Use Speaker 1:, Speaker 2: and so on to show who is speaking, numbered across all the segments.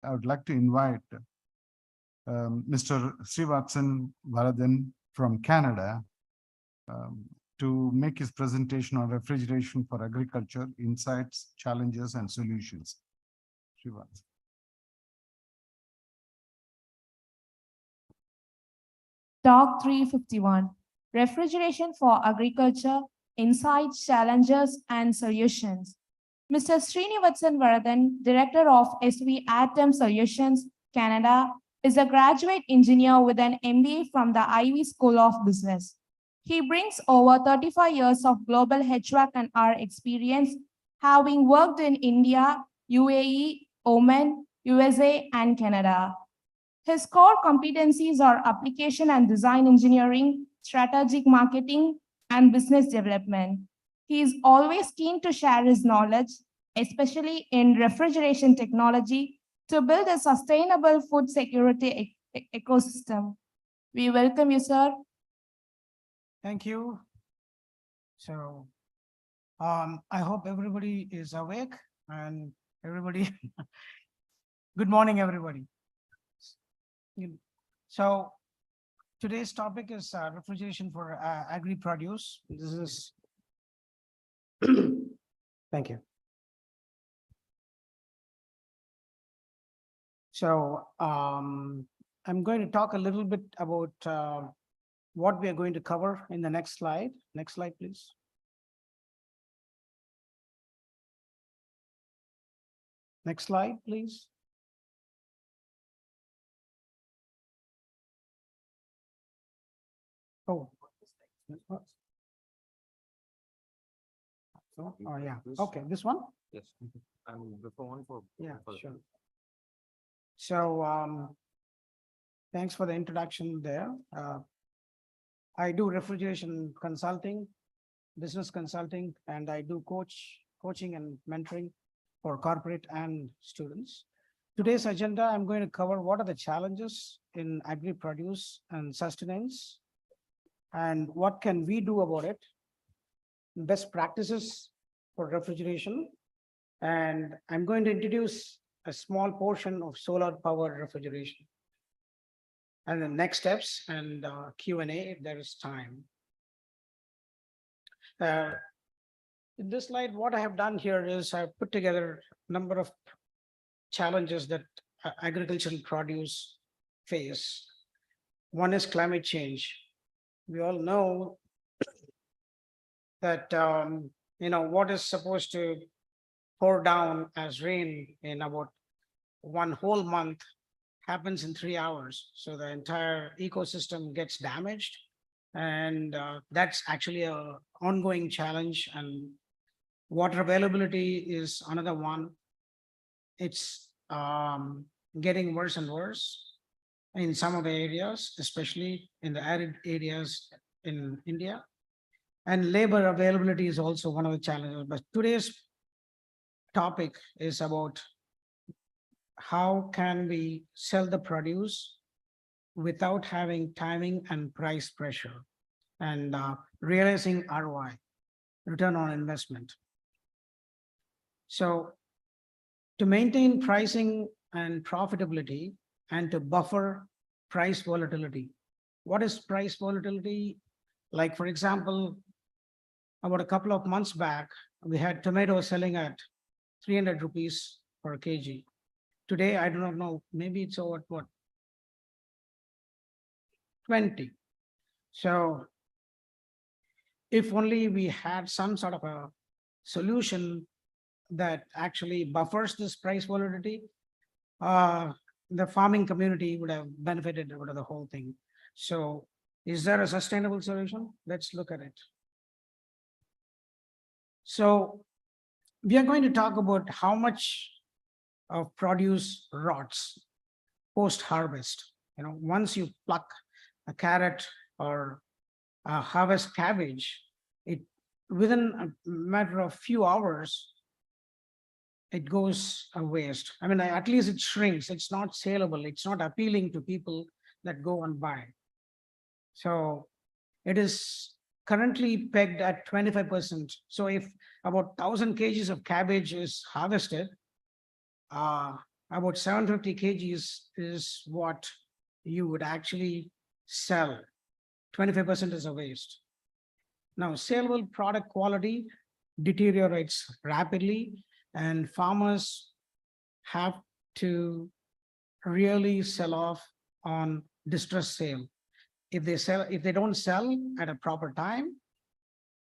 Speaker 1: I would like to invite Mr. Srivatsan Varadan from Canada to make his presentation on refrigeration for agriculture, insights, challenges, and solutions. Srivatsan.
Speaker 2: Talk 351, Refrigeration for Agriculture, Insights, Challenges, and Solutions. Mr. Srinivasan Varadan, Director of SV Atom Solutions, Canada, is a graduate engineer with an MBA from the Ivy School of Business. He brings over 35 years of global HVAC and R experience, having worked in India, UAE, Oman, USA, and Canada. His core competencies are application and design engineering, strategic marketing, and business development. He is always keen to share his knowledge, especially in refrigeration technology, to build a sustainable food security ecosystem. We welcome you, sir.
Speaker 3: Thank you. So I hope everybody is awake and everybody, good morning, everybody. So today's topic is refrigeration for agri-produce. This is, thank you. So I'm going to talk a little bit about what we are going to cover in the next slide. Next slide, please. Next slide, please. Oh. Oh, yeah. Okay, this one?
Speaker 4: Yes. I'm before one for.
Speaker 3: Yeah, sure. So thanks for the introduction there. I do refrigeration consulting, business consulting, and I do coaching and mentoring for corporate and students. Today's agenda, I'm going to cover what are the challenges in agri-produce and sustenance, and what can we do about it, best practices for refrigeration, and I'm going to introduce a small portion of solar powered refrigeration. And the next steps and Q&A if there is time. In this slide, what I have done here is I've put together a number of challenges that agricultural produce face. One is climate change. We all know that what is supposed to pour down as rain in about one whole month happens in 3 hours. So the entire ecosystem gets damaged. And that's actually an ongoing challenge. And water availability is another one. It's getting worse and worse in some of the areas, especially in the arid areas in India. And labor availability is also one of the challenges. But today's topic is about how can we sell the produce without having timing and price pressure, and realizing ROI, return on investment. So to maintain pricing and profitability and to buffer price volatility. What is price volatility? Like, for example, about a couple of months back, we had tomatoes selling at 300 rupees per kg. Today, I do not know, maybe it's over what? 20. So if only we had some sort of a solution that actually buffers this price volatility, the farming community would have benefited out of the whole thing. So is there a sustainable solution? Let's look at it. So we are going to talk about how much of produce rots post-harvest. Once you pluck a carrot or harvest cabbage, it within a matter of few hours, it goes a waste. I mean, at least it shrinks. It's not saleable. It's not appealing to people that go and buy. So it is currently pegged at 25%. So if about 1,000 kgs of cabbage is harvested, about 750 kgs is what you would actually sell. 25% is a waste. Now, saleable product quality deteriorates rapidly, and farmers have to really sell off on distress sale. If they don't sell at a proper time,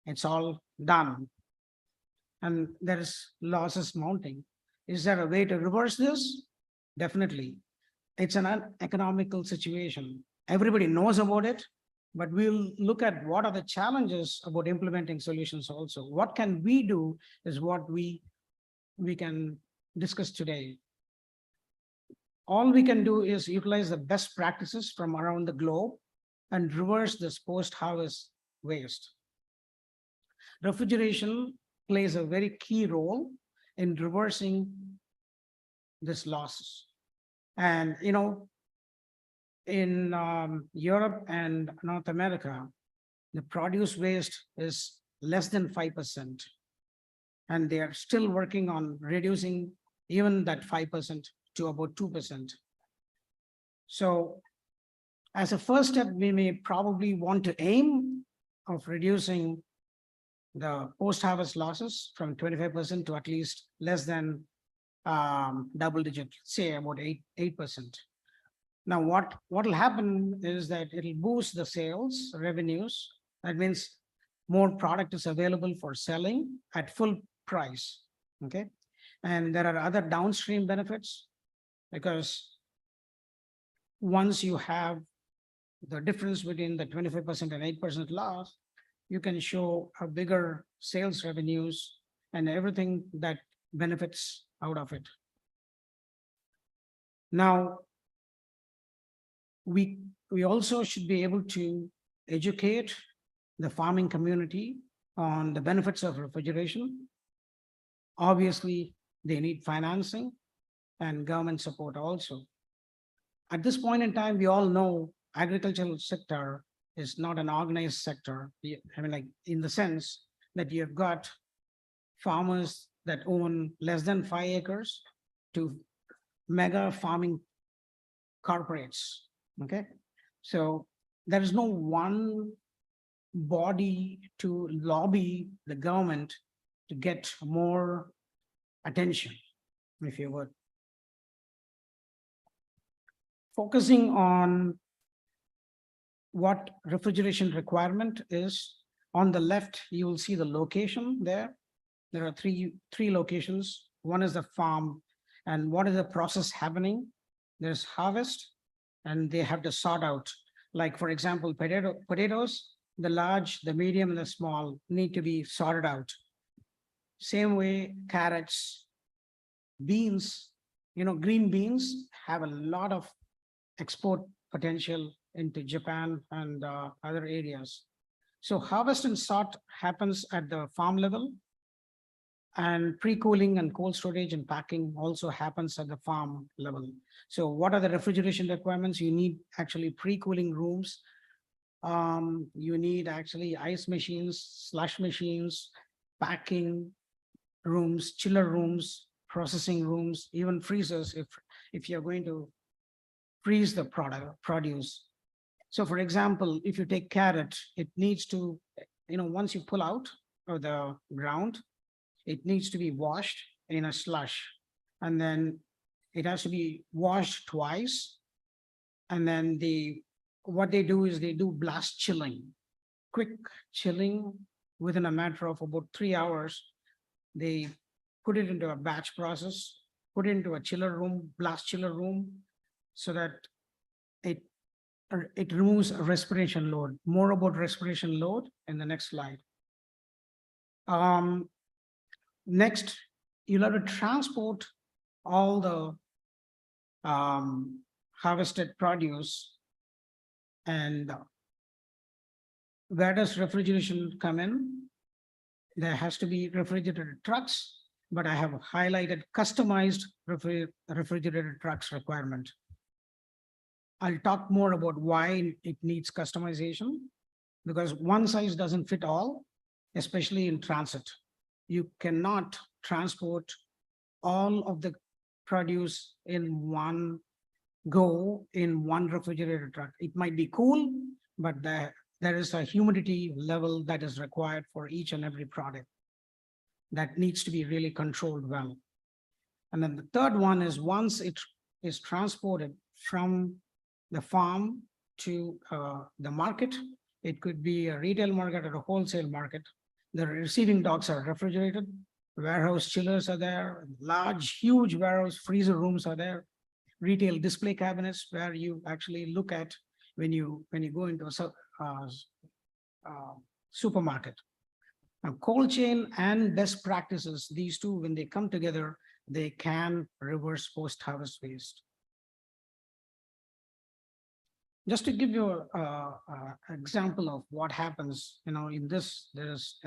Speaker 3: it's all done. And there is losses mounting. Is there a way to reverse this? Definitely. It's an uneconomical situation. Everybody knows about it, but we'll look at what are the challenges about implementing solutions also. What can we do is what we can discuss today. All we can do is utilize the best practices from around the globe and reverse this post-harvest waste. Refrigeration plays a very key role in reversing this losses. And, in Europe and North America, the produce waste is less than 5%. And they are still working on reducing even that 5% to about 2%. So as a first step, we may probably want to aim of reducing the post-harvest losses from 25% to at least less than double digit, say about 8%. Now, what will happen is that it'll boost the sales revenues. That means more product is available for selling at full price. Okay. And there are other downstream benefits, because once you have the difference between the 25% and 8% loss, you can show a bigger sales revenues and everything that benefits out of it. Now, we also should be able to educate the farming community on the benefits of refrigeration. Obviously, they need financing and government support also. At this point in time, we all know agricultural sector is not an organized sector. I mean, like, in the sense that you've got farmers that own less than 5 acres to mega farming corporates. Okay, so there is no one body to lobby the government to get more attention, if you would. Focusing on what refrigeration requirement is, on the left, you will see the location there. There are three locations. One is the farm, and what is the process happening? There's harvest, and they have to sort out. Like, for example, potatoes, the large, the medium, and the small need to be sorted out. Same way, carrots, beans, green beans have a lot of export potential into Japan and other areas. So harvest and sort happens at the farm level, and pre-cooling and cold storage and packing also happens at the farm level. So what are the refrigeration requirements? You need actually pre-cooling rooms. You need actually ice machines, slush machines, packing rooms, chiller rooms, processing rooms, even freezers if you're going to freeze the produce. So for example, if you take carrot, it needs to, once you pull out of the ground, it needs to be washed in a slush, and then it has to be washed twice. And then what they do is they do blast chilling, quick chilling within a matter of about 3 hours. They put it into a batch process, put it into a chiller room, blast chiller room, so that it removes a respiration load. More about respiration load in the next slide. Next, you'll have to transport all the harvested produce. And where does refrigeration come in? There has to be refrigerated trucks, but I have highlighted customized refrigerated trucks requirement. I'll talk more about why it needs customization, because one size doesn't fit all, especially in transit. You cannot transport all of the produce in one go in one refrigerator truck. It might be cool, but there is a humidity level that is required for each and every product that needs to be really controlled well. And then the third one is once it is transported from the farm to the market, it could be a retail market or a wholesale market. The receiving docks are refrigerated, warehouse chillers are there, large, huge warehouse freezer rooms are there, retail display cabinets where you actually look at when you go into a supermarket. Now, cold chain and best practices, these two, when they come together, they can reverse post-harvest waste. Just to give you an example of what happens, in this, there's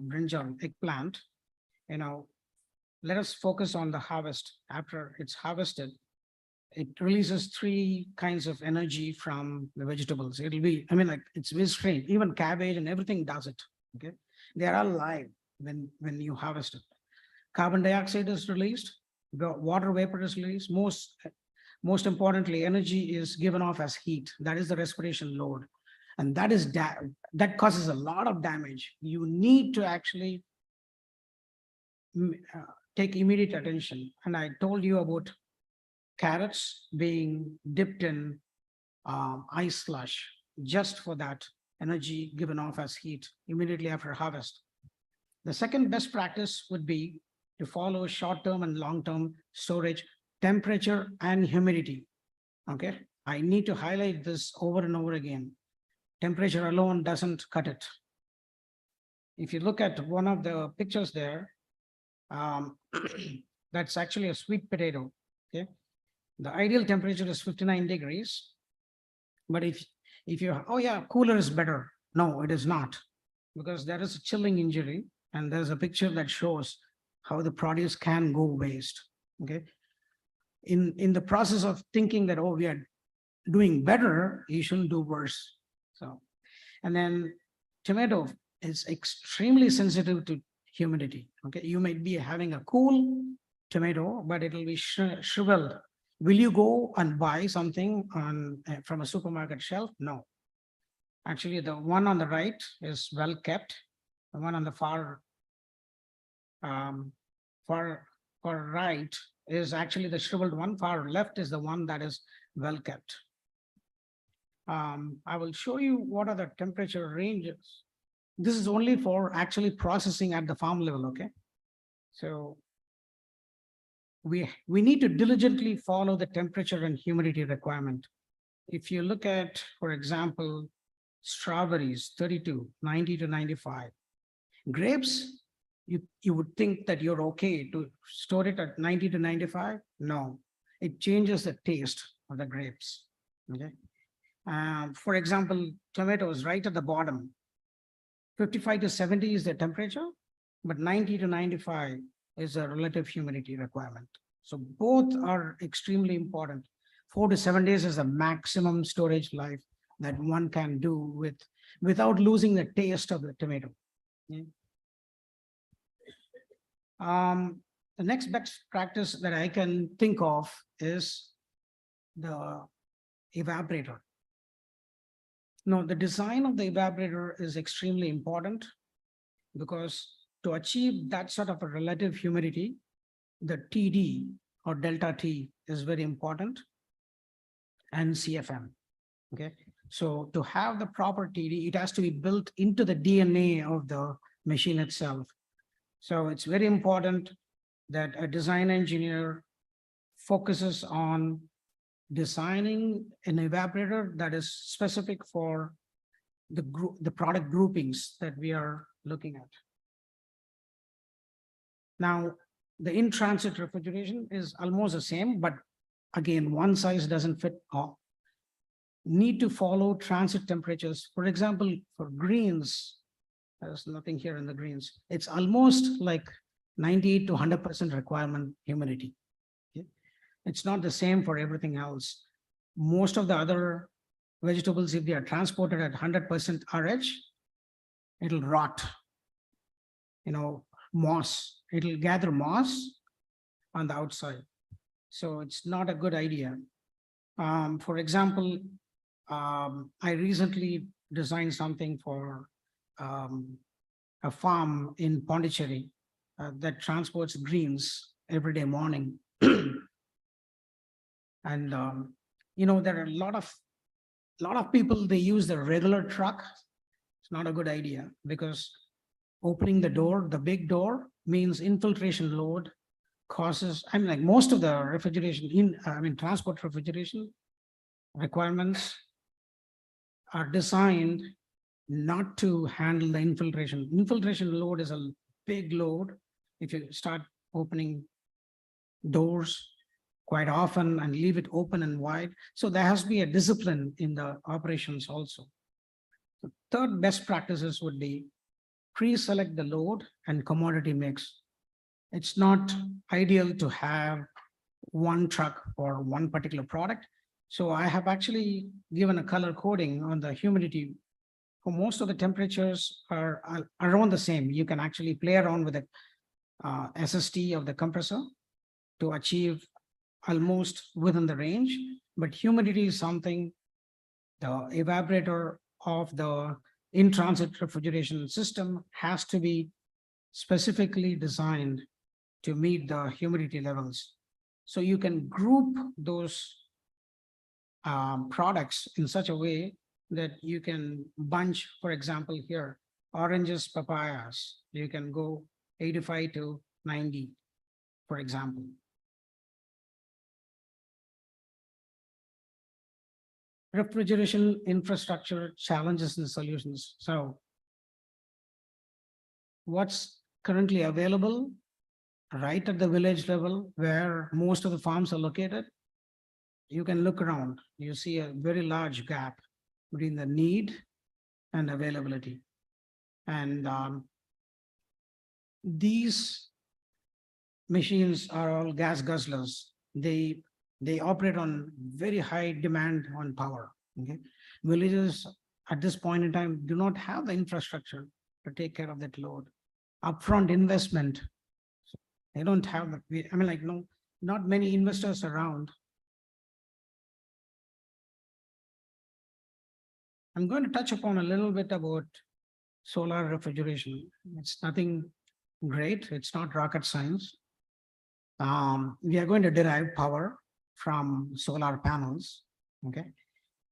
Speaker 3: brinjal eggplant, let us focus on the harvest. After it's harvested, it releases three kinds of energy from the vegetables. It'll be, it's very strange. Even cabbage and everything does it, okay? They are alive when you harvest it. Carbon dioxide is released, the water vapor is released. Most importantly, energy is given off as heat. That is the respiration load. And that causes a lot of damage. You need to actually take immediate attention. And I told you about carrots being dipped in ice slush just for that energy given off as heat immediately after harvest. The second best practice would be to follow short-term and long-term storage, temperature and humidity. Okay, I need to highlight this over and over again. Temperature alone doesn't cut it. If you look at one of the pictures there, that's actually a sweet potato. Okay, the ideal temperature is 59 degrees. But if you, oh yeah, cooler is better. No, it is not, because there is a chilling injury, and there's a picture that shows how the produce can go waste. Okay, in the process of thinking that, oh, we are doing better, you shouldn't do worse. So, and then tomato is extremely sensitive to humidity. Okay, you might be having a cool tomato, but it'll be shriveled. Will you go and buy something from a supermarket shelf? No. Actually, the one on the right is well kept. The one on the far right is actually the shriveled one. Far left is the one that is well kept. I will show you what are the temperature ranges. This is only for actually processing at the farm level, okay? So we need to diligently follow the temperature and humidity requirement. If you look at, for example, strawberries, 32, 90 to 95. Grapes, you would think that you're okay to store it at 90 to 95. No, it changes the taste of the grapes, okay? For example, tomatoes right at the bottom, 55 to 70 is the temperature, but 90 to 95 is a relative humidity requirement. So both are extremely important. 4 to 7 days is the maximum storage life that one can do without losing the taste of the tomato. Yeah. The next best practice that I can think of is the evaporator. Now, the design of the evaporator is extremely important, because to achieve that sort of a relative humidity, the TD or delta T is very important, and CFM. Okay, so to have the proper TD, it has to be built into the DNA of the machine itself. So it's very important that a design engineer focuses on designing an evaporator that is specific for the product groupings that we are looking at. Now, the in-transit refrigeration is almost the same, but again, one size doesn't fit all. Need to follow transit temperatures. For example, for greens, there's nothing here in the greens. It's almost like 98 to 100% requirement humidity. Okay? It's not the same for everything else. Most of the other vegetables, if they are transported at 100% RH, it'll rot. Moss, it'll gather moss on the outside. So it's not a good idea. For example, I recently designed something for a farm in Pondicherry that transports greens every day morning. And there are a lot of people, they use the regular truck. It's not a good idea because opening the door, the big door, means infiltration load causes, like most of the refrigeration transport refrigeration requirements are designed not to handle the infiltration. Infiltration load is a big load. If you start opening doors quite often and leave it open and wide. So there has to be a discipline in the operations also. The third best practices would be pre-select the load and commodity mix. It's not ideal to have one truck for one particular product. So I have actually given a color coding on the humidity. For most of the temperatures are around the same. You can actually play around with the SST of the compressor to achieve almost within the range, but humidity is something the evaporator of the in-transit refrigeration system has to be specifically designed to meet the humidity levels. So you can group those products in such a way that you can bunch, for example, here, oranges, papayas, you can go 85 to 90, for example. Refrigeration infrastructure challenges and solutions. So what's currently available right at the village level where most of the farms are located, you can look around, you see a very large gap between the need and availability. And these machines are all gas guzzlers. They operate on very high demand on power. Okay, villages at this point in time do not have the infrastructure to take care of that load. Upfront investment, they don't have the. Not many investors around. I'm going to touch upon a little bit about solar refrigeration. It's nothing great. It's not rocket science. We are going to derive power from solar panels, okay,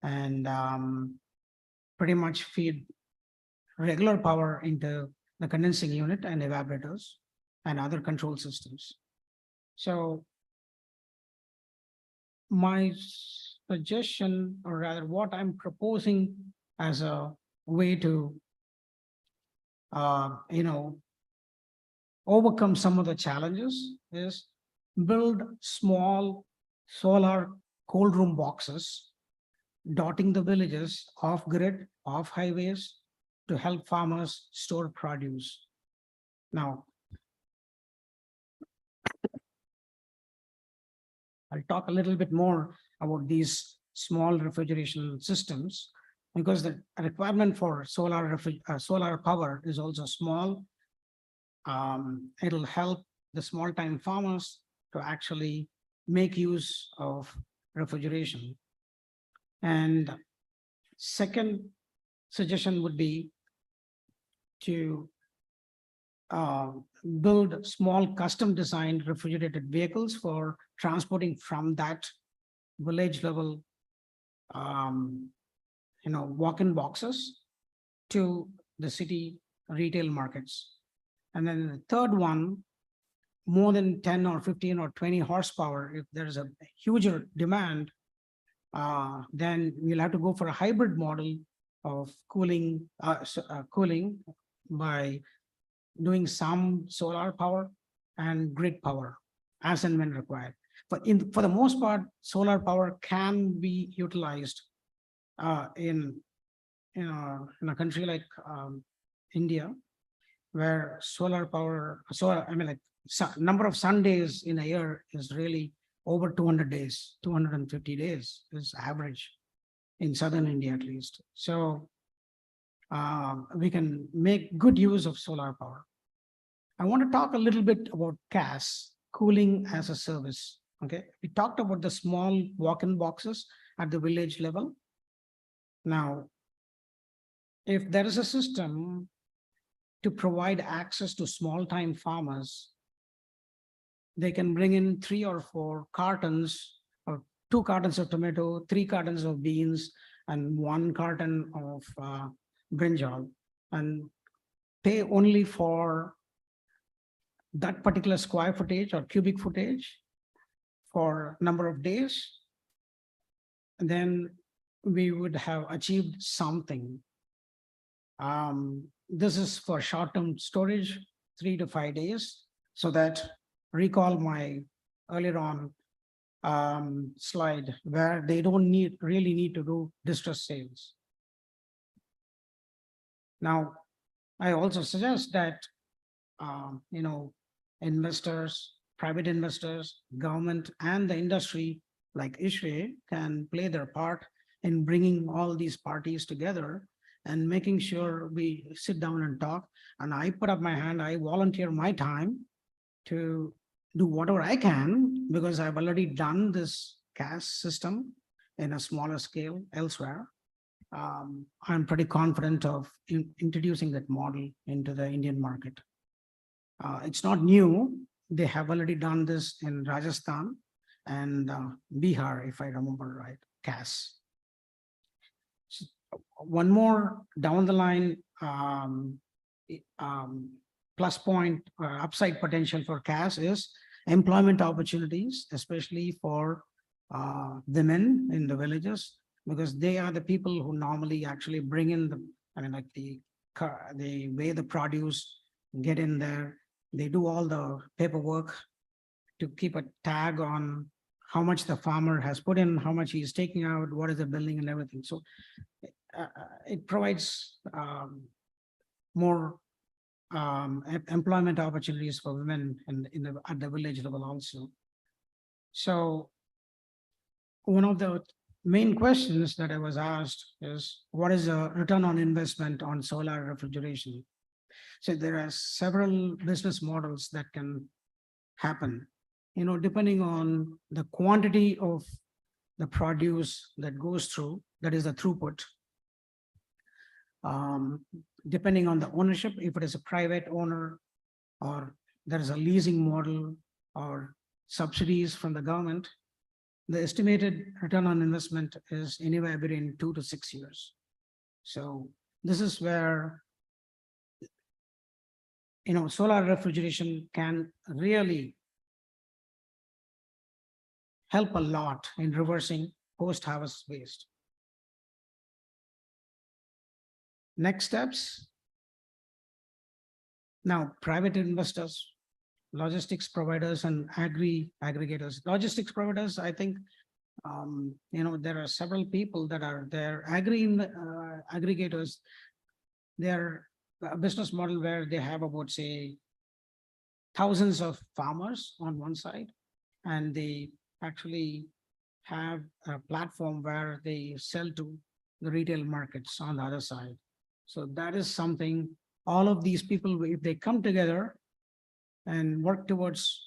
Speaker 3: and pretty much feed regular power into the condensing unit and evaporators and other control systems. So my suggestion, or rather what I'm proposing as a way to, overcome some of the challenges is build small solar cold room boxes dotting the villages off grid, off highways to help farmers store produce. Now, I'll talk a little bit more about these small refrigeration systems because the requirement for solar power is also small. It'll help the small time farmers to actually make use of refrigeration. And second suggestion would be to build small custom designed refrigerated vehicles for transporting from that village level, walk-in boxes to the city retail markets. And then the third one, more than 10 or 15 or 20 horsepower, if there's a huger demand, then we'll have to go for a hybrid model of cooling by doing some solar power and grid power as and when required. But for the most part, solar power can be utilized in a country like India, where number of sun days in a year is really over 200 days, 250 days is average in southern India at least. So we can make good use of solar power. I want to talk a little bit about CAS, cooling as a service, Okay, we talked about the small walk-in boxes at the village level. Now, if there is a system to provide access to small-time farmers, they can bring in 3 or 4 cartons or 2 cartons of tomato, 3 cartons of beans, and 1 carton of brinjal, and pay only for that particular square footage or cubic footage for number of days, then we would have achieved something. This is for short-term storage, 3 to 5 days, so that recall my earlier on slide where they don't really need to do distress sales. Now, I also suggest that investors, private investors, government, and the industry like ISHRE can play their part in bringing all these parties together and making sure we sit down and talk. And I put up my hand, I volunteer my time to do whatever I can, because I've already done this CAS system in a smaller scale elsewhere. I'm pretty confident of introducing that model into the Indian market. It's not new. They have already done this in Rajasthan and Bihar, if I remember right, CAS. One more down the line plus point or upside potential for CAS is employment opportunities, especially for women in the villages, because they are the people who normally actually bring in the way the produce get in there. They do all the paperwork to keep a tag on how much the farmer has put in, how much he's taking out, what is the building and everything. So it provides more employment opportunities for women at the village level also. So one of the main questions that I was asked is, what is the return on investment on solar refrigeration? So there are several business models that can happen, depending on the quantity of the produce that goes through, that is the throughput. Depending on the ownership, if it is a private owner or there is a leasing model or subsidies from the government, the estimated return on investment is anywhere between 2 to 6 years. So this is where solar refrigeration can really help a lot in reversing post-harvest waste. Next steps. Now, private investors, logistics providers, and aggregators. Logistics providers, I think, there are several people that are there. Aggregators, they're a business model where they have about, say, thousands of farmers on one side, and they actually have a platform where they sell to the retail markets on the other side. So that is something, all of these people, if they come together and work towards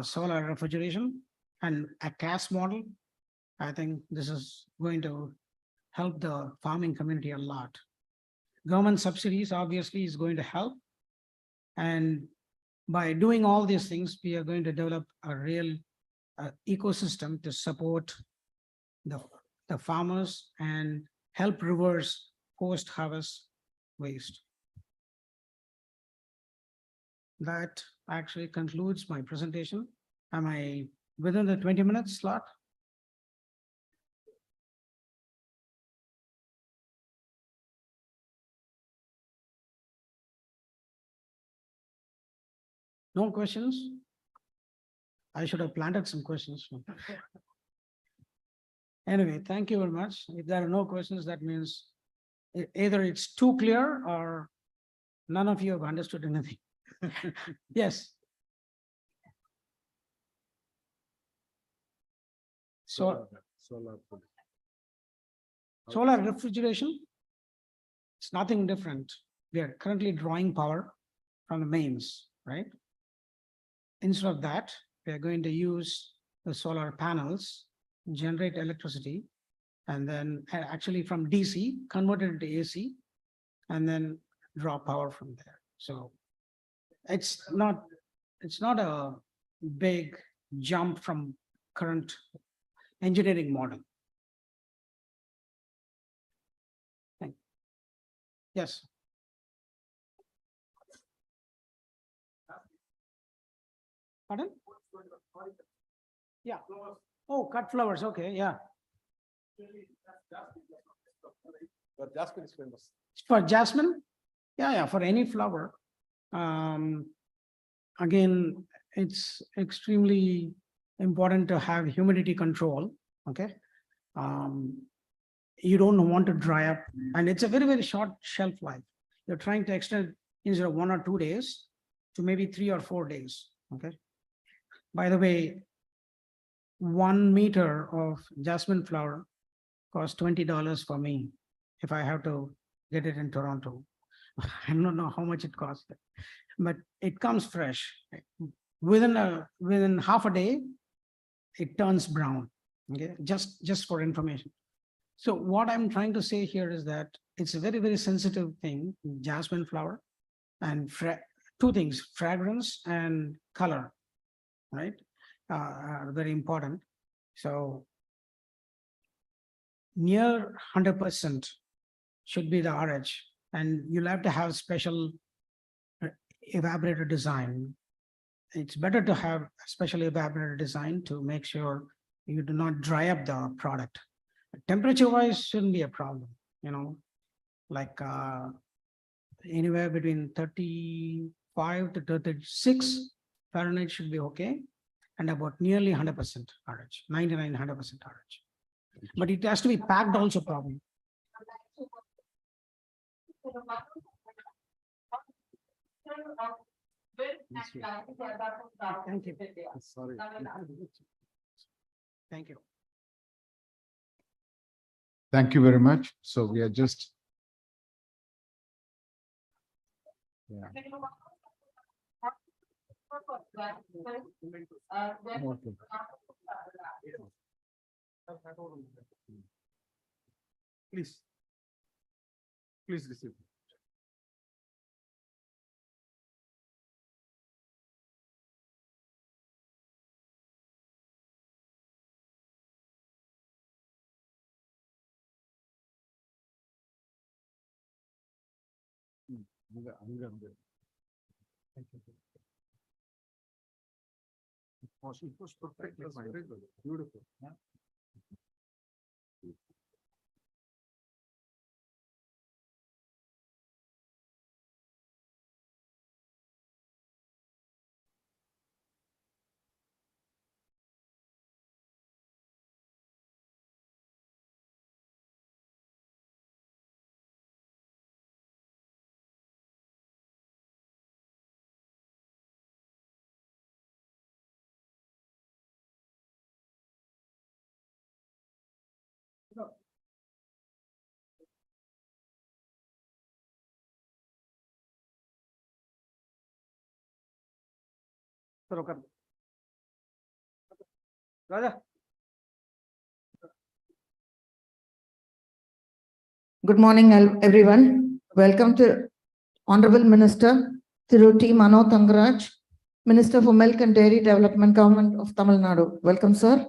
Speaker 3: solar refrigeration and a CAS model, I think this is going to help the farming community a lot. Government subsidies obviously is going to help. And by doing all these things, we are going to develop a real ecosystem to support the farmers and help reverse post-harvest waste. That actually concludes my presentation. Am I within the 20-minute slot? No questions? I should have planted some questions. Anyway, thank you very much. If there are no questions, that means either it's too clear or none of you have understood anything. Yes. So solar refrigeration, it's nothing different. We are currently drawing power from the mains, right? Instead of that, we are going to use the solar panels, generate electricity, and then actually from DC, convert it into AC, and then draw power from there. So it's not a big jump from current engineering model. Yes. Pardon? Yeah. Oh, cut flowers. Okay, yeah.
Speaker 4: But Jasmine is famous.
Speaker 3: For jasmine? Yeah, for any flower. Again, it's extremely important to have humidity control, okay? You don't want to dry up, and it's a very, very short shelf life. You're trying to extend instead of 1 or 2 days to maybe 3 or 4 days, okay? By the way, 1 meter of jasmine flower costs $20 for me if I have to get it in Toronto. I don't know how much it costs, but it comes fresh. Within half a day, it turns brown. Okay, just for information. So what I'm trying to say here is that it's a very, very sensitive thing, jasmine flower, and two things, fragrance and color, right? Are very important. So near 100% should be the RH, and you'll have to have special evaporator design. It's better to have a special evaporator design to make sure you do not dry up the product. Temperature wise shouldn't be a problem, like anywhere between 35 to 36 Fahrenheit should be okay, and about nearly 100% RH, 99, 100% RH. But it has to be packed also problem. Thank you.
Speaker 1: Sorry.
Speaker 3: Thank you.
Speaker 1: Thank you very much. So we are just. Yeah. Okay.
Speaker 4: Please receive.
Speaker 1: Thank you.
Speaker 4: It was perfect. Very good. Beautiful.
Speaker 1: Yeah.
Speaker 3: Raja.
Speaker 5: Good morning, everyone. Welcome to Honorable Minister Thiru T. Mano Thangaraj, Minister for Milk and Dairy Development, Government of Tamil Nadu. Welcome, sir.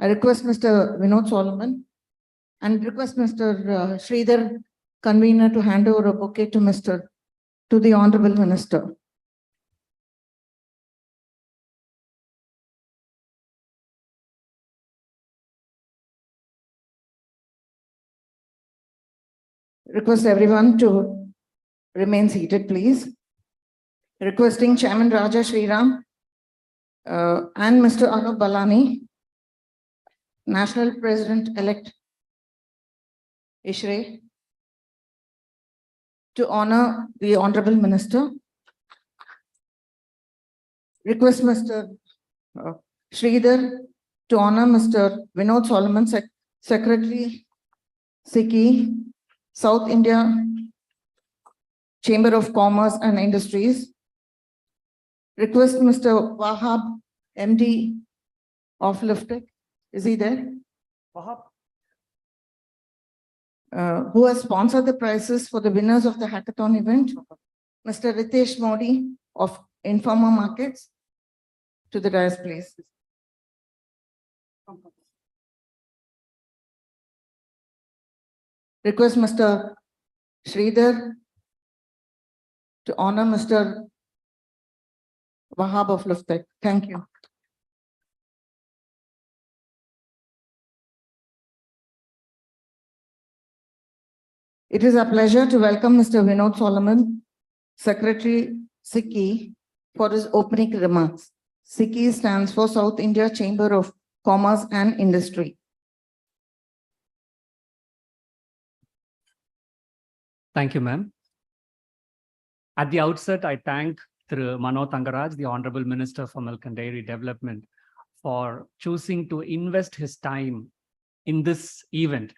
Speaker 5: I request Mr. Vinod Solomon and request Mr. Sridhar, convener, to hand over a bouquet to the Honorable Minister. Request everyone to remain seated, please. Requesting Chairman Raja Sriram and Mr. Anup Balani, National President-elect Ishre, to honor the Honorable Minister. Request Mr. Sridhar to honor Mr. Vinod Solomon, Secretary, SICI, South India Chamber of Commerce and Industries. Request Mr. Wahab, MD, of Liftek? Is he there? Who has sponsored the prizes for the winners of the hackathon event? Mr. Ritesh Modi of Informa Markets. To the dais, please. Request Mr. Sridhar to honor Mr. Wahab of Liftek. Thank you. It is a pleasure to welcome Mr. Vinod Solomon, Secretary SICI, for his opening remarks. SICI stands for South India Chamber of Commerce and Industry.
Speaker 6: Thank you, ma'am. At the outset, I thank Mano Thangaraj, the Honorable Minister for Milk and Dairy Development, for choosing to invest his time in this event.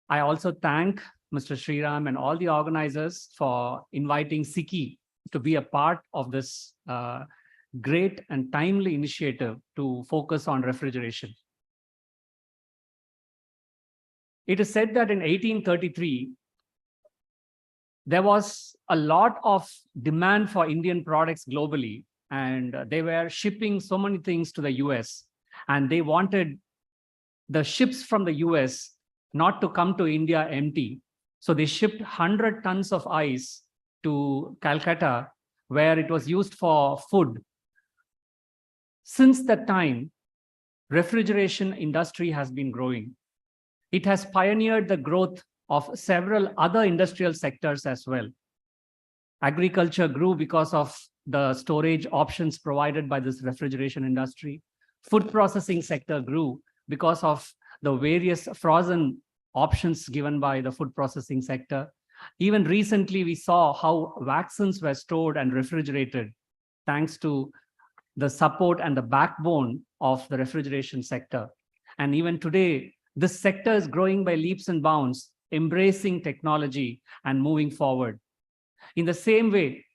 Speaker 6: I also thank Mr. Sriram and all the organizers for inviting SICI to be a part of this great and timely initiative to focus on refrigeration. It is said that in 1833, there was a lot of demand for Indian products globally, and they were shipping so many things to the US, and they wanted the ships from the US not to come to India empty. So they shipped 100 tons of ice to Calcutta, where it was used for food. Since that time, refrigeration industry has been growing. It has pioneered the growth of several other industrial sectors as well. Agriculture grew because of the storage options provided by this refrigeration industry. Food processing sector grew because of the various frozen options given by the food processing sector. Even recently, we saw how vaccines were stored and refrigerated thanks to the support and the backbone of the refrigeration sector. And even today, this sector is growing by leaps and bounds, embracing technology and moving forward. In the same way,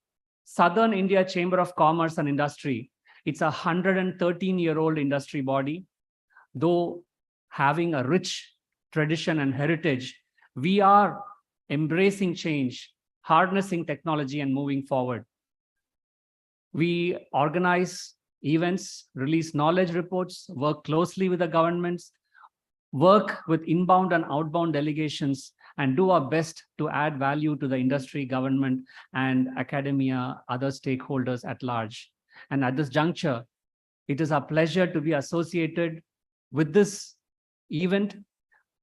Speaker 6: Southern India Chamber of Commerce and Industry, it's a 113-year-old industry body. Though having a rich tradition and heritage, we are embracing change, harnessing technology and moving forward. We organize events, release knowledge reports, work closely with the governments, work with inbound and outbound delegations, and do our best to add value to the industry, government, and academia, other stakeholders at large. And at this juncture, it is a pleasure to be associated with this event,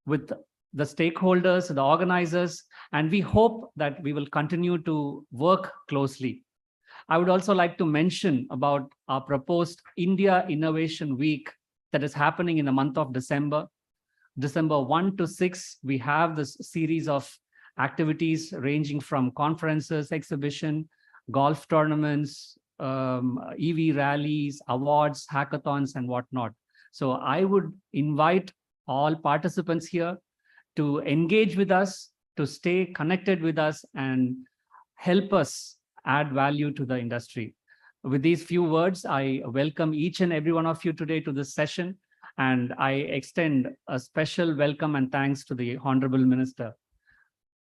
Speaker 6: with the stakeholders, the organizers, and we hope that we will continue to work closely. I would also like to mention about our proposed India Innovation Week that is happening in the month of December. December 1 to 6, we have this series of activities ranging from conferences, exhibition, golf tournaments, EV rallies, awards, hackathons, and whatnot. So I would invite all participants here to engage with us, to stay connected with us, and help us add value to the industry. With these few words, I welcome each and every one of you today to this session, and I extend a special welcome and thanks to the Honorable Minister.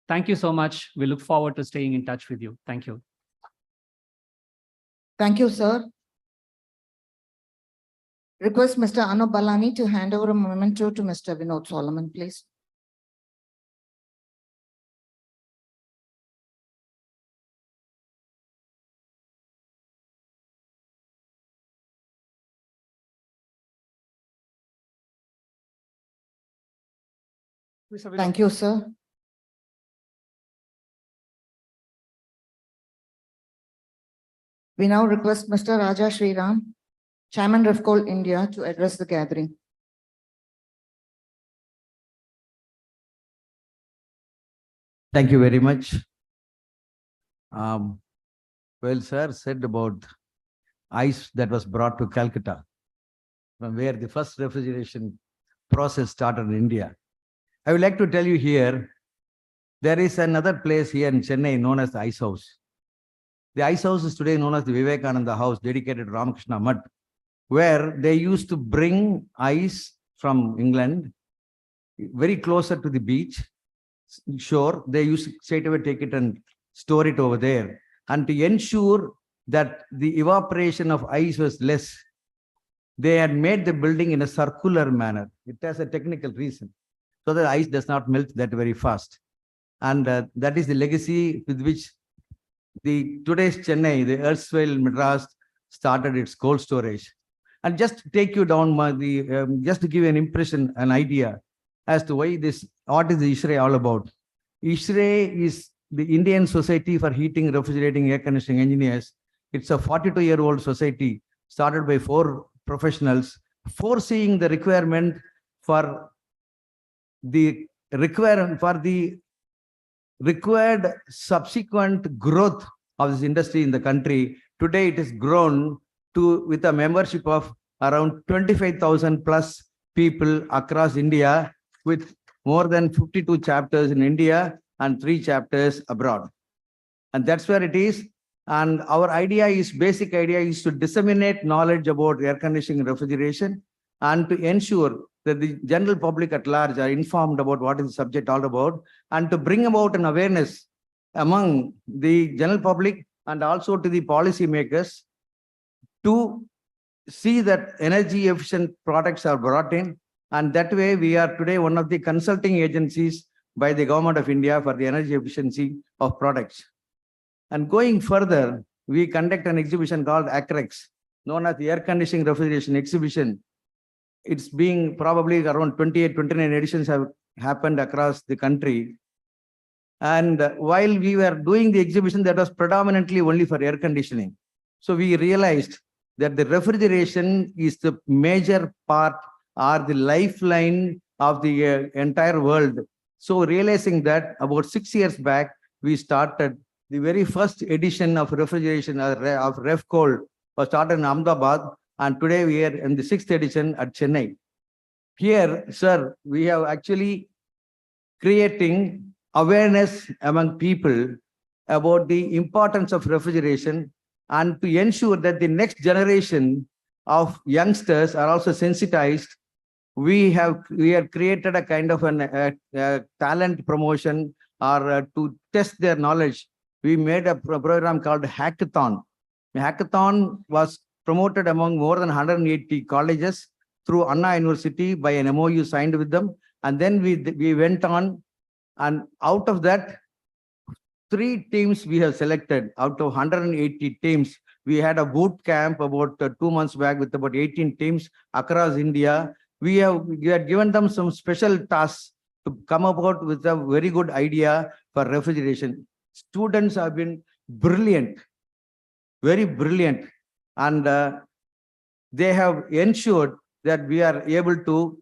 Speaker 6: Thank you so much. We look forward to staying in touch with you. Thank you.
Speaker 5: Thank you, sir. Request Mr. Anup Balani to hand over a memento to Mr. Vinod Solomon, please. Thank you, sir. We now request Mr. Raja Sriram, Chairman Refcold India, to address the gathering.
Speaker 7: Thank you very much. Well, sir said about ice that was brought to Calcutta, from where the first refrigeration process started in India. I would like to tell you here, there is another place here in Chennai known as the Ice House. The Ice House is today known as the Vivekananda House, dedicated to Ramakrishna Mutt. where they used to bring ice from England very closer to the beach shore. They used to straight away take it and store it over there. And to ensure that the evaporation of ice was less, they had made the building in a circular manner. It has a technical reason, so that ice does not melt that very fast. And that is the legacy with which the today's Chennai, the erstwhile Madras, started its cold storage. And just to take you down, just to give you an impression, an idea as to why this, what is the ISRE all about. ISRE is the Indian Society for Heating, Refrigerating, Air Conditioning Engineers. It's a 42-year-old society started by 4 professionals, foreseeing the requirement for the required subsequent growth of this industry in the country. Today, it has grown to with a membership of around 25,000 plus people across India, with more than 52 chapters in India and 3 chapters abroad. And that's where it is. And our basic idea is to disseminate knowledge about air conditioning and refrigeration, and to ensure that the general public at large are informed about what is the subject all about, and to bring about an awareness among the general public and also to the policy makers to see that energy efficient products are brought in. And that way we are today one of the consulting agencies by the Government of India for the energy efficiency of products. And going further, we conduct an exhibition called ACREX, known as the Air Conditioning Refrigeration Exhibition. It's being probably around 28, 29 editions have happened across the country. And while we were doing the exhibition, that was predominantly only for air conditioning. So we realized that the refrigeration is the major part or the lifeline of the entire world. So realizing that, about 6 years back, we started the very first edition of refrigeration of Refcold' was started in Ahmedabad, and today we are in the 6th edition at Chennai. Here, sir, we have actually creating awareness among people about the importance of refrigeration, and to ensure that the next generation of youngsters are also sensitized. We have created a kind of an talent promotion or to test their knowledge. We made a program called Hackathon. The hackathon was promoted among more than 180 colleges through Anna University by an MOU signed with them. And then we went on, and out of that, 3 teams we have selected out of 180 teams. We had a boot camp about 2 months back with about 18 teams across India. We had given them some special tasks to come about with a very good idea for refrigeration. Students have been brilliant, very brilliant, and they have ensured that we are able to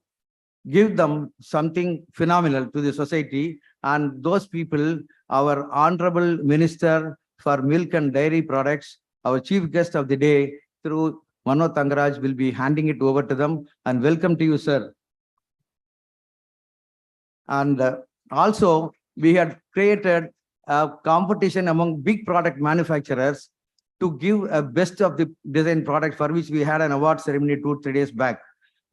Speaker 7: give them something phenomenal to the society. And those people, our Honorable Minister for Milk and Dairy Products, our chief guest of the day, through Manoj Tangaraj, will be handing it over to them. And welcome to you, sir. And also, we had created a competition among big product manufacturers to give a best of the design product, for which we had an award ceremony 2-3 days back.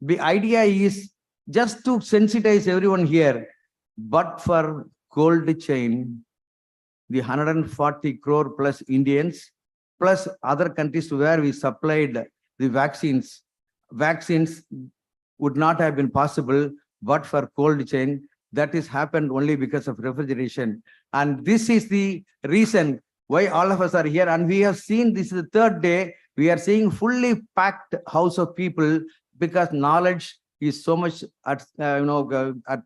Speaker 7: The idea is just to sensitize everyone here, but for cold chain, the 140 crore plus Indians, plus other countries where we supplied the vaccines would not have been possible but for cold chain. That is happened only because of refrigeration. And this is the reason why all of us are here. And we have seen, this is the 3rd day, we are seeing fully packed house of people, because knowledge is so much at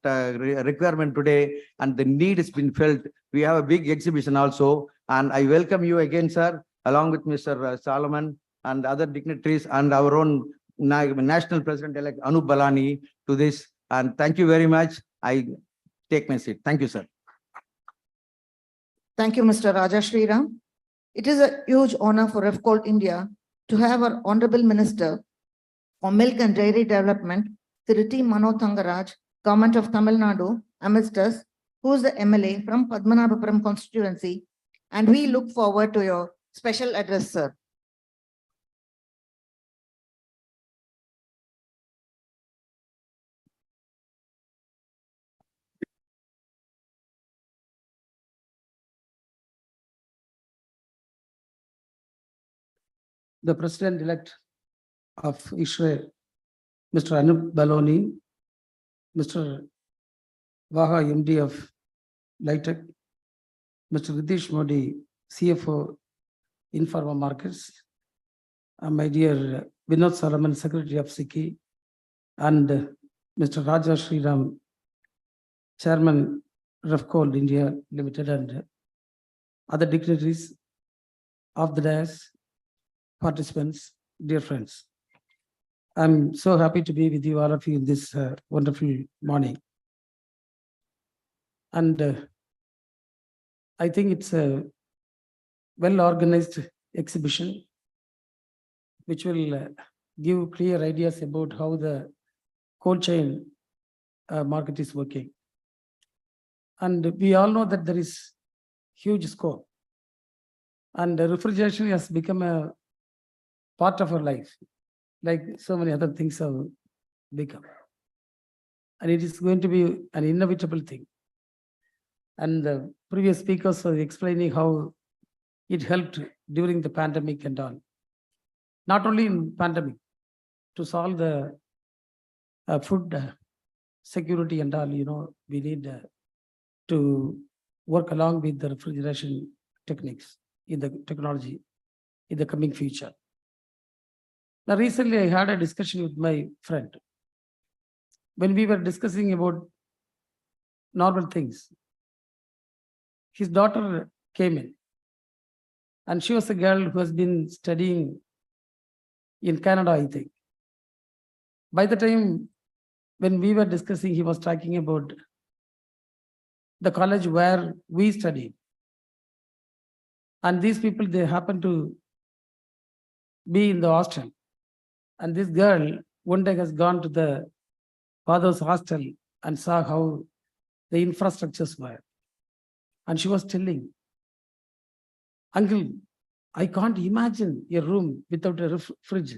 Speaker 7: requirement today, and the need has been felt. We have a big exhibition also, and I welcome you again, sir, along with Mr. Solomon and other dignitaries and our own National President-elect Anup Balani to this. And thank you very much. I take my seat. Thank you, sir.
Speaker 5: Thank you, Mr. Raja Sriram. It is a huge honor for Refcold India to have our Honorable Minister for Milk and Dairy Development, Thiru T. Manoj Tangaraj, Government of Tamil Nadu, amidst us, who is the MLA from Padmanabhapuram constituency, and we look forward to your special address, sir.
Speaker 8: the President-elect of Israel, Mr. Anup Baloni, Mr. Vaha, MD of Litech, Mr. Ritesh Modi, CFO, Informa Markets, and my dear Vinod Salaman, Secretary of SICI, and Mr. Raja Sriram, Chairman, Refcold India Limited, and other dignitaries of the dais, participants, dear friends. I'm so happy to be with you, all of you, in this wonderful morning. And I think it's a well-organized exhibition which will give clear ideas about how the cold chain market is working. And we all know that there is huge scope. And refrigeration has become a part of our life, like so many other things have become. And it is going to be an inevitable thing. And the previous speakers were explaining how it helped during the pandemic and all. Not only in pandemic, to solve the food security and all, we need to work along with the refrigeration techniques in the technology in the coming future. Now, recently I had a discussion with my friend. When we were discussing about normal things, his daughter came in, and she was a girl who has been studying in Canada, I think. By the time when we were discussing, he was talking about the college where we studied. And these people, they happen to be in the hostel. And this girl one day has gone to the father's hostel and saw how the infrastructures were. And she was telling, "Uncle, I can't imagine a room without a fridge."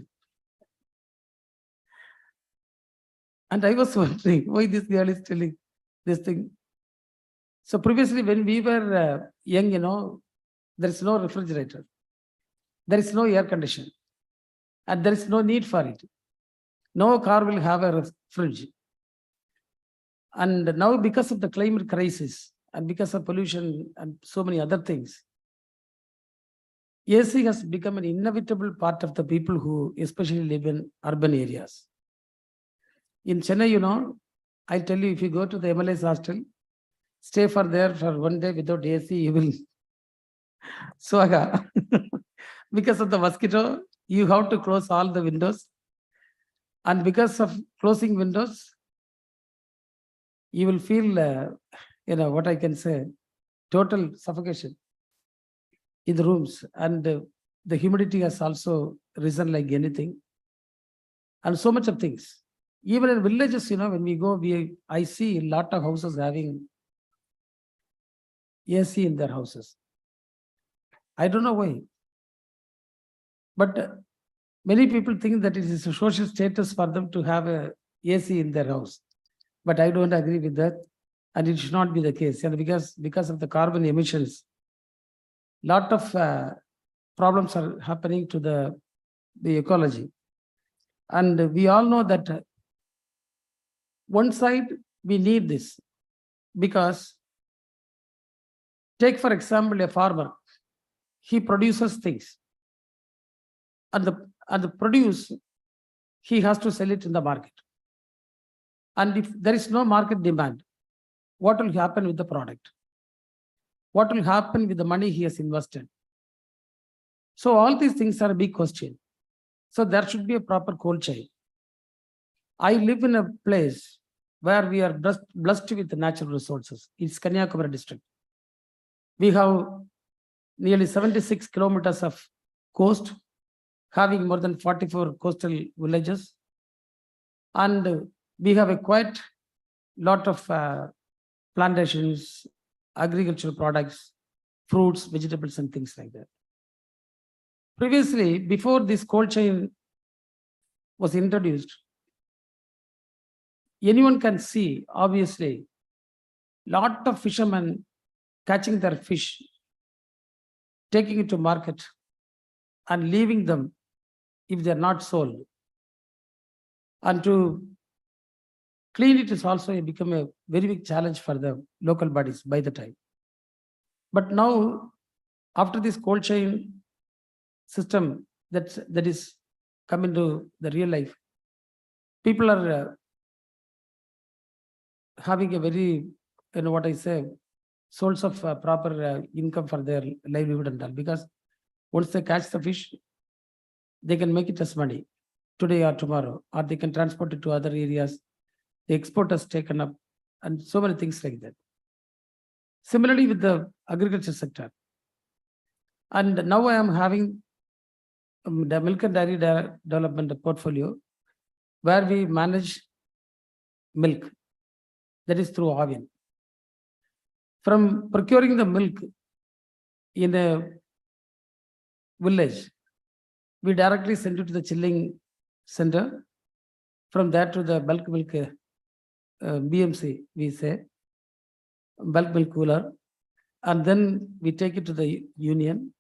Speaker 8: And I was wondering why this girl is telling this thing. So previously when we were young, there is no refrigerator. There is no air conditioner. And there is no need for it. No car will have a fridge. And now because of the climate crisis and because of pollution and so many other things, AC has become an inevitable part of the people who especially live in urban areas. In Chennai, I'll tell you, if you go to the MLA's hostel, stay there for one day without AC, you will swaga. Because of the mosquito, you have to close all the windows. And because of closing windows, you will feel, what I can say, total suffocation in the rooms. And the humidity has also risen like anything. And so much of things. Even in villages, when we go, I see a lot of houses having AC in their houses. I don't know why. But many people think that it is a social status for them to have a AC in their house. But I don't agree with that. And it should not be the case. And because of the carbon emissions, lot of problems are happening to the ecology. And we all know that one side, we need this. Because take, for example, a farmer. He produces things. And the produce, he has to sell it in the market. And if there is no market demand, what will happen with the product? What will happen with the money he has invested? So all these things are a big question. So there should be a proper cold chain. I live in a place where we are blessed with the natural resources. It's Kanyakumari district. We have nearly 76 kilometers of coast, having more than 44 coastal villages. And we have a quite lot of plantations, agricultural products, fruits, vegetables, and things like that. Previously, before this cold chain was introduced, anyone can see, obviously, lot of fishermen catching their fish, taking it to market and leaving them if they are not sold. And to clean it is also become a very big challenge for the local bodies by the time. But now, after this cold chain system that is come into the real life, people are having a very, what I say, source of proper income for their livelihood and all. Because once they catch the fish, they can make it as money today or tomorrow, or they can transport it to other areas. The export has taken up, and so many things like that. Similarly with the agriculture sector. And now I am having the milk and dairy development portfolio, where we manage milk, that is through oven. From procuring the milk in a village, we directly send it to the chilling center. From there to the bulk milk BMC, we say, bulk milk cooler. And then we take it to the union,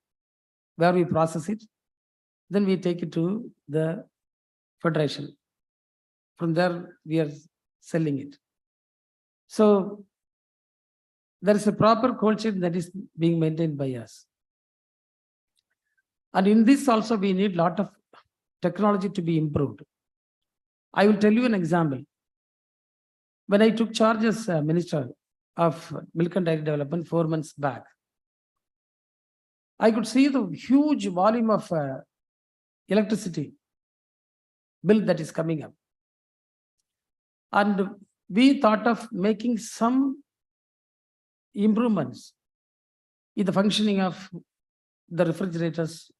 Speaker 8: where we process it. Then we take it to the federation. From there, we are selling it. So there is a proper cold chain that is being maintained by us. And in this also, we need a lot of technology to be improved. I will tell you an example. When I took charge as Minister of Milk and Dairy Development 4 months back, I could see the huge volume of electricity bill that is coming up. And we thought of making some improvements in the functioning of the refrigerators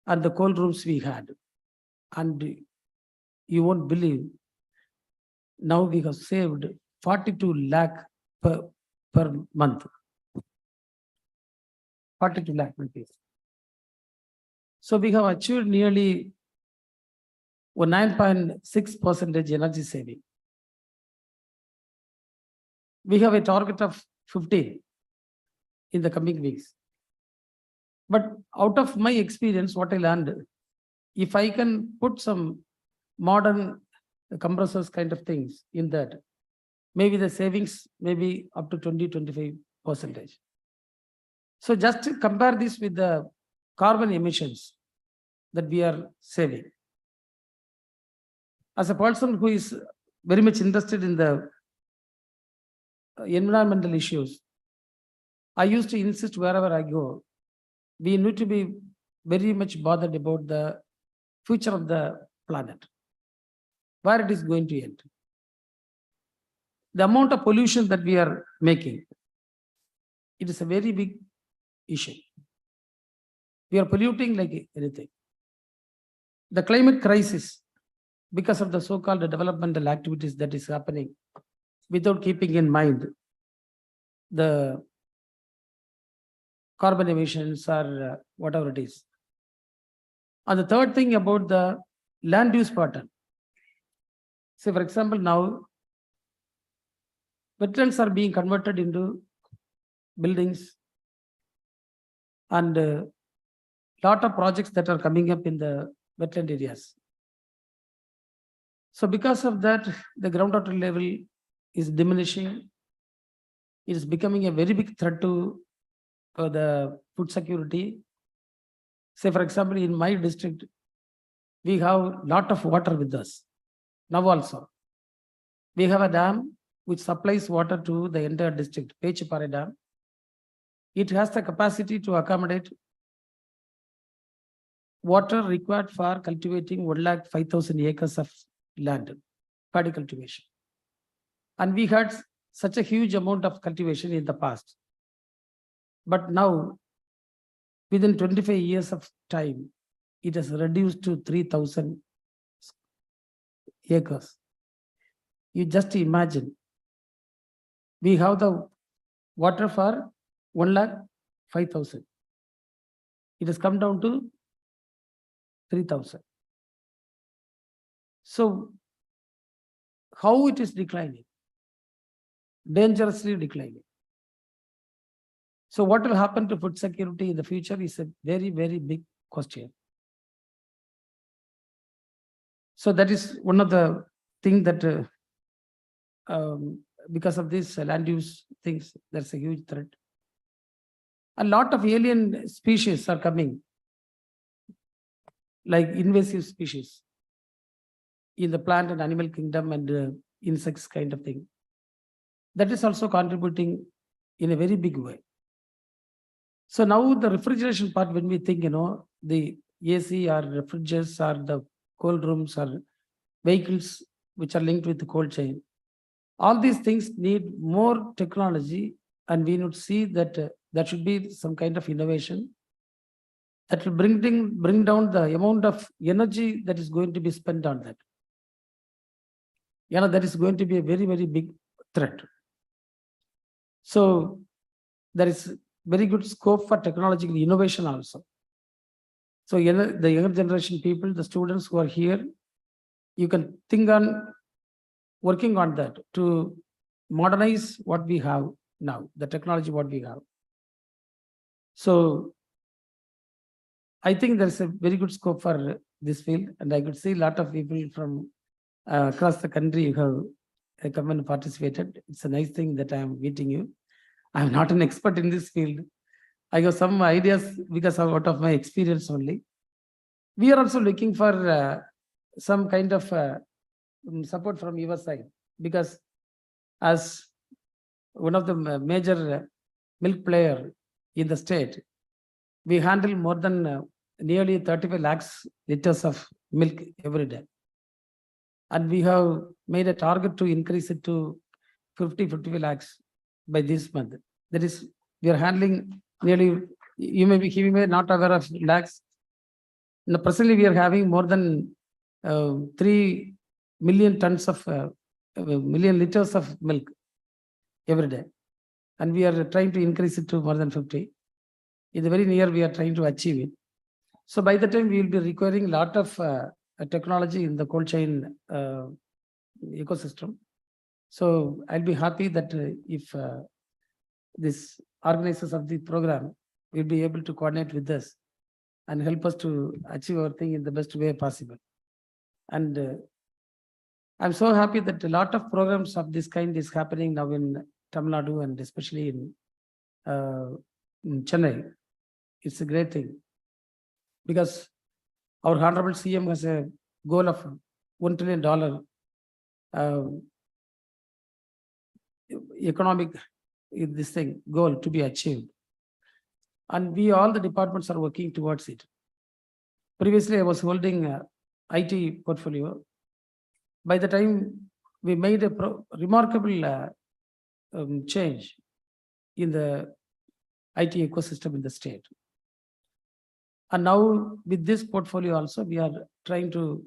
Speaker 8: and the cold rooms we had. And you won't believe, now we have saved 42 lakh per month. 42 lakh rupees. So we have achieved nearly 9.6% energy saving. We have a target of 15 in the coming weeks. But out of my experience, what I learned, if I can put some modern compressors kind of things in that, maybe the savings may be up to 20-25%. So just to compare this with the carbon emissions that we are saving. As a person who is very much interested in the environmental issues, I used to insist wherever I go, we need to be very much bothered about the future of the planet, where it is going to end. The amount of pollution that we are making, it is a very big issue. We are polluting like anything. The climate crisis, because of the so-called developmental activities that is happening, without keeping in mind the carbon emissions or whatever it is. And the third thing about the land use pattern. Say, for example, now wetlands are being converted into buildings, and lot of projects that are coming up in the wetland areas. So because of that, the groundwater level is diminishing. It is becoming a very big threat to the food security. Say, for example, in my district, we have a lot of water with us. Now also, we have a dam which supplies water to the entire district, Pechipare Dam. It has the capacity to accommodate water required for cultivating 105,000 acres of land, paddy cultivation. And we had such a huge amount of cultivation in the past. But now, within 25 years of time, it has reduced to 3,000 acres. You just imagine, we have the water for 105,000. It has come down to 3,000. So, how it is declining? Dangerously declining. So what will happen to food security in the future is a very, very big question. So that is one of the thing that because of this land use things, that's a huge threat. A lot of alien species are coming, like invasive species in the plant and animal kingdom and insects kind of thing. That is also contributing in a very big way. So now the refrigeration part, when we think, the AC or refrigerators or the cold rooms or vehicles which are linked with the cold chain, all these things need more technology, and we would see that there should be some kind of innovation that will bring down the amount of energy that is going to be spent on that. That is going to be a very, very big threat. So there is very good scope for technological innovation also. So the younger generation people, the students who are here, you can think on working on that to modernize what we have now, the technology what we have. So I think there's a very good scope for this field, and I could see a lot of people from across the country who have come and participated. It's a nice thing that I am meeting you. I'm not an expert in this field. I got some ideas because out of my experience only. We are also looking for some kind of support from your side, because as one of the major milk player in the state, we handle more than nearly 35 lakhs liters of milk every day. And we have made a target to increase it to 55 lakhs by this month. That is, we are handling nearly, you may not aware of lakhs. Now, presently, we are having more than 3 million tons of million liters of milk every day. And we are trying to increase it to more than 50. In the very near, we are trying to achieve it. So by the time we will be requiring a lot of technology in the cold chain ecosystem. So I'll be happy that if this organizers of the program will be able to coordinate with us and help us to achieve our thing in the best way possible. And I'm so happy that a lot of programs of this kind is happening now in Tamil Nadu and especially in Chennai. It's a great thing because our Honorable CM has a goal of $1 trillion economic this thing goal to be achieved. And we all the departments are working towards it. Previously, I was holding IT portfolio. By the time we made a remarkable change in the IT ecosystem in the state. And now with this portfolio also, we are trying to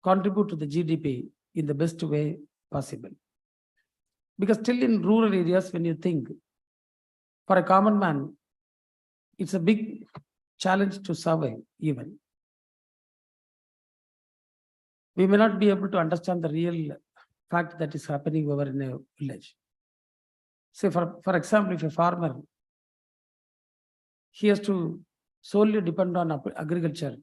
Speaker 8: contribute to the GDP in the best way possible. Because still in rural areas, when you think, for a common man, it's a big challenge to survive even. We may not be able to understand the real fact that is happening over in a village. Say for example, if a farmer, he has to solely depend on agriculture.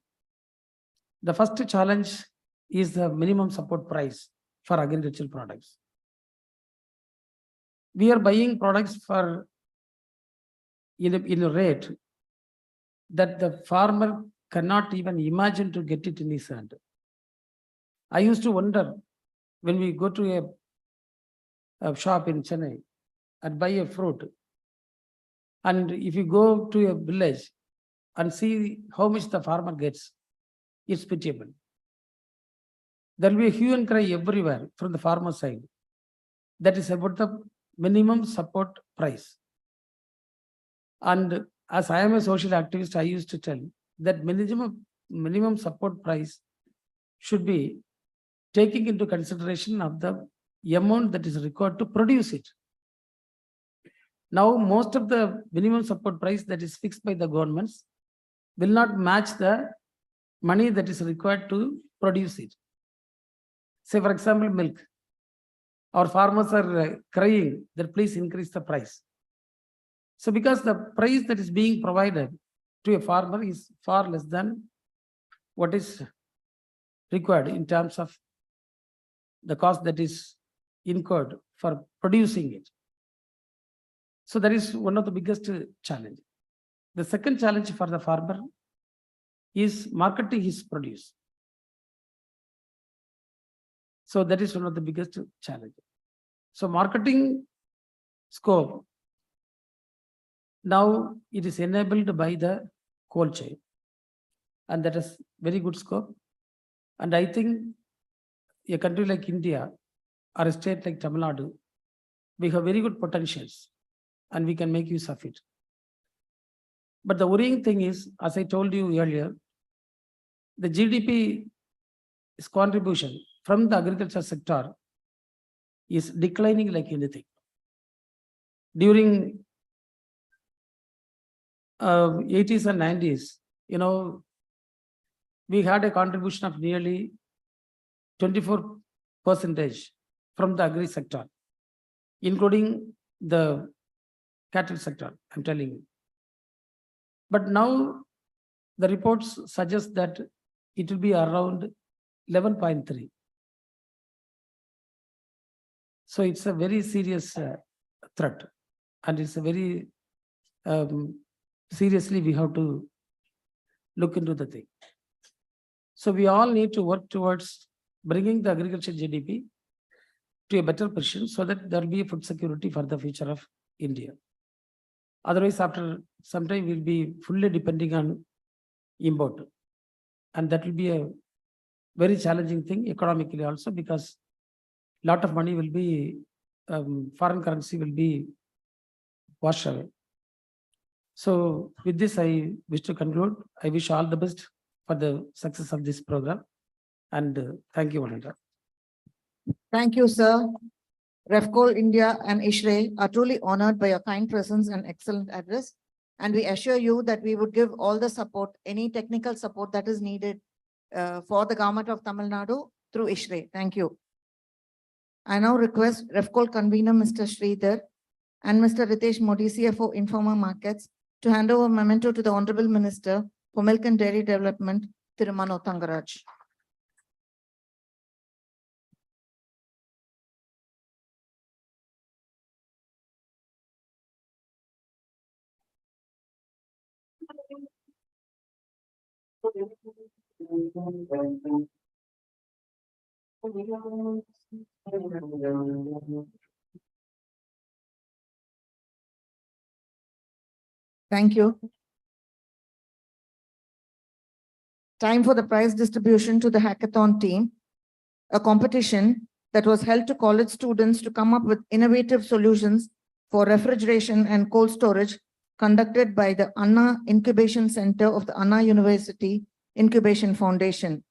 Speaker 8: The first challenge is the minimum support price for agricultural products. We are buying products for in a rate that the farmer cannot even imagine to get it in his hand. I used to wonder when we go to a shop in Chennai and buy a fruit, and if you go to a village and see how much the farmer gets, it's pitiable. There will be a hue and cry everywhere from the farmer side. That is about the minimum support price. And as I am a social activist, I used to tell that minimum support price should be taking into consideration of the amount that is required to produce it. Now, most of the minimum support price that is fixed by the governments will not match the money that is required to produce it. Say, for example, milk. Our farmers are crying that please increase the price. So because the price that is being provided to a farmer is far less than what is required in terms of the cost that is incurred for producing it. So that is one of the biggest challenge. The second challenge for the farmer is marketing his produce. So that is one of the biggest challenge. So marketing scope, now it is enabled by the cold chain, and that is very good scope. And I think a country like India or a state like Tamil Nadu, we have very good potentials and we can make use of it. But the worrying thing is, as I told you earlier, the GDP contribution from the agriculture sector is declining like anything. During 80s and 90s, we had a contribution of nearly 24% from the agri sector, including the cattle sector, I'm telling you. But now the reports suggest that it will be around 11.3. So it's a very serious threat, and it's a very seriously we have to look into the thing. So we all need to work towards bringing the agriculture GDP to a better position so that there will be food security for the future of India. Otherwise, after some time, we'll be fully depending on import. And that will be a very challenging thing economically also, because a lot of money will be, foreign currency will be washed away. So with this, I wish to conclude. I wish all the best for the success of this program. And thank you, Ananda.
Speaker 5: Thank you, sir. Refcold India and ISHRE are truly honored by your kind presence and excellent address. And we assure you that we would give all the support, any technical support that is needed for the government of Tamil Nadu through ISHRE. Thank you. I now request Refcold convener, Mr. Sridhar, and Mr. Ritesh Modi, CFO, Informal Markets, to hand over memento to the Honorable Minister for Milk and Dairy Development, Thiru Mano Thangaraj. Thank you. Time for the prize distribution to the hackathon team, a competition that was held to college students to come up with innovative solutions for refrigeration and cold storage, conducted by the Anna Incubation Center of the Anna University Incubation Foundation.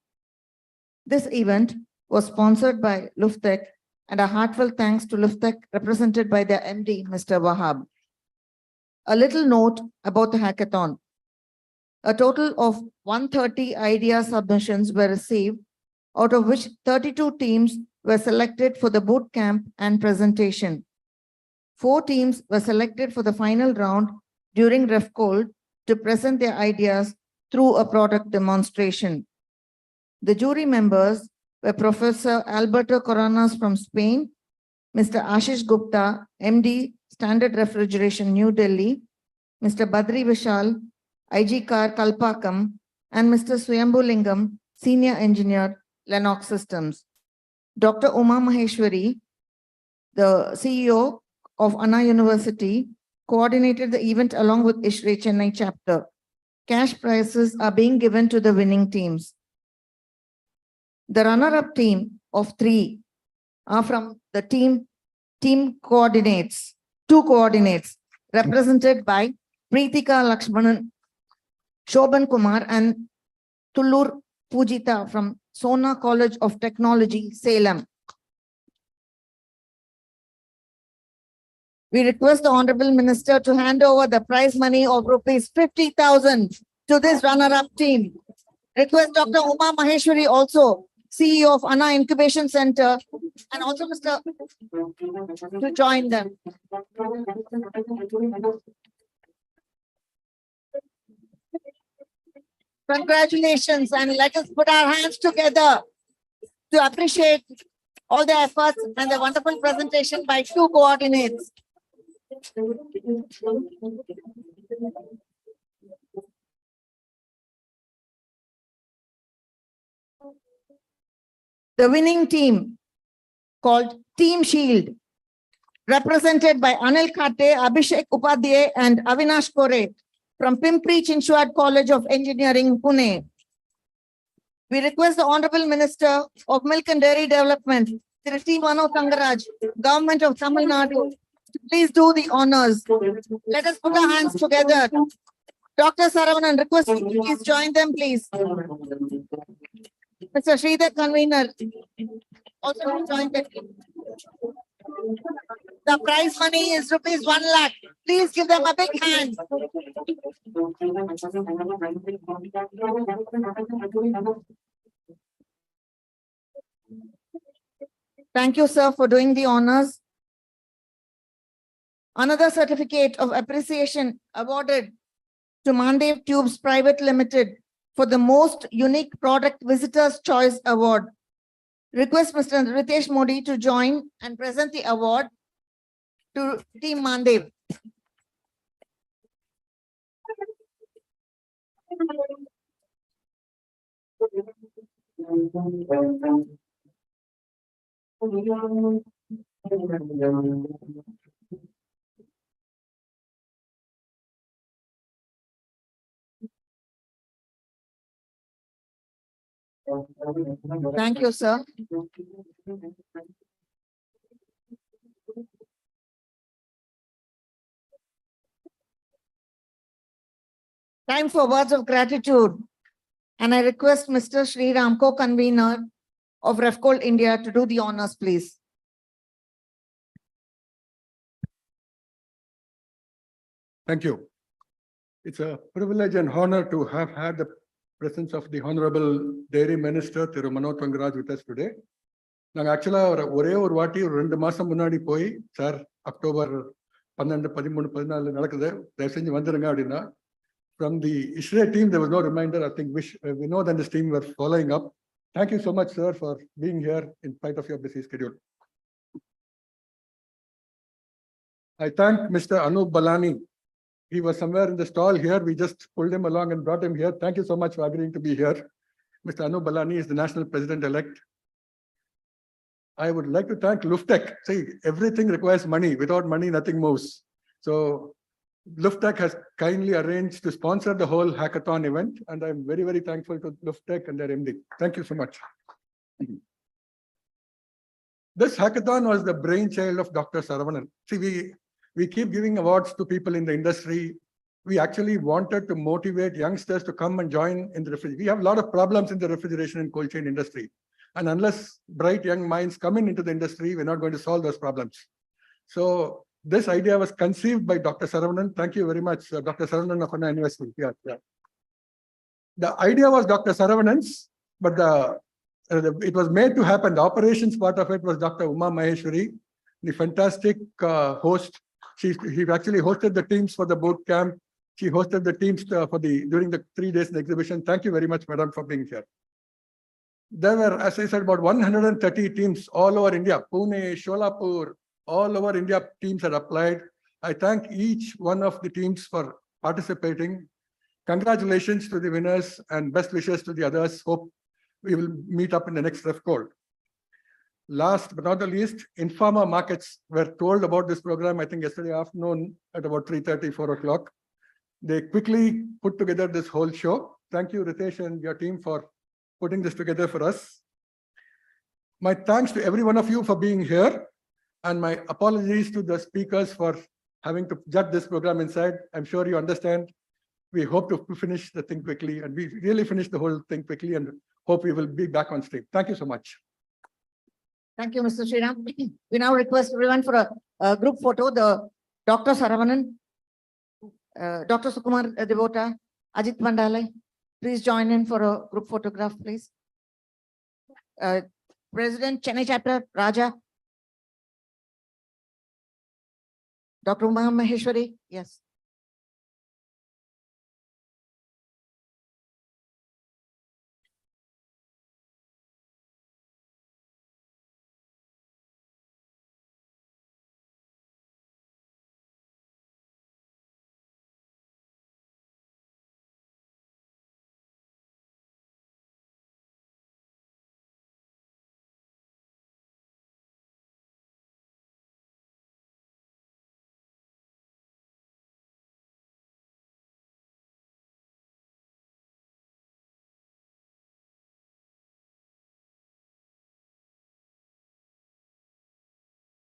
Speaker 5: This event was sponsored by Lufttech, and a heartfelt thanks to Lufttech, represented by their MD, Mr. Wahab. A little note about the hackathon. A total of 130 idea submissions were received, out of which 32 teams were selected for the boot camp and presentation. 4 teams were selected for the final round during Refcold to present their ideas through a product demonstration. The jury members were Professor Alberto Coronas from Spain, Mr. Ashish Gupta, MD, Standard Refrigeration, New Delhi, Mr. Badri Vishal, IG Car Kalpakam, and Mr. Swayambhu Lingam, Senior Engineer, Lennox Systems. Dr. Uma Maheshwari, the CEO of Anna University, coordinated the event along with ISHRE Chennai chapter. Cash prizes are being given to the winning teams. The runner-up team of 3 are from the team coordinates, 2 coordinates, represented by Preetika Lakshmanan, Shobhan Kumar, and Tullur Pujita from Sona College of Technology, Salem. We request the Honorable Minister to hand over the prize money of rupees 50,000 to this runner-up team. Request Dr. Uma Maheshwari, also CEO of Anna Incubation Center, and also Mr. to join them. Congratulations, and let us put our hands together to appreciate all the efforts and the wonderful presentation by two coordinates. The winning team called Team Shield, represented by Anil Khate, Abhishek Upadhyay, and Avinash Kore from Pimpri Chinchwad College of Engineering, Pune. We request the Honorable Minister of Milk and Dairy Development, Sri T. Mano Tangaraj, Government of Tamil Nadu, to please do the honors. Let us put our hands together. Dr. Saravanan, request you to please join them, please. Mr. Sridhar, convener, also join them. The prize money is rupees 1 lakh. Please give them a big hand. Thank you, sir, for doing the honors. Another certificate of appreciation awarded to Mandev Tubes Private Limited for the most unique product Visitors Choice Award. Request Mr. Ritesh Modi to join and present the award to Team Mandev. Thank you, sir. Time for words of gratitude. And I request Mr. Sriram, co-convener of Refcold India, to do the honors, please.
Speaker 4: Thank you. It's a privilege and honor to have had the presence of the Honorable Dairy Minister, Thiru Mano Tangaraj, with us today. நாங்கள் ஆக்சுவலாக ஒரே ஒரு வாட்டி ஒரு 2 மாசம் முன்னாடி போய் sir October 12, 13, 14 நடக்குது, தயவு செஞ்சு வந்துருங்க அப்படின்னா. From the ISRE team, there was no reminder. I think we know that this team were following up. Thank you so much, sir, for being here in spite of your busy schedule. I thank Mr. Anup Balani. He was somewhere in the stall here. We just pulled him along and brought him here. Thank you so much for agreeing to be here. Mr. Anup Balani is the national president-elect. I would like to thank Lufttech. See, everything requires money. Without money, nothing moves. So Lufttech has kindly arranged to sponsor the whole hackathon event, and I'm very, very thankful to Lufttech and their MD. Thank you so much. This hackathon was the brainchild of Dr. Saravanan. See, we keep giving awards to people in the industry. We actually wanted to motivate youngsters to come and join in the refrigeration. We have a lot of problems in the refrigeration and cold chain industry. And unless bright young minds come into the industry, we're not going to solve those problems. So this idea was conceived by Dr. Saravanan. Thank you very much, Dr. Saravanan of Anna University. Yeah. The idea was Dr. Saravanan's, but it was made to happen. The operations part of it was Dr. Uma Maheshwari, the fantastic host. He actually hosted the teams for the boot camp. She hosted the teams during the 3 days in the exhibition. Thank you very much, madam, for being here. There were, as I said, about 130 teams all over India. Pune, Sholapur, all over India teams had applied. I thank each one of the teams for participating. Congratulations to the winners and best wishes to the others. Hope we will meet up in the next Refcold. Last but not the least, Informa Markets were told about this program, I think yesterday afternoon at about 3:30, 4 o'clock. They quickly put together this whole show. Thank you, Ritesh and your team, for putting this together for us. My thanks to every one of you for being here, and my apologies to the speakers for having to judge this program inside. I'm sure you understand. We hope to finish the thing quickly, and we really finished the whole thing quickly, and hope we will be back on stream. Thank you so much.
Speaker 5: Thank you, Mr. Sriram. We now request everyone for a group photo. The Dr. Saravanan, Dr. Sukumar Devota, Ajit Mandale, please join in for a group photograph, please. President Chennai Chapter, Raja. Dr. Uma Maheshwari, yes.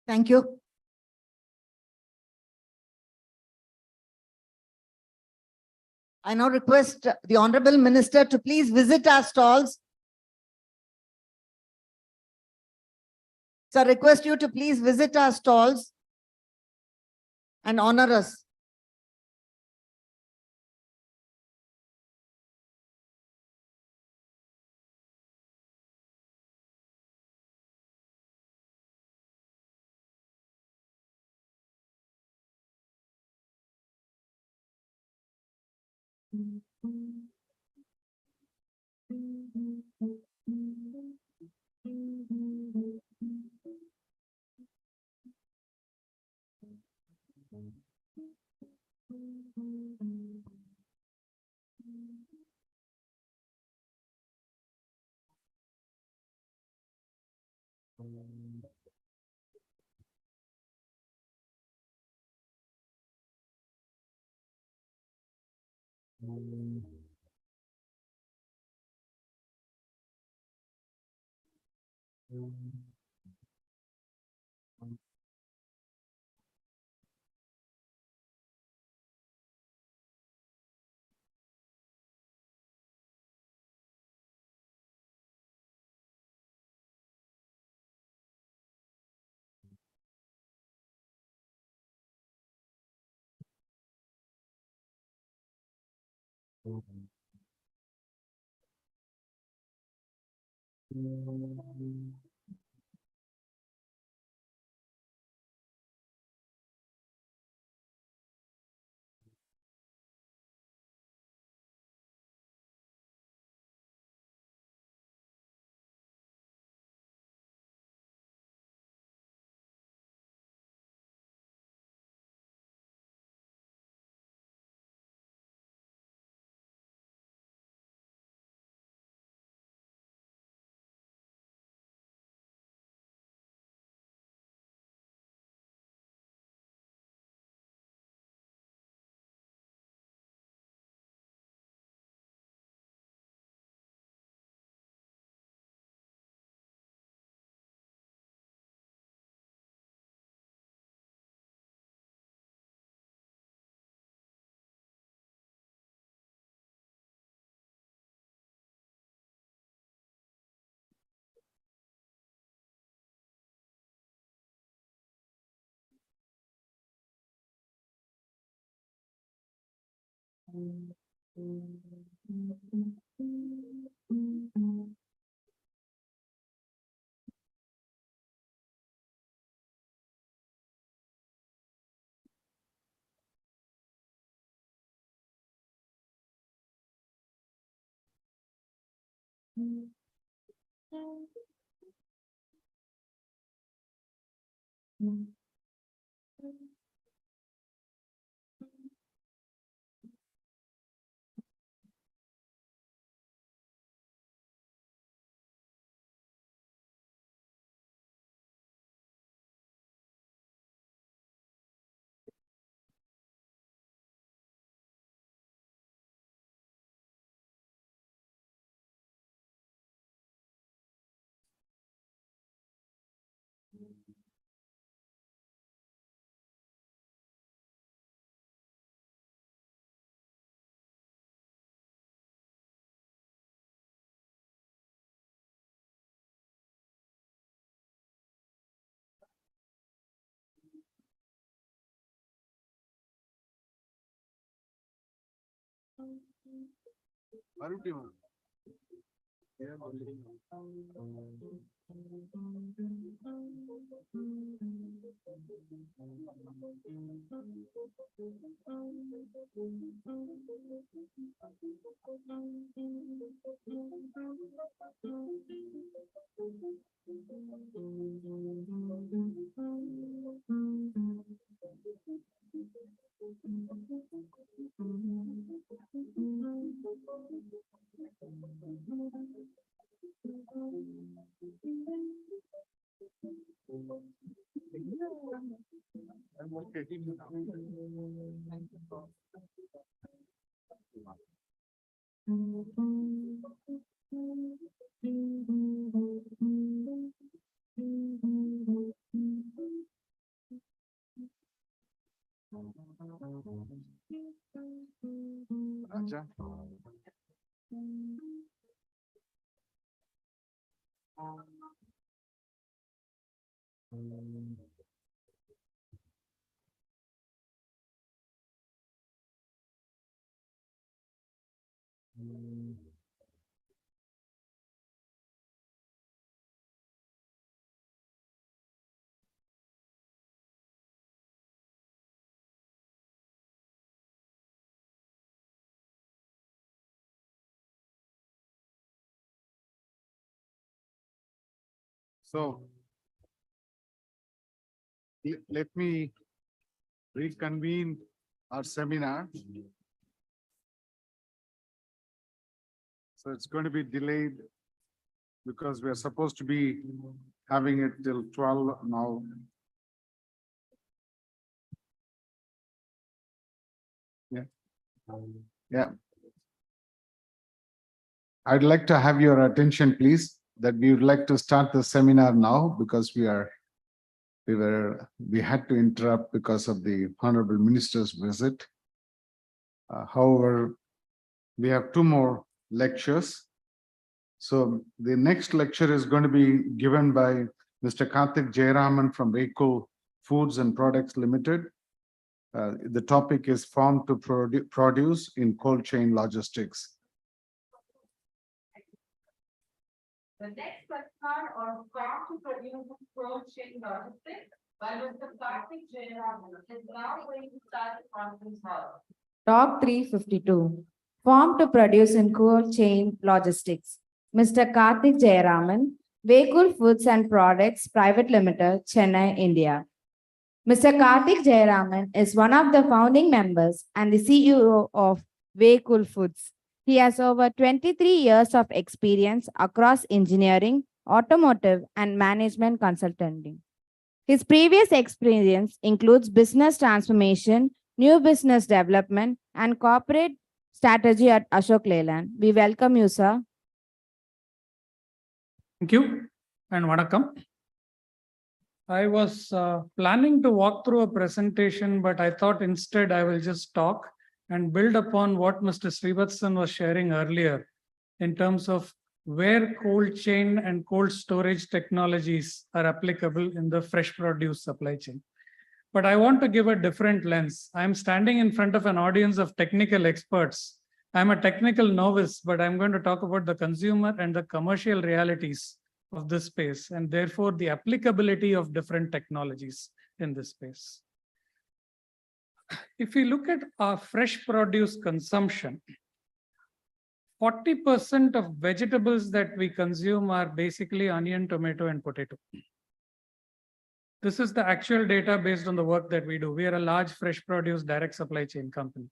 Speaker 5: Thank you. I now request the Honorable Minister to please visit our stalls. So I request you to please visit our stalls and honor us.
Speaker 1: Raja. So let me reconvene our seminar. So it's going to be delayed because we are supposed to be having it till 12 now. Yeah. Yeah. I'd like to have your attention, please, that we would like to start the seminar now because we had to interrupt because of the Honorable Minister's visit. However, we have two more lectures. So the next lecture is going to be given by Mr. Karthik Jayaraman from Refcold' Foods and Products Limited. The topic is farm to produce in cold chain logistics.
Speaker 9: The next seminar on farm to produce cold chain logistics by Mr. Karthik Jayaraman is now going to start the conference hall.
Speaker 10: Talk 352, Farm to Produce in Cold Chain Logistics. Mr. Karthik Jayaraman, Refcold' Foods and Products Private Limited, Chennai, India. Mr. Karthik Jayaraman is one of the founding members and the CEO of Refcold' Foods. He has over 23 years of experience across engineering, automotive, and management consulting. His previous experience includes business transformation, new business development, and corporate strategy at Ashok Leyland. We welcome you, sir.
Speaker 11: Thank you and vanakkam. I was planning to walk through a presentation, but I thought instead I will just talk and build upon what Mr. Srivatsan was sharing earlier in terms of where cold chain and cold storage technologies are applicable in the fresh produce supply chain. But I want to give a different lens. I'm standing in front of an audience of technical experts. I'm a technical novice, but I'm going to talk about the consumer and the commercial realities of this space, and therefore the applicability of different technologies in this space. If we look at our fresh produce consumption, 40% of vegetables that we consume are basically onion, tomato, and potato. This is the actual data based on the work that we do. We are a large fresh produce direct supply chain company.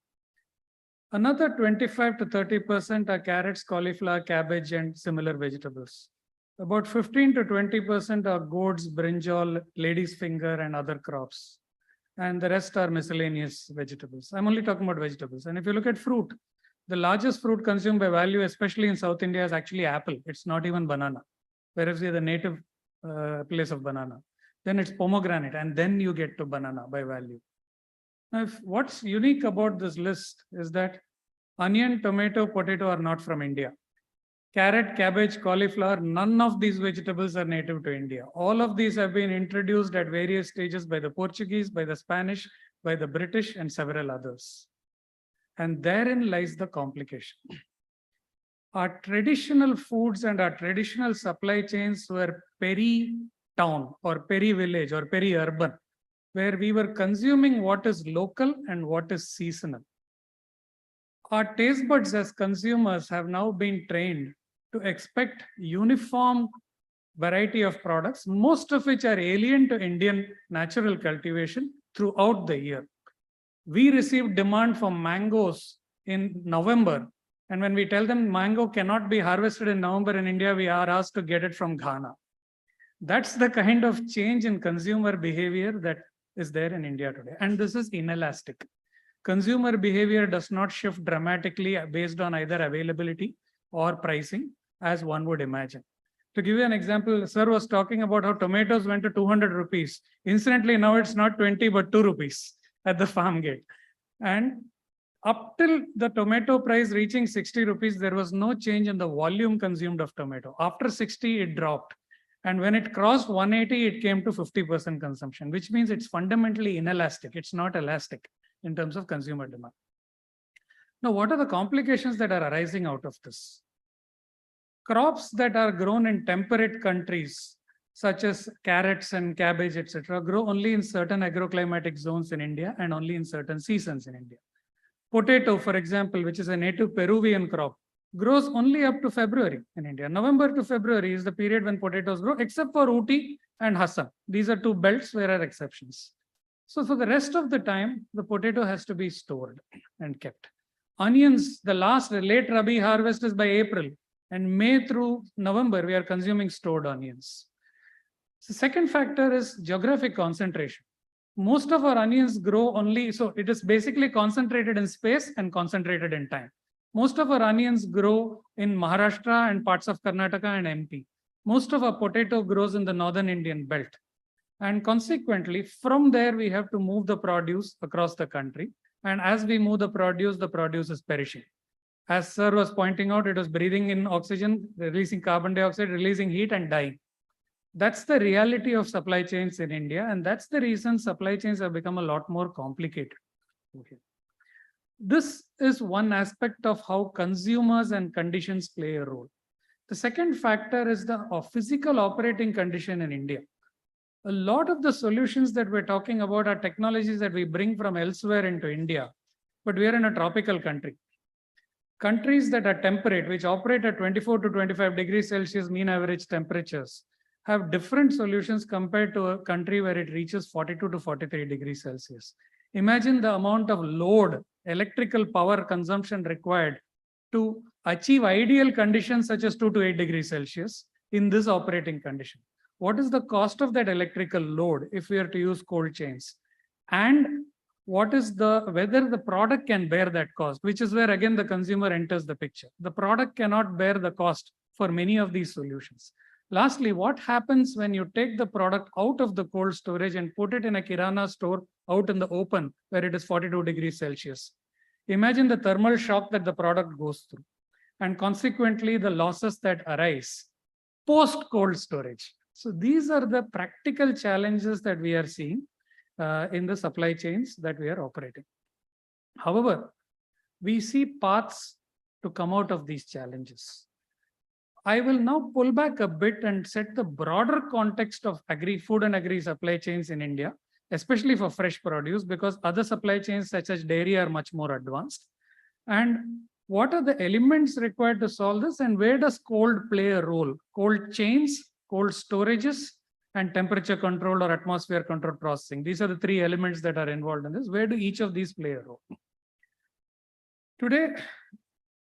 Speaker 11: Another 25 to 30% are carrots, cauliflower, cabbage, and similar vegetables. About 15 to 20% are gourds, brinjal, lady's finger, and other crops. And the rest are miscellaneous vegetables. I'm only talking about vegetables. And if you look at fruit, the largest fruit consumed by value, especially in South India, is actually apple. It's not even banana, whereas we are the native place of banana. Then it's pomegranate, and then you get to banana by value. Now, what's unique about this list is that onion, tomato, potato are not from India. Carrot, cabbage, cauliflower, none of these vegetables are native to India. All of these have been introduced at various stages by the Portuguese, by the Spanish, by the British, and several others. And therein lies the complication. Our traditional foods and our traditional supply chains were peri-town or peri-village or peri-urban, where we were consuming what is local and what is seasonal. Our taste buds as consumers have now been trained to expect uniform variety of products, most of which are alien to Indian natural cultivation throughout the year. We receive demand for mangoes in November. And when we tell them mango cannot be harvested in November in India, we are asked to get it from Ghana. That's the kind of change in consumer behavior that is there in India today. And this is inelastic. Consumer behavior does not shift dramatically based on either availability or pricing, as one would imagine. To give you an example, sir was talking about how tomatoes went to 200 rupees. Incidentally, now it's not 20, but 2 rupees at the farm gate. And up till the tomato price reaching 60 rupees, there was no change in the volume consumed of tomato. After 60, it dropped. And when it crossed 180, it came to 50% consumption, which means it's fundamentally inelastic. It's not elastic in terms of consumer demand. Now, what are the complications that are arising out of this? Crops that are grown in temperate countries, such as carrots and cabbage, etc., grow only in certain agroclimatic zones in India and only in certain seasons in India. Potato, for example, which is a native Peruvian crop, grows only up to February in India. November to February is the period when potatoes grow, except for Ooty and Assam. These are two belts where are exceptions. So for the rest of the time, the potato has to be stored and kept. Onions, the late Rabi harvest is by April, and May through November, we are consuming stored onions. The second factor is geographic concentration. Most of our onions grow only, so it is basically concentrated in space and concentrated in time. Most of our onions grow in Maharashtra and parts of Karnataka and MP. Most of our potato grows in the northern Indian belt. And consequently, from there, we have to move the produce across the country. And as we move the produce is perishing. As sir was pointing out, it was breathing in oxygen, releasing carbon dioxide, releasing heat and dying. That's the reality of supply chains in India. And that's the reason supply chains have become a lot more complicated. Okay. This is one aspect of how consumers and conditions play a role. The second factor is the physical operating condition in India. A lot of the solutions that we're talking about are technologies that we bring from elsewhere into India, but we are in a tropical country. Countries that are temperate, which operate at 24 to 25 degrees Celsius mean average temperatures, have different solutions compared to a country where it reaches 42 to 43 degrees Celsius. Imagine the amount of load, electrical power consumption required to achieve ideal conditions such as 2 to 8 degrees Celsius in this operating condition. What is the cost of that electrical load if we are to use cold chains? And what is whether the product can bear that cost, which is where again the consumer enters the picture. The product cannot bear the cost for many of these solutions. Lastly, what happens when you take the product out of the cold storage and put it in a Kirana store out in the open where it is 42 degrees Celsius? Imagine the thermal shock that the product goes through, and consequently the losses that arise post cold storage. So these are the practical challenges that we are seeing in the supply chains that we are operating. However, we see paths to come out of these challenges. I will now pull back a bit and set the broader context of agri-food and agri-supply chains in India, especially for fresh produce, because other supply chains such as dairy are much more advanced. And what are the elements required to solve this, and where does cold play a role? Cold chains, cold storages, and temperature control or atmosphere control processing. These are the three elements that are involved in this. Where do each of these play a role? Today,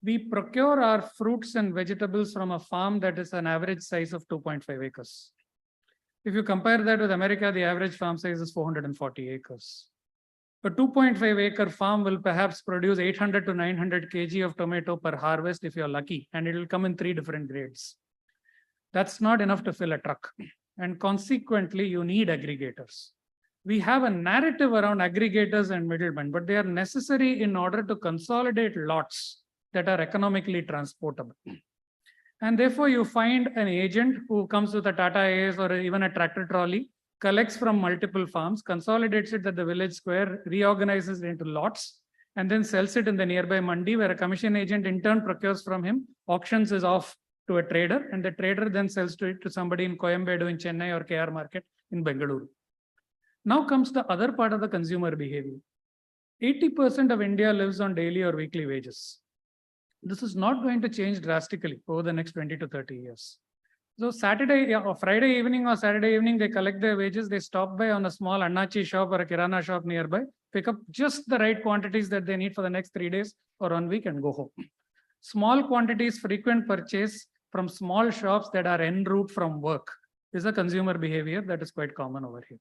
Speaker 11: we procure our fruits and vegetables from a farm that is an average size of 2.5 acres. If you compare that with America, the average farm size is 440 acres. A 2.5 acre farm will perhaps produce 800 to 900 kg of tomato per harvest if you're lucky, and it will come in 3 different grades. That's not enough to fill a truck. And consequently, you need aggregators. We have a narrative around aggregators and middlemen, but they are necessary in order to consolidate lots that are economically transportable. And therefore, you find an agent who comes with a Tata Ace or even a tractor trolley, collects from multiple farms, consolidates it at the village square, reorganizes it into lots, and then sells it in the nearby mandi, where a commission agent in turn procures from him, auctions is off to a trader, and the trader then sells it to somebody in Coimbatore, in Chennai, or KR market in Bengaluru. Now comes the other part of the consumer behavior. 80% of India lives on daily or weekly wages. This is not going to change drastically over the next 20 to 30 years. So Saturday or Friday evening or Saturday evening, they collect their wages, they stop by on a small Annachi shop or a Kirana shop nearby, pick up just the right quantities that they need for the next 3 days or 1 week and go home. Small quantities, frequent purchase from small shops that are en route from work is a consumer behavior that is quite common over here.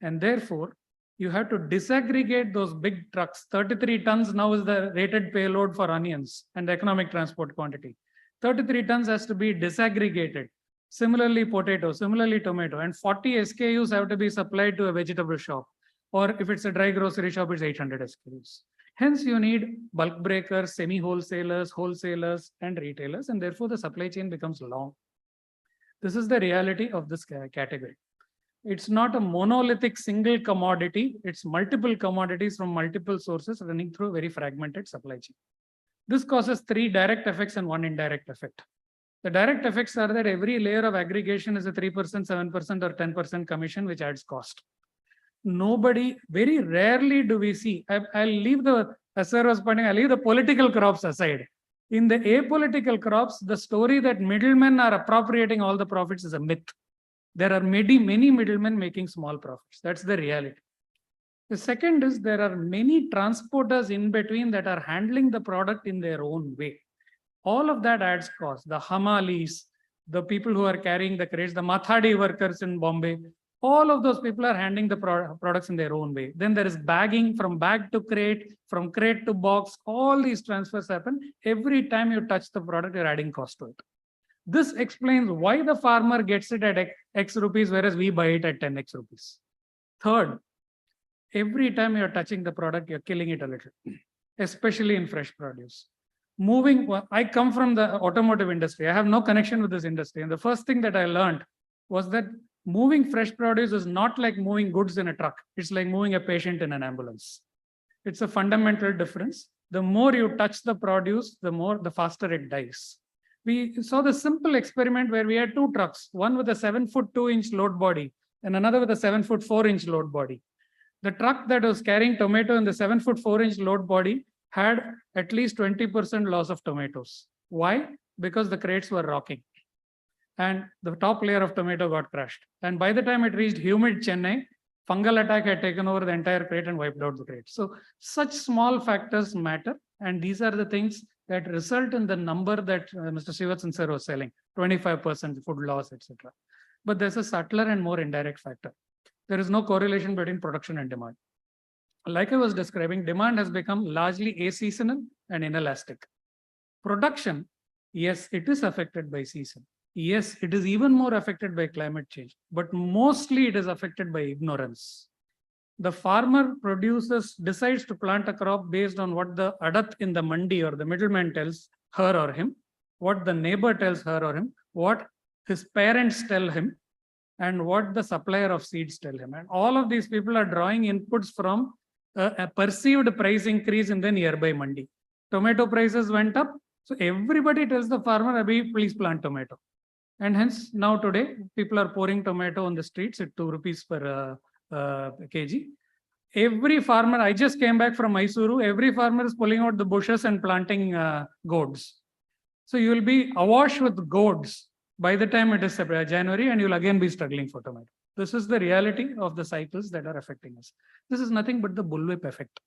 Speaker 11: And therefore, you have to disaggregate those big trucks. 33 tons now is the rated payload for onions and the economic transport quantity. 33 tons has to be disaggregated. Similarly, potato, similarly, tomato, and 40 SKUs have to be supplied to a vegetable shop. Or if it's a dry grocery shop, it's 800 SKUs. Hence, you need bulk breakers, semi-wholesalers, wholesalers, and retailers, and therefore the supply chain becomes long. This is the reality of this category. It's not a monolithic single commodity. It's multiple commodities from multiple sources running through a very fragmented supply chain. This causes 3 direct effects and 1 indirect effect. The direct effects are that every layer of aggregation is a 3%, 7%, or 10% commission, which adds cost. Nobody, very rarely do we see, I'll leave the, as sir was pointing, I'll leave the political crops aside. In the apolitical crops, the story that middlemen are appropriating all the profits is a myth. There are many middlemen making small profits. That's the reality. The second is there are many transporters in between that are handling the product in their own way. All of that adds cost. The hamalis, the people who are carrying the crates, the mathadi workers in Bombay, all of those people are handling the products in their own way. Then there is bagging from bag to crate, from crate to box. All these transfers happen. Every time you touch the product, you're adding cost to it. This explains why the farmer gets it at X rupees, whereas we buy it at 10x rupees. Third, every time you're touching the product, you're killing it a little, especially in fresh produce. I come from the automotive industry. I have no connection with this industry. And the first thing that I learned was that moving fresh produce is not like moving goods in a truck. It's like moving a patient in an ambulance. It's a fundamental difference. The more you touch the produce, the faster it dies. We saw the simple experiment where we had 2 trucks, one with a 7-foot 2-inch load body and another with a 7-foot 4-inch load body. The truck that was carrying tomato in the 7-foot 4-inch load body had at least 20% loss of tomatoes. Why? Because the crates were rocking and the top layer of tomato got crushed. And by the time it reached humid Chennai, fungal attack had taken over the entire crate and wiped out the crate. So such small factors matter. And these are the things that result in the number that Mr. Srivatsan sir was selling, 25% food loss, etc. But there's a subtler and more indirect factor. There is no correlation between production and demand. Like I was describing, demand has become largely aseasonal and inelastic. Production, yes, it is affected by season. Yes, it is even more affected by climate change, but mostly it is affected by ignorance. The farmer decides to plant a crop based on what the adat in the mandi or the middleman tells her or him, what the neighbor tells her or him, what his parents tell him, and what the supplier of seeds tell him. And all of these people are drawing inputs from a perceived price increase in the nearby mandi. Tomato prices went up, so everybody tells the farmer, Abhi, please plant tomato. And hence now today, people are pouring tomato on the streets at 2 rupees per kg. Every farmer, I just came back from Mysuru, every farmer is pulling out the bushes and planting gourds. So you will be awash with gourds by the time it is January, and you'll again be struggling for tomato. This is the reality of the cycles that are affecting us. This is nothing but the bullwhip effect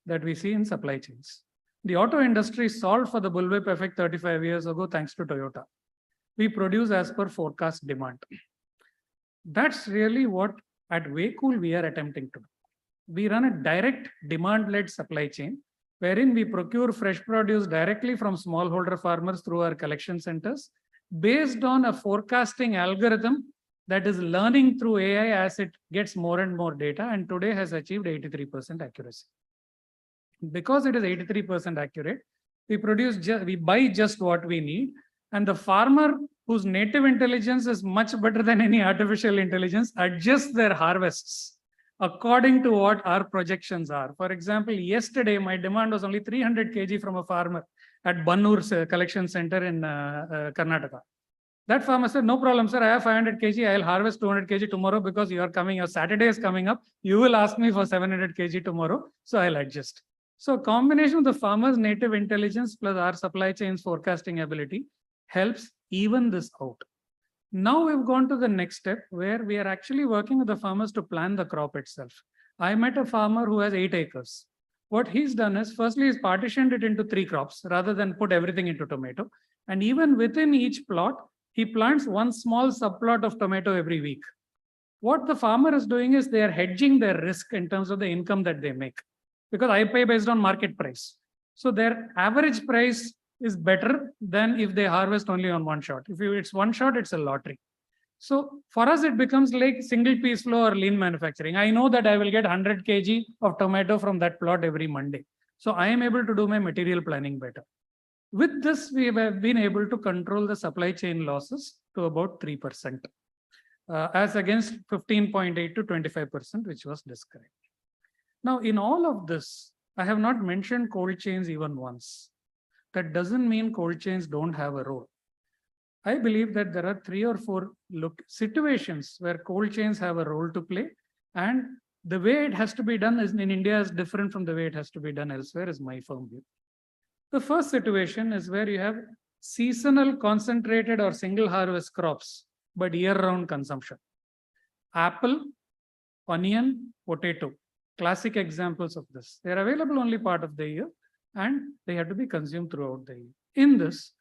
Speaker 11: that we see in supply chains. The auto industry solved for the bullwhip effect 35 years ago, thanks to Toyota. We produce as per forecast demand. That's really what at Waycool we are attempting to do. We run a direct demand-led supply chain, wherein we procure fresh produce directly from smallholder farmers through our collection centers, based on a forecasting algorithm that is learning through AI as it gets more and more data, and today has achieved 83% accuracy. Because it is 83% accurate, we buy just what we need, and the farmer whose native intelligence is much better than any artificial intelligence adjusts their harvests according to what our projections are. For example, yesterday my demand was only 300 kg from a farmer at Bannur's collection center in Karnataka. That farmer said, no problem, sir, I have 500 kg, I'll harvest 200 kg tomorrow because you are coming, your Saturday is coming up. You will ask me for 700 kg tomorrow, so I'll adjust. So a combination of the farmer's native intelligence plus our supply chain's forecasting ability helps even this out. Now we've gone to the next step where we are actually working with the farmers to plan the crop itself. I met a farmer who has 8 acres. What he's done is, firstly, he's partitioned it into 3 crops rather than put everything into tomato. And even within each plot, he plants one small subplot of tomato every week. What the farmer is doing is they are hedging their risk in terms of the income that they make, because I pay based on market price. So their average price is better than if they harvest only on one shot. If it's one shot, it's a lottery. So for us, it becomes like single piece flow or lean manufacturing. I know that I will get 100 kg of tomato from that plot every Monday. So I am able to do my material planning better. With this, we have been able to control the supply chain losses to about 3%, as against 15.8 to 25%, which was described. Now, in all of this, I have not mentioned cold chains even once. That doesn't mean cold chains don't have a role. I believe that there are 3 or 4 situations where cold chains have a role to play, and the way it has to be done in India is different from the way it has to be done elsewhere, is my firm view. The first situation is where you have seasonal, concentrated, or single harvest crops, but year-round consumption. Apple, onion, potato, classic examples of this. They are available only part of the year, and they have to be consumed throughout the year. In this,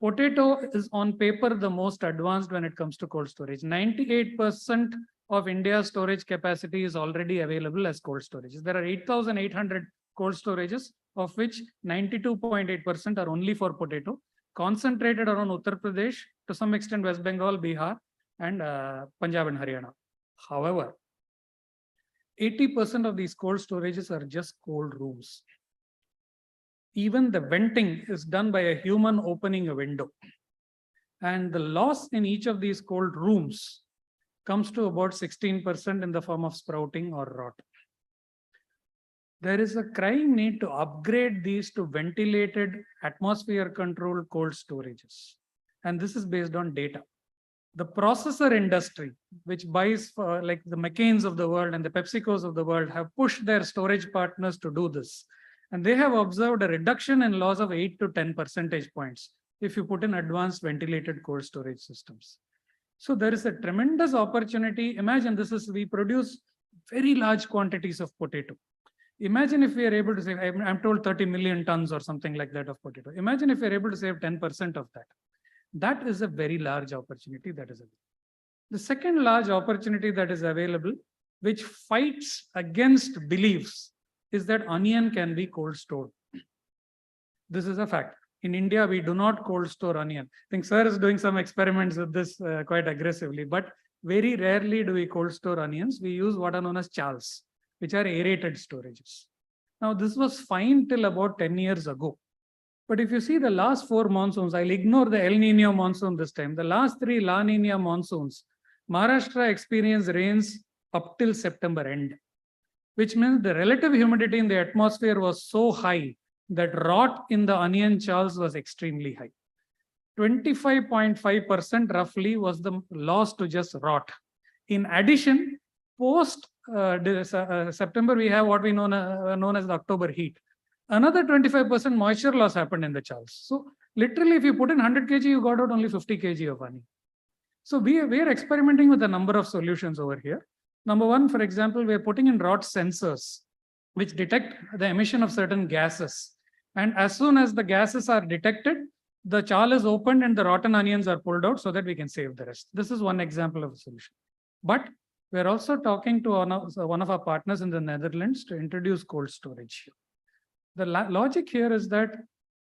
Speaker 11: potato is on paper the most advanced when it comes to cold storage. 98% of India's storage capacity is already available as cold storages. There are 8,800 cold storages, of which 92.8% are only for potato, concentrated around Uttar Pradesh, to some extent West Bengal, Bihar, and Punjab and Haryana. However, 80% of these cold storages are just cold rooms. Even the venting is done by a human opening a window. And the loss in each of these cold rooms comes to about 16% in the form of sprouting or rot. There is a crying need to upgrade these to ventilated, atmosphere controlled cold storages. And this is based on data. The processor industry, which buys for like the McCains of the world and the PepsiCos of the world, have pushed their storage partners to do this. And they have observed a reduction in loss of 8 to 10 percentage points if you put in advanced ventilated cold storage systems. So there is a tremendous opportunity. Imagine we produce very large quantities of potato. Imagine if we are able to save, I'm told 30 million tons or something like that of potato. Imagine if we are able to save 10% of that. That is a very large opportunity that is available. The second large opportunity that is available, which fights against beliefs, is that onion can be cold stored. This is a fact. In India, we do not cold store onion. I think sir is doing some experiments with this quite aggressively, but very rarely do we cold store onions. We use what are known as chals, which are aerated storages. Now, this was fine till about 10 years ago. But if you see the last 4 monsoons, I'll ignore the El Nino monsoon this time. The last 3 La Nina monsoons, Maharashtra experienced rains up till September end, which means the relative humidity in the atmosphere was so high that rot in the onion chals was extremely high. 25.5% roughly was the loss to just rot. In addition, post September, we have what we known as the October heat. Another 25% moisture loss happened in the chals. So literally, if you put in 100 kg, you got out only 50 kg of honey. So we are experimenting with a number of solutions over here. Number one, for example, we are putting in rot sensors, which detect the emission of certain gases. And as soon as the gases are detected, the chal is opened and the rotten onions are pulled out so that we can save the rest. This is one example of a solution. But we're also talking to one of our partners in the Netherlands to introduce cold storage. The logic here is that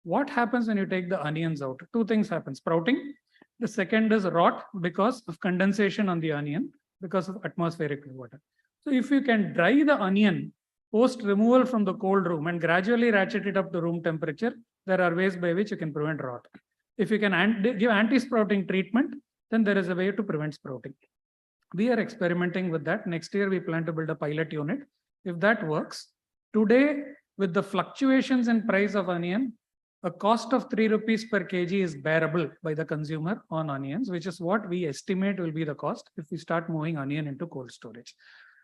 Speaker 11: what happens when you take the onions out? 2 things happen: sprouting. The second is rot because of condensation on the onion because of atmospheric water. So if you can dry the onion post removal from the cold room and gradually ratchet it up to room temperature, there are ways by which you can prevent rot. If you can give anti-sprouting treatment, then there is a way to prevent sprouting. We are experimenting with that. Next year, we plan to build a pilot unit. If that works, today, with the fluctuations in price of onion, a cost of 3 rupees per kg is bearable by the consumer on onions, which is what we estimate will be the cost if we start moving onion into cold storage.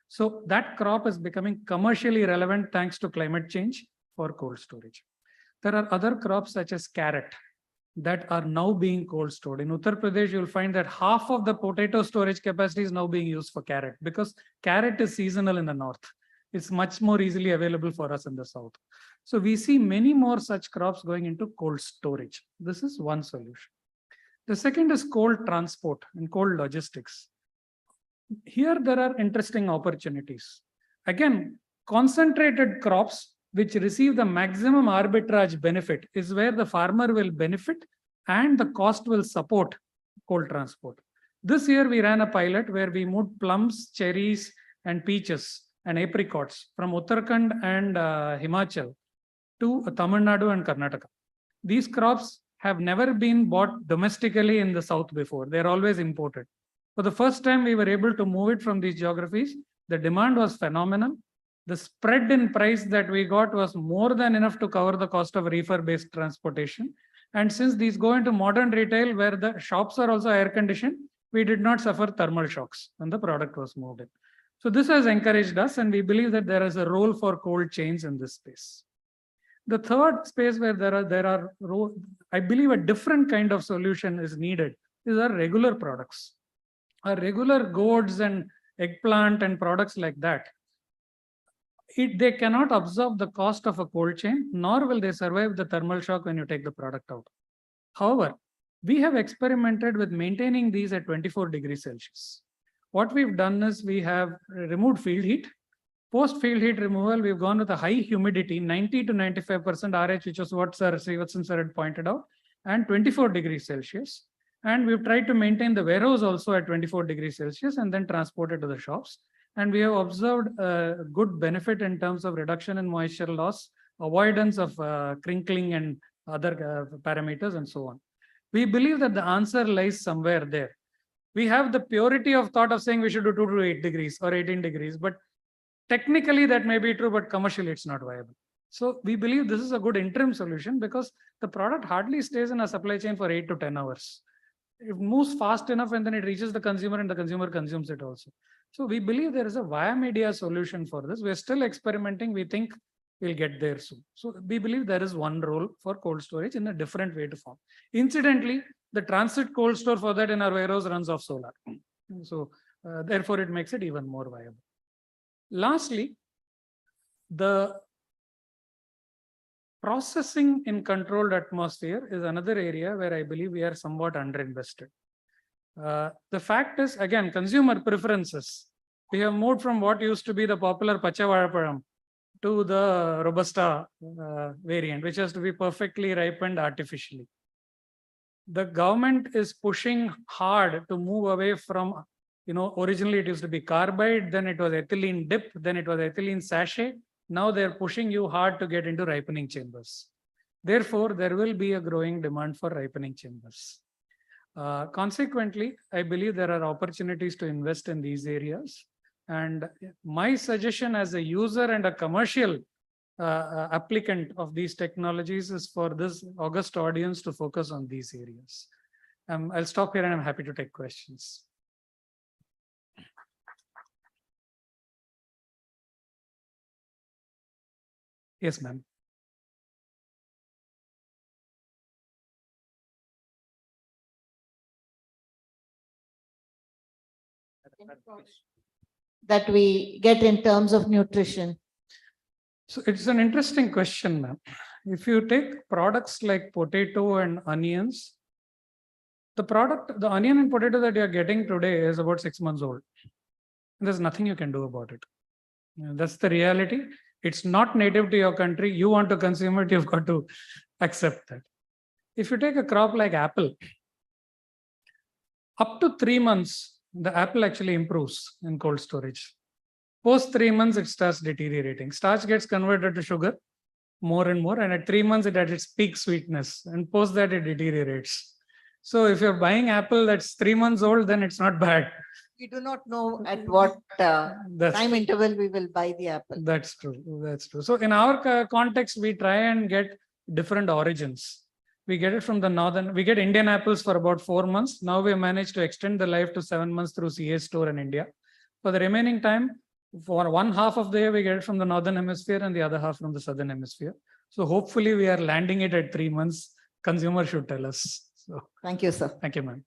Speaker 11: So that crop is becoming commercially relevant thanks to climate change for cold storage. There are other crops such as carrot that are now being cold stored. In Uttar Pradesh, you'll find that half of the potato storage capacity is now being used for carrot because carrot is seasonal in the north. It's much more easily available for us in the south. So we see many more such crops going into cold storage. This is one solution. The second is cold transport and cold logistics. Here there are interesting opportunities. Again, concentrated crops which receive the maximum arbitrage benefit is where the farmer will benefit and the cost will support cold transport. This year we ran a pilot where we moved plums, cherries, and peaches and apricots from Uttarakhand and Himachal to Tamil Nadu and Karnataka. These crops have never been bought domestically in the south before. They're always imported. For the first time, we were able to move it from these geographies. The demand was phenomenal. The spread in price that we got was more than enough to cover the cost of reefer-based transportation. And since these go into modern retail where the shops are also air conditioned, we did not suffer thermal shocks when the product was moved in. So this has encouraged us, and we believe that there is a role for cold chains in this space. The third space where I believe a different kind of solution is needed is our regular products. Our regular gourds and eggplant and products like that. They cannot absorb the cost of a cold chain, nor will they survive the thermal shock when you take the product out. However, we have experimented with maintaining these at 24 degrees Celsius. What we've done is we have removed field heat. Post field heat removal, we've gone with a high humidity, 90 to 95% RH, which is what Sir Srivatsan sir had pointed out, and 24 degrees Celsius. And we've tried to maintain the warehouse also at 24 degrees Celsius and then transport it to the shops. And we have observed a good benefit in terms of reduction in moisture loss, avoidance of crinkling and other parameters and so on. We believe that the answer lies somewhere there. We have the purity of thought of saying we should do 2 to 8 degrees or 18 degrees, but technically that may be true, but commercially it's not viable. So we believe this is a good interim solution because the product hardly stays in a supply chain for 8 to 10 hours. It moves fast enough and then it reaches the consumer and the consumer consumes it also. So we believe there is a via media solution for this. We're still experimenting. We think we'll get there soon. So we believe there is one role for cold storage in a different way to form. Incidentally, the transit cold store for that in our warehouse runs off solar. So therefore it makes it even more viable. Lastly, the processing in controlled atmosphere is another area where I believe we are somewhat underinvested. The fact is, again, consumer preferences. We have moved from what used to be the popular Pachavazhapalam to the Robusta variant, which has to be perfectly ripened artificially. The government is pushing hard to move away from, originally it used to be carbide, then it was ethylene dip, then it was ethylene sachet. Now they're pushing you hard to get into ripening chambers. Therefore, there will be a growing demand for ripening chambers. Consequently, I believe there are opportunities to invest in these areas. And my suggestion as a user and a commercial applicant of these technologies is for this august audience to focus on these areas. I'll stop here and I'm happy to take questions. Yes, ma'am.
Speaker 5: That we get in terms of nutrition?
Speaker 11: So it's an interesting question, ma'am. If you take products like potato and onions, the onion and potato that you're getting today is about 6 months old. There's nothing you can do about it. That's the reality. It's not native to your country. You want to consume it, you've got to accept that. If you take a crop like apple, up to 3 months, the apple actually improves in cold storage. Post 3 months, it starts deteriorating. Starch gets converted to sugar more and more, and at 3 months, it at its peak sweetness, and post that, it deteriorates. So if you're buying apple that's 3 months old, then it's not bad.
Speaker 5: We do not know at what time interval we will buy the apple.
Speaker 11: That's true. That's true. So in our context, we try and get different origins. We get it from the northern, we get Indian apples for about 4 months. Now we managed to extend the life to 7 months through CA store in India. For the remaining time, for one half of the year, we get it from the northern hemisphere and the other half from the southern hemisphere. So hopefully we are landing it at 3 months. Consumer should tell us. So
Speaker 5: thank you, sir.
Speaker 11: Thank you, ma'am.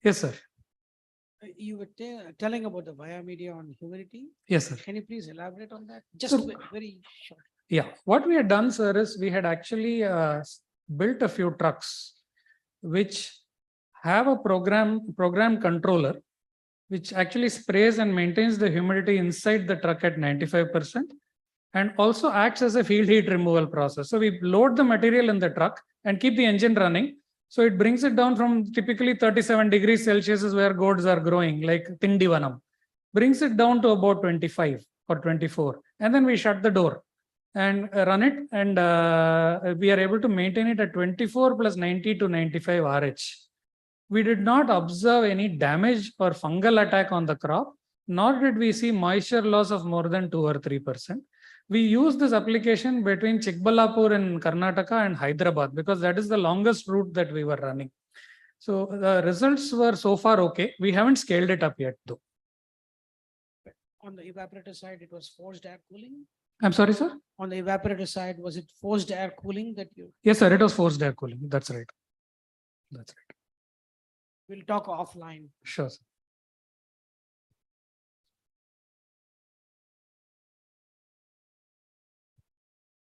Speaker 11: Yes, sir.
Speaker 3: You were telling about the via media on humidity.
Speaker 11: Yes, sir.
Speaker 3: Can you please elaborate on that? Just
Speaker 11: So-
Speaker 3: very short.
Speaker 11: Yeah, what we had done, sir, is we had actually built a few trucks which have a program controller which actually sprays and maintains the humidity inside the truck at 95% and also acts as a field heat removal process. So we load the material in the truck and keep the engine running. So it brings it down from typically 37 degrees Celsius is where gourds are growing, like Tindivanam, brings it down to about 25 or 24. And then we shut the door. and run it, and we are able to maintain it at 24 plus 90 to 95 RH. We did not observe any damage or fungal attack on the crop, nor did we see moisture loss of more than 2 or 3%. We used this application between Chikballapur in Karnataka and Hyderabad because that is the longest route that we were running. So the results were so far okay. We haven't scaled it up yet though.
Speaker 3: On the evaporator side, it was forced air cooling.
Speaker 11: I'm sorry, sir?
Speaker 3: On the evaporator side, was it forced air cooling that you?
Speaker 11: Yes, sir. It was forced air cooling. That's right. That's right.
Speaker 3: We'll talk offline.
Speaker 11: Sure, sir.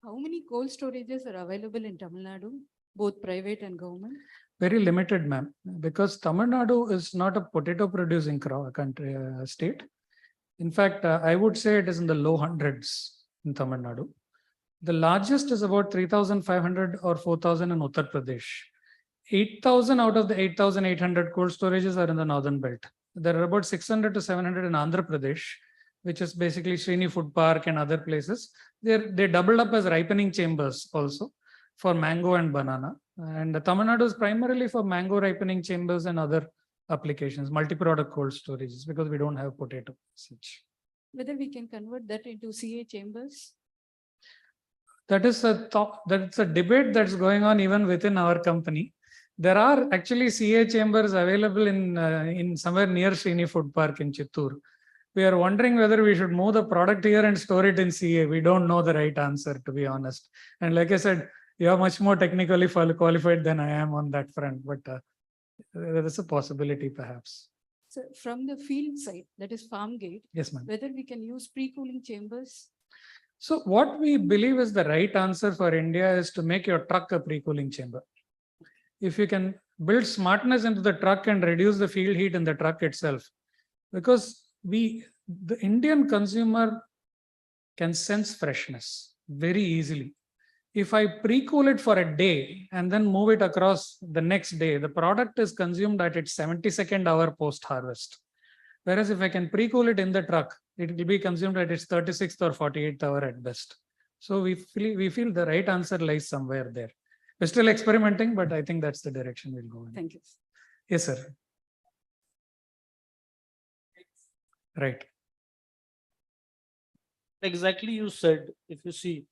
Speaker 12: How many cold storages are available in Tamil Nadu, both private and government?
Speaker 11: Very limited, ma'am, because Tamil Nadu is not a potato producing country state. In fact, I would say it is in the low hundreds in Tamil Nadu. The largest is about 3,500 or 4,000 in Uttar Pradesh. 8,000 out of the 8,800 cold storages are in the northern belt. There are about 600 to 700 in Andhra Pradesh, which is basically Srini Food Park and other places. They doubled up as ripening chambers also for mango and banana. And Tamil Nadu is primarily for mango ripening chambers and other applications, multi-product cold storages, because we don't have potato such.
Speaker 12: Whether we can convert that into CA chambers?
Speaker 11: That is a thought, that's a debate that's going on even within our company. There are actually CA chambers available in somewhere near Srini Food Park in Chittoor. We are wondering whether we should move the product here and store it in CA. We don't know the right answer, to be honest. And like I said, you are much more technically qualified than I am on that front, but there is a possibility perhaps.
Speaker 12: So from the field side, that is farm gate,
Speaker 11: Yes, ma'am.
Speaker 12: whether we can use pre-cooling chambers?
Speaker 11: So what we believe is the right answer for India is to make your truck a pre-cooling chamber. If you can build smartness into the truck and reduce the field heat in the truck itself, because the Indian consumer can sense freshness very easily. If I pre-cool it for a day and then move it across the next day, the product is consumed at its 72nd hour post-harvest. Whereas if I can pre-cool it in the truck, it will be consumed at its 36th or 48th hour at best. So we feel the right answer lies somewhere there. We're still experimenting, but I think that's the direction we'll go in.
Speaker 12: Thank you.
Speaker 11: Yes, sir. Right.
Speaker 13: Exactly, you said, if you see,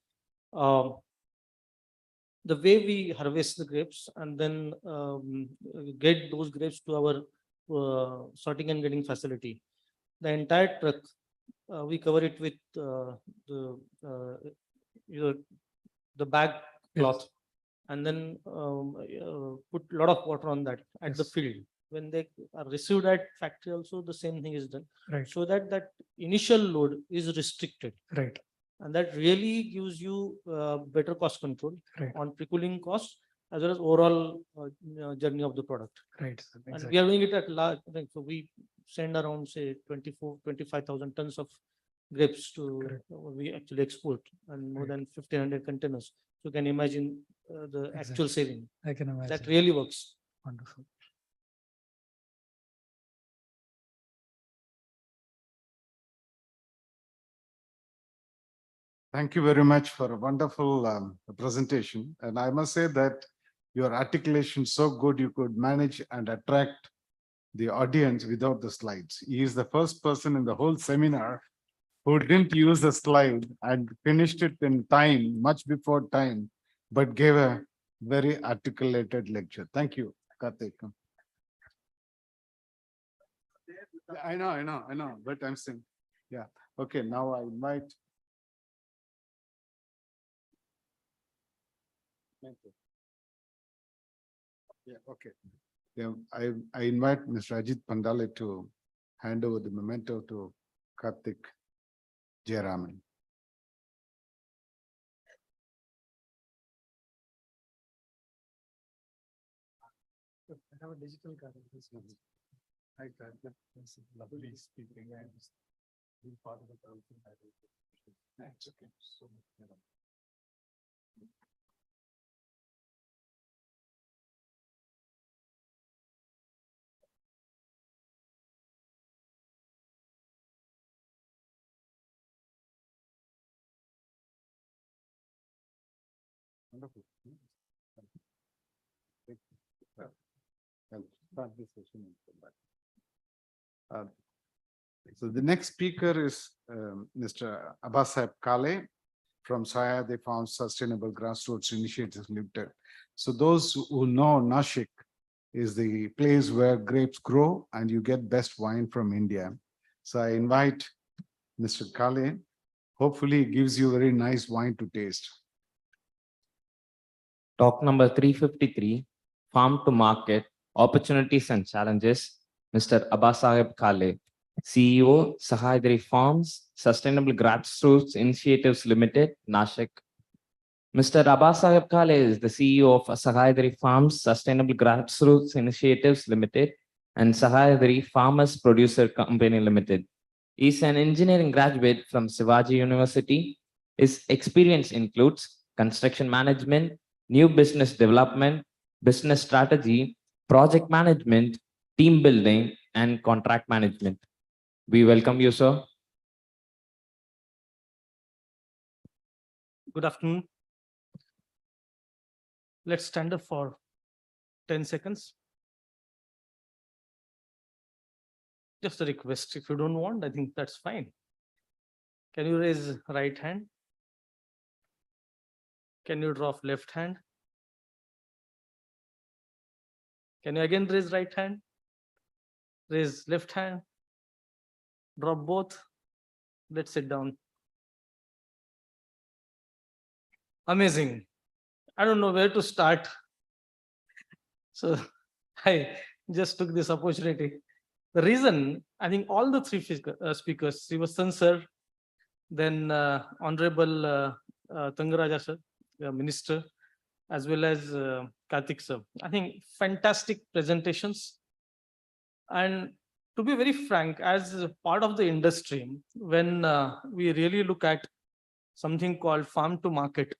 Speaker 13: the way we harvest the grapes and then get those grapes to our sorting and getting facility, the entire truck, we cover it with the bag cloth, and then put a lot of water on that at the field. When they are received at factory also, the same thing is done.
Speaker 11: Right.
Speaker 13: So that initial load is restricted.
Speaker 11: Right.
Speaker 13: And that really gives you better cost control on pre-cooling cost as well as overall journey of the product.
Speaker 11: Right.
Speaker 13: And
Speaker 11: Exactly.
Speaker 13: we are doing it at large. So we send around say 25,000 tons of grapes to we actually export, and more than 1,500 containers. So you can imagine the actual saving.
Speaker 11: I can imagine.
Speaker 13: That really works.
Speaker 11: Wonderful.
Speaker 1: Thank you very much for a wonderful presentation. And I must say that your articulation so good, you could manage and attract the audience without the slides. He is the first person in the whole seminar who didn't use the slide and finished it in time, much before time, but gave a very articulated lecture. Thank you, Karthik. I know, but I'm saying, yeah. Okay, now I invite. Yeah, okay. Yeah, I invite Mr. Ajit Pandale to hand over the memento to Karthik Jayaraman.
Speaker 11: I have a digital card. Hi, Karthik. It's lovely speaking and being part of the conference. It's okay. So,
Speaker 1: Wonderful. I'll start this session and come back. So the next speaker is Mr. Abbasab Kale from Sayade Farms Sustainable Grassroots Initiatives Limited. So those who know Nashik is the place where grapes grow and you get best wine from India. So I invite Mr. Kale. Hopefully it gives you very nice wine to taste.
Speaker 14: Talk number 353, Farm to Market, Opportunities and Challenges, Mr. Abbasab Kale, CEO, Sahayadri Farms, Sustainable Grassroots Initiatives Limited, Nashik. Mr. Abbasab Kale is the CEO of Sahayadri Farms, Sustainable Grassroots Initiatives Limited, and Sahayadri Farmers Producer Company Limited. He is an engineering graduate from Shivaji University. His experience includes construction management, new business development, business strategy, project management, team building, and contract management. We welcome you, sir.
Speaker 13: Good afternoon. Let's stand up for 10 seconds. Just a request. If you don't want, I think that's fine. Can you raise right hand? Can you drop left hand? Can you again raise right hand? Raise left hand. Drop both. Let's sit down. Amazing. I don't know where to start. So I just took this opportunity. The reason, I think all the three speakers, Srivasan sir, then Honorable Tangaraja sir, Minister, as well as Karthik sir. I think fantastic presentations. And to be very frank, as part of the industry, when we really look at something called farm to market,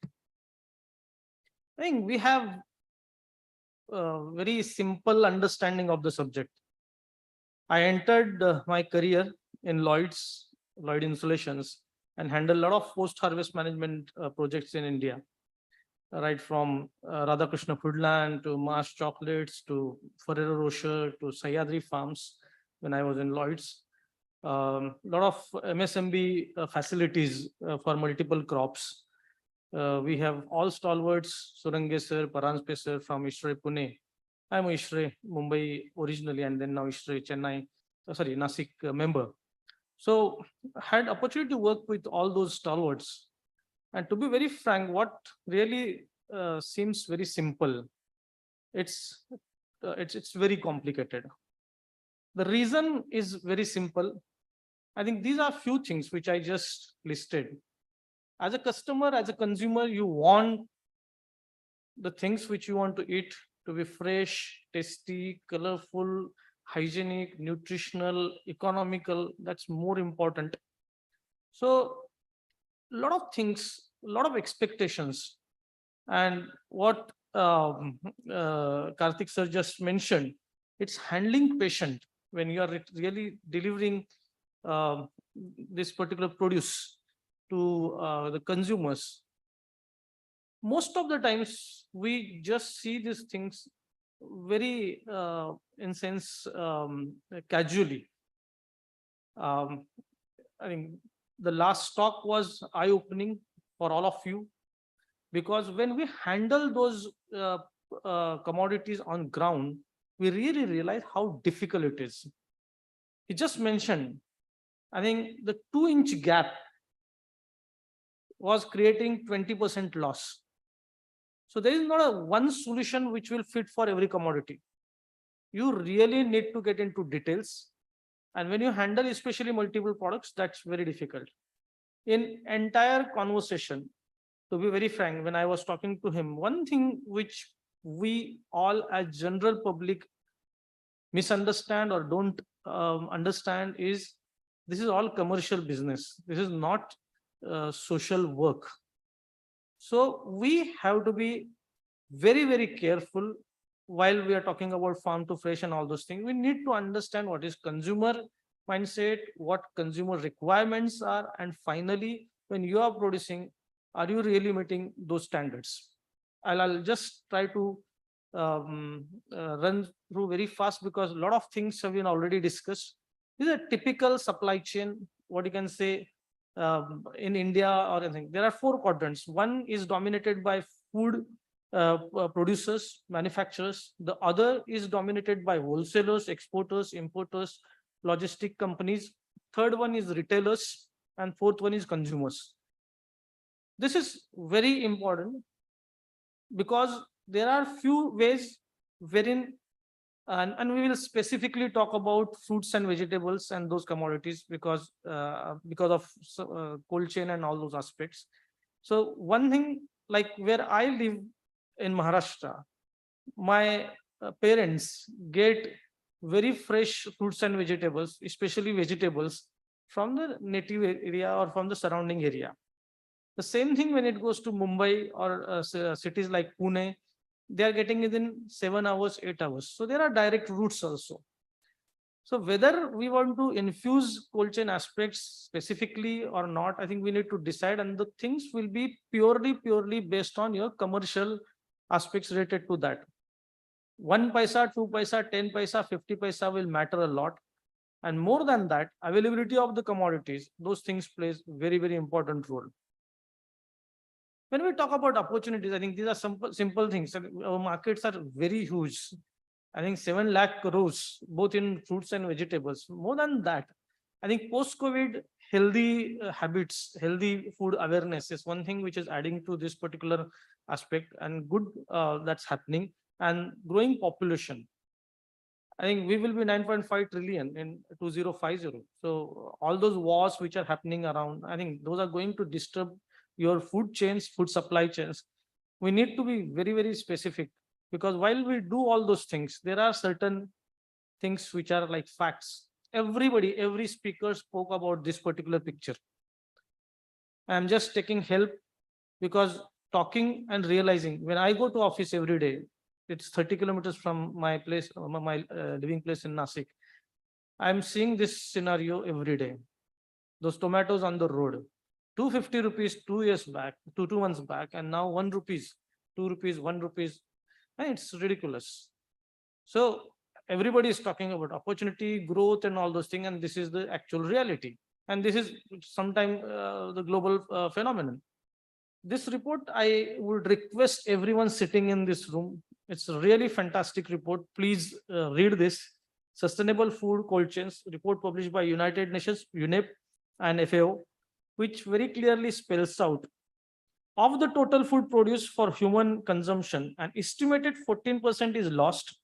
Speaker 13: I think we have a very simple understanding of the subject. I entered my career in Lloyd Installations and handled a lot of post-harvest management projects in India, right from Radhakrishna Foodland to Mars Chocolates to Ferrero Rocher to Sahyadri Farms when I was in Lloyd's. A lot of MSMB facilities for multiple crops. We have all stalwarts, Surange sir, Paranspe sir from ISRE Pune. I'm ISRE Mumbai originally and then now ISRE Chennai, Nasik member. So had opportunity to work with all those stalwarts. And to be very frank, what really seems very simple, it's very complicated. The reason is very simple. I think these are few things which I just listed. As a customer, as a consumer, you want the things which you want to eat to be fresh, tasty, colorful, hygienic, nutritional, economical. That's more important. So a lot of things, a lot of expectations. And what Karthik sir just mentioned, it's handling patient when you are really delivering this particular produce to the consumers. Most of the times we just see these things very in sense casually. I think the last talk was eye-opening for all of you, because when we handle those commodities on ground, we really realize how difficult it is. He just mentioned, I think the 2-inch gap was creating 20% loss. So there is not a one solution which will fit for every commodity. You really need to get into details. And when you handle especially multiple products, that's very difficult. In entire conversation, to be very frank, when I was talking to him, one thing which we all as general public misunderstand or don't understand is this is all commercial business. This is not social work. So we have to be very, very careful while we are talking about farm to fresh and all those things. We need to understand what is consumer mindset, what consumer requirements are, and finally, when you are producing, are you really meeting those standards? I'll just try to run through very fast because a lot of things have been already discussed. This is a typical supply chain, what you can say in India or anything. There are 4 quadrants. One is dominated by food producers, manufacturers. The other is dominated by wholesalers, exporters, importers, logistic companies. Third one is retailers, and fourth one is consumers. This is very important because there are few ways wherein, and we will specifically talk about fruits and vegetables and those commodities because of cold chain and all those aspects. So one thing, like where I live in Maharashtra, my parents get very fresh fruits and vegetables, especially vegetables from the native area or from the surrounding area. The same thing when it goes to Mumbai or cities like Pune, they are getting it in 7 hours, 8 hours. So there are direct routes also. So whether we want to infuse cold chain aspects specifically or not, I think we need to decide, and the things will be purely based on your commercial aspects related to that. 1 paisa, 2 paisa, 10 paisa, 50 paisa will matter a lot. And more than that, availability of the commodities, those things plays very important role. When we talk about opportunities, I think these are simple things. Our markets are very huge. I think 7 lakh crores, both in fruits and vegetables. More than that, I think post-COVID, healthy habits, healthy food awareness is one thing which is adding to this particular aspect, and good that's happening, and growing population. I think we will be 9.5 trillion in 2050. So all those wars which are happening around, I think those are going to disturb your food chains, food supply chains. We need to be very specific, because while we do all those things, there are certain things which are like facts. Every speaker spoke about this particular picture. I'm just taking help because talking and realizing, when I go to office every day, it's 30 kilometers from my place, my living place in Nasik. I'm seeing this scenario every day. Those tomatoes on the road, 250 rupees 2 years back, 2 months back, and now 1 rupees, 2 rupees, 1 rupees. And it's ridiculous. So everybody is talking about opportunity, growth, and all those things, and this is the actual reality. And this is sometimes the global phenomenon. This report, I would request everyone sitting in this room. It's a really fantastic report. Please read this. Sustainable Food Cold Chains report published by United Nations, UNEP, and FAO, which very clearly spells out of the total food produced for human consumption, an estimated 14% is lost,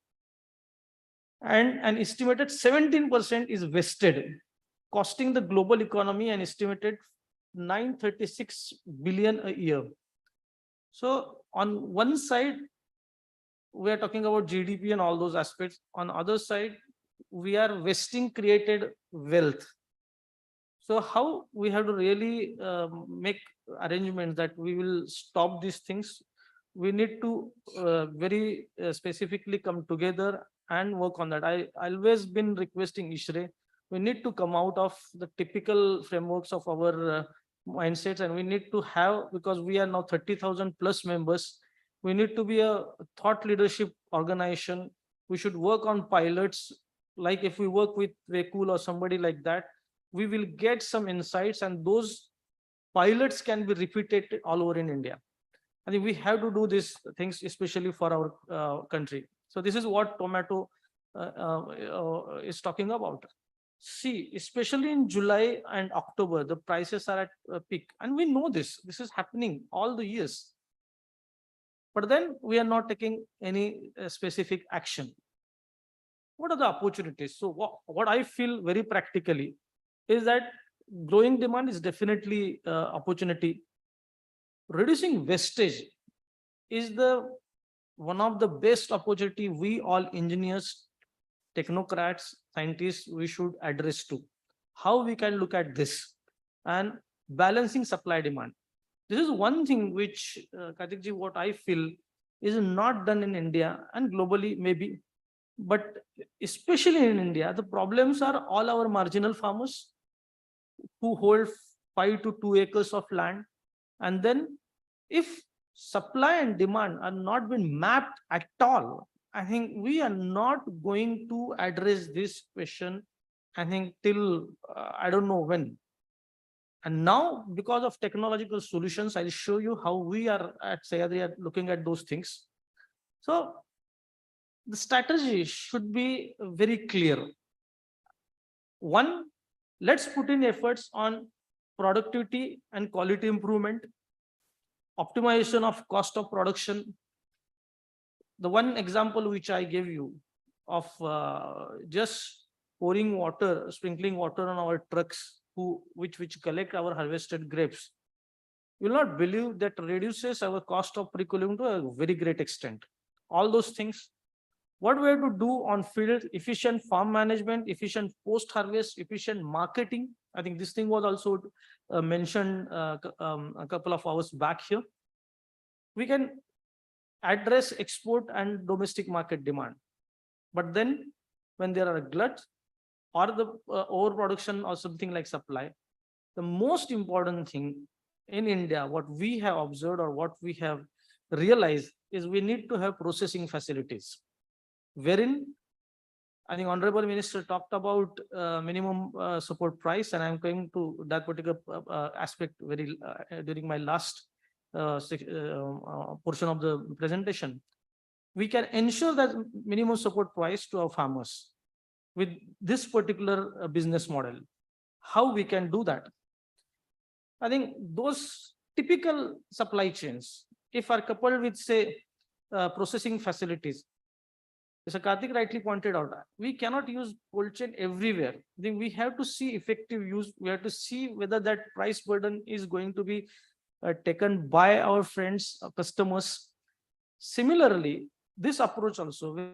Speaker 13: and an estimated 17% is wasted, costing the global economy an estimated 936 billion a year. So on one side, we are talking about GDP and all those aspects. On the other side, we are wasting created wealth. So how we have to really make arrangements that we will stop these things. We need to very specifically come together and work on that. I always been requesting ISHRE, we need to come out of the typical frameworks of our mindsets, and we need to have, because we are now 30,000 plus members, we need to be a thought leadership organization. We should work on pilots. Like if we work with Refcold' or somebody like that, we will get some insights, and those pilots can be repeated all over in India. I think we have to do these things, especially for our country. So this is what tomato is talking about. See, especially in July and October, the prices are at a peak, and we know this is happening all the years. But then we are not taking any specific action. What are the opportunities? So what I feel very practically is that growing demand is definitely opportunity. Reducing wastage is one of the best opportunity we all engineers, technocrats, scientists, we should address to. How we can look at this, and balancing supply demand. This is one thing which, Karthikji, what I feel is not done in India and globally maybe, but especially in India, the problems are all our marginal farmers who hold 5 to 2 acres of land. And then if supply and demand are not been mapped at all, I think we are not going to address this question, I think till I don't know when. And now, because of technological solutions, I'll show you how we are at Sahyadri are looking at those things. So the strategy should be very clear. One, let's put in efforts on productivity and quality improvement, optimization of cost of production. The one example which I gave you of just pouring water, sprinkling water on our trucks which collect our harvested grapes, you will not believe that reduces our cost of pre-cooling to a very great extent. All those things, what we have to do on field, efficient farm management, efficient post-harvest, efficient marketing. I think this thing was also mentioned a couple of hours back here. We can address export and domestic market demand. But then when there are a glut or the overproduction or something like supply, the most important thing in India, what we have observed or what we have realized is we need to have processing facilities, wherein I think Honorable Minister talked about minimum support price, and I'm going to that particular aspect very during my last portion of the presentation. We can ensure that minimum support price to our farmers with this particular business model. How we can do that? I think those typical supply chains, if are coupled with say processing facilities, Mr. Karthik rightly pointed out, we cannot use cold chain everywhere. I think we have to see effective use. We have to see whether that price burden is going to be taken by our friends, customers. Similarly, this approach also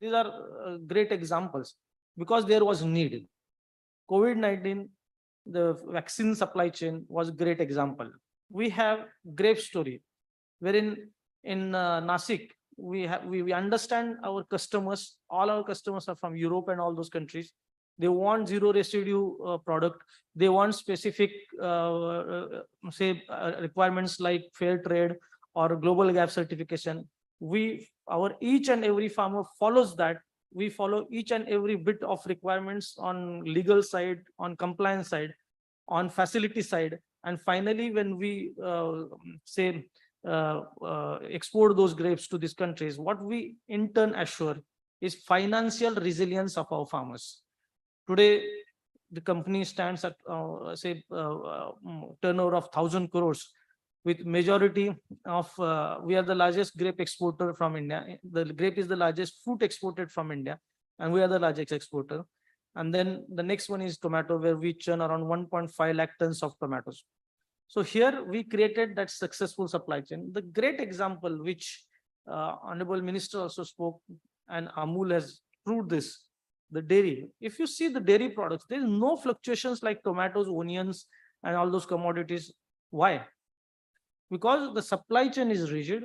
Speaker 13: these are great examples because there was need. COVID-19, the vaccine supply chain was a great example. We have grape story, wherein in Nasik, we understand our customers. All our customers are from Europe and all those countries. They want zero residue product. They want specific requirements like fair trade or global gap certification. Our each and every farmer follows that. We follow each and every bit of requirements on legal side, on compliance side, on facility side, and finally when we export those grapes to these countries, what we in turn assure is financial resilience of our farmers. Today the company stands at turnover of 1,000 crores, with majority of we are the largest grape exporter from India. The grape is the largest fruit exported from India, and we are the largest exporter. And then the next one is tomato, where we churn around 1.5 lakh tons of tomatoes. So here we created that successful supply chain. The great example which Honorable Minister also spoke, and Amul has proved this, the dairy. If you see the dairy products, there is no fluctuations like tomatoes, onions, and all those commodities. Why? Because the supply chain is rigid.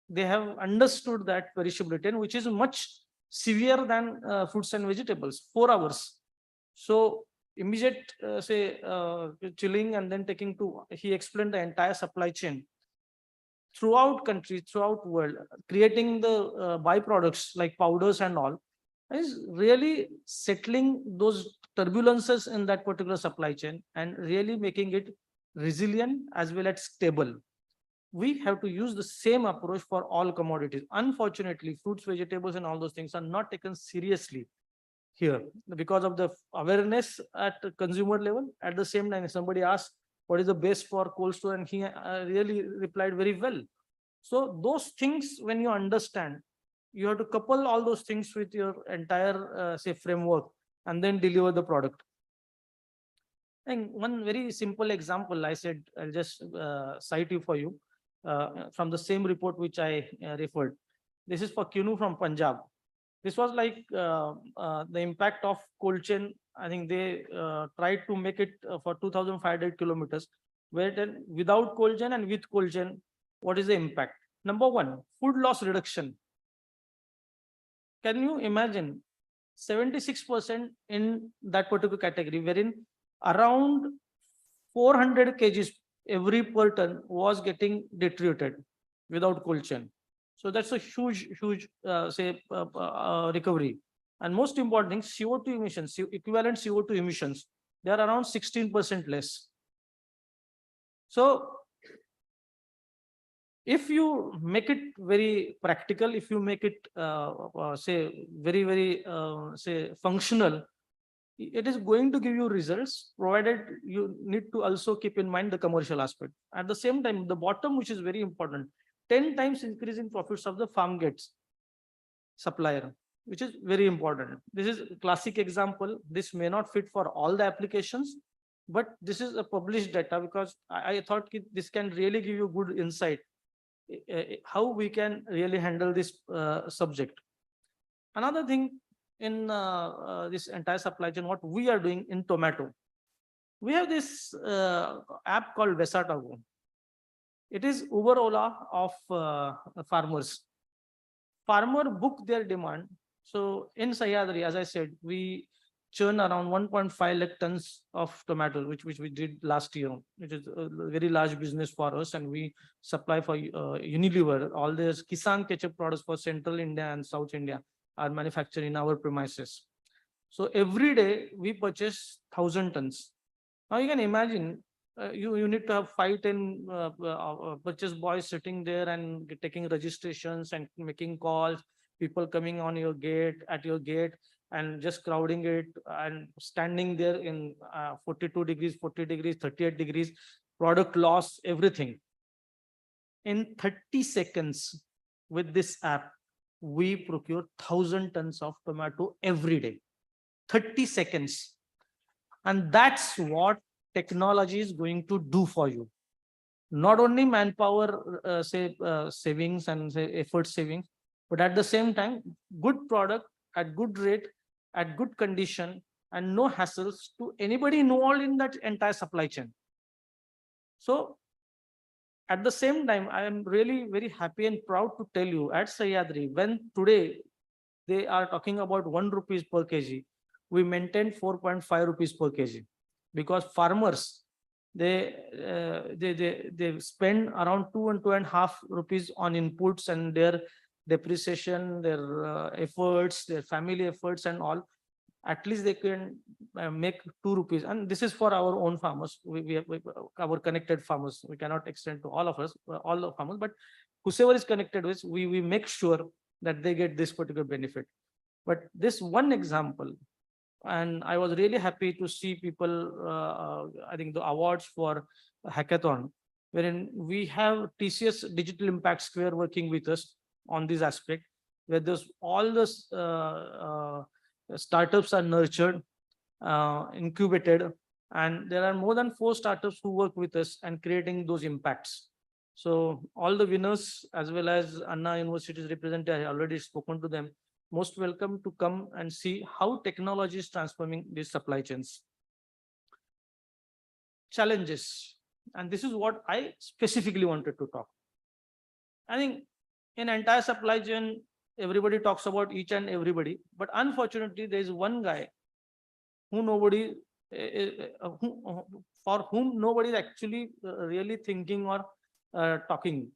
Speaker 13: They have understood that perishability, and which is much severe than fruits and vegetables, 4 hours. So immediate chilling and then taking to, he explained the entire supply chain throughout country, throughout world, creating the byproducts like powders and all, is really settling those turbulences in that particular supply chain and really making it resilient as well as stable. We have to use the same approach for all commodities. Unfortunately, fruits, vegetables, and all those things are not taken seriously here because of the awareness at consumer level. At the same time, somebody asked, what is the base for cold store? And he really replied very well. So those things, when you understand, you have to couple all those things with your entire framework and then deliver the product. And one very simple example, I said, I'll just cite you for you from the same report which I referred. This is for Kinu from Punjab. This was like the impact of cold chain. I think they tried to make it for 2,500 kilometers, where then without cold chain and with cold chain, what is the impact? Number one, food loss reduction. Can you imagine 76% in that particular category, wherein around 400 kgs every per ton was getting deteriorated without cold chain. So that's a huge recovery. And most important thing, CO2 emissions, equivalent CO2 emissions, they are around 16% less. So if you make it very practical, if you make it very functional, it is going to give you results, provided you need to also keep in mind the commercial aspect. At the same time, the bottom, which is very important, 10 times increase in profits of the farm gates supplier, which is very important. This is a classic example. This may not fit for all the applications, but this is a published data, because I thought this can really give you good insight how we can really handle this subject. Another thing in this entire supply chain, what we are doing in tomato, we have this app called Vesatago. It is Uber Ola of farmers. Farmer book their demand. So in Sahyadri, as I said, we churn around 1.5 lakh tons of tomato, which we did last year, which is a very large business for us. And we supply for Unilever. All these Kisan ketchup products for Central India and South India are manufactured in our premises. So every day we purchase 1,000 tons. Now you can imagine, you need to have 5-10 purchase boys sitting there and taking registrations and making calls, people coming on your gate, at your gate, and just crowding it and standing there in 42 degrees, 40 degrees, 38 degrees, product loss, everything. In 30 seconds with this app, we procure 1,000 tons of tomato every day. 30 seconds. And that's what technology is going to do for you. Not only manpower savings and effort savings, but at the same time, good product at good rate, at good condition, and no hassles to anybody involved in that entire supply chain. So at the same time, I am really very happy and proud to tell you at Sahyadri, when today they are talking about 1 rupees per kg, we maintain 4.5 rupees per kg, because farmers, they spend around 2 and 2.5 rupees on inputs and their depreciation, their efforts, their family efforts and all. At least they can make 2 rupees. And this is for our own farmers. We have our connected farmers. We cannot extend to all of us, all the farmers, but whoever is connected with, we make sure that they get this particular benefit. But this one example, and I was really happy to see people, I think the awards for hackathon, wherein we have TCS Digital Impact Square working with us on this aspect, where there's all the startups are nurtured, incubated, and there are more than 4 startups who work with us and creating those impacts. So all the winners as well as Anna University's representative, I have already spoken to them. Most welcome to come and see how technology is transforming these supply chains. Challenges, and this is what I specifically wanted to talk. I think in entire supply chain, everybody talks about each and everybody, but unfortunately, there is one guy who nobody, for whom nobody is actually really thinking or talking.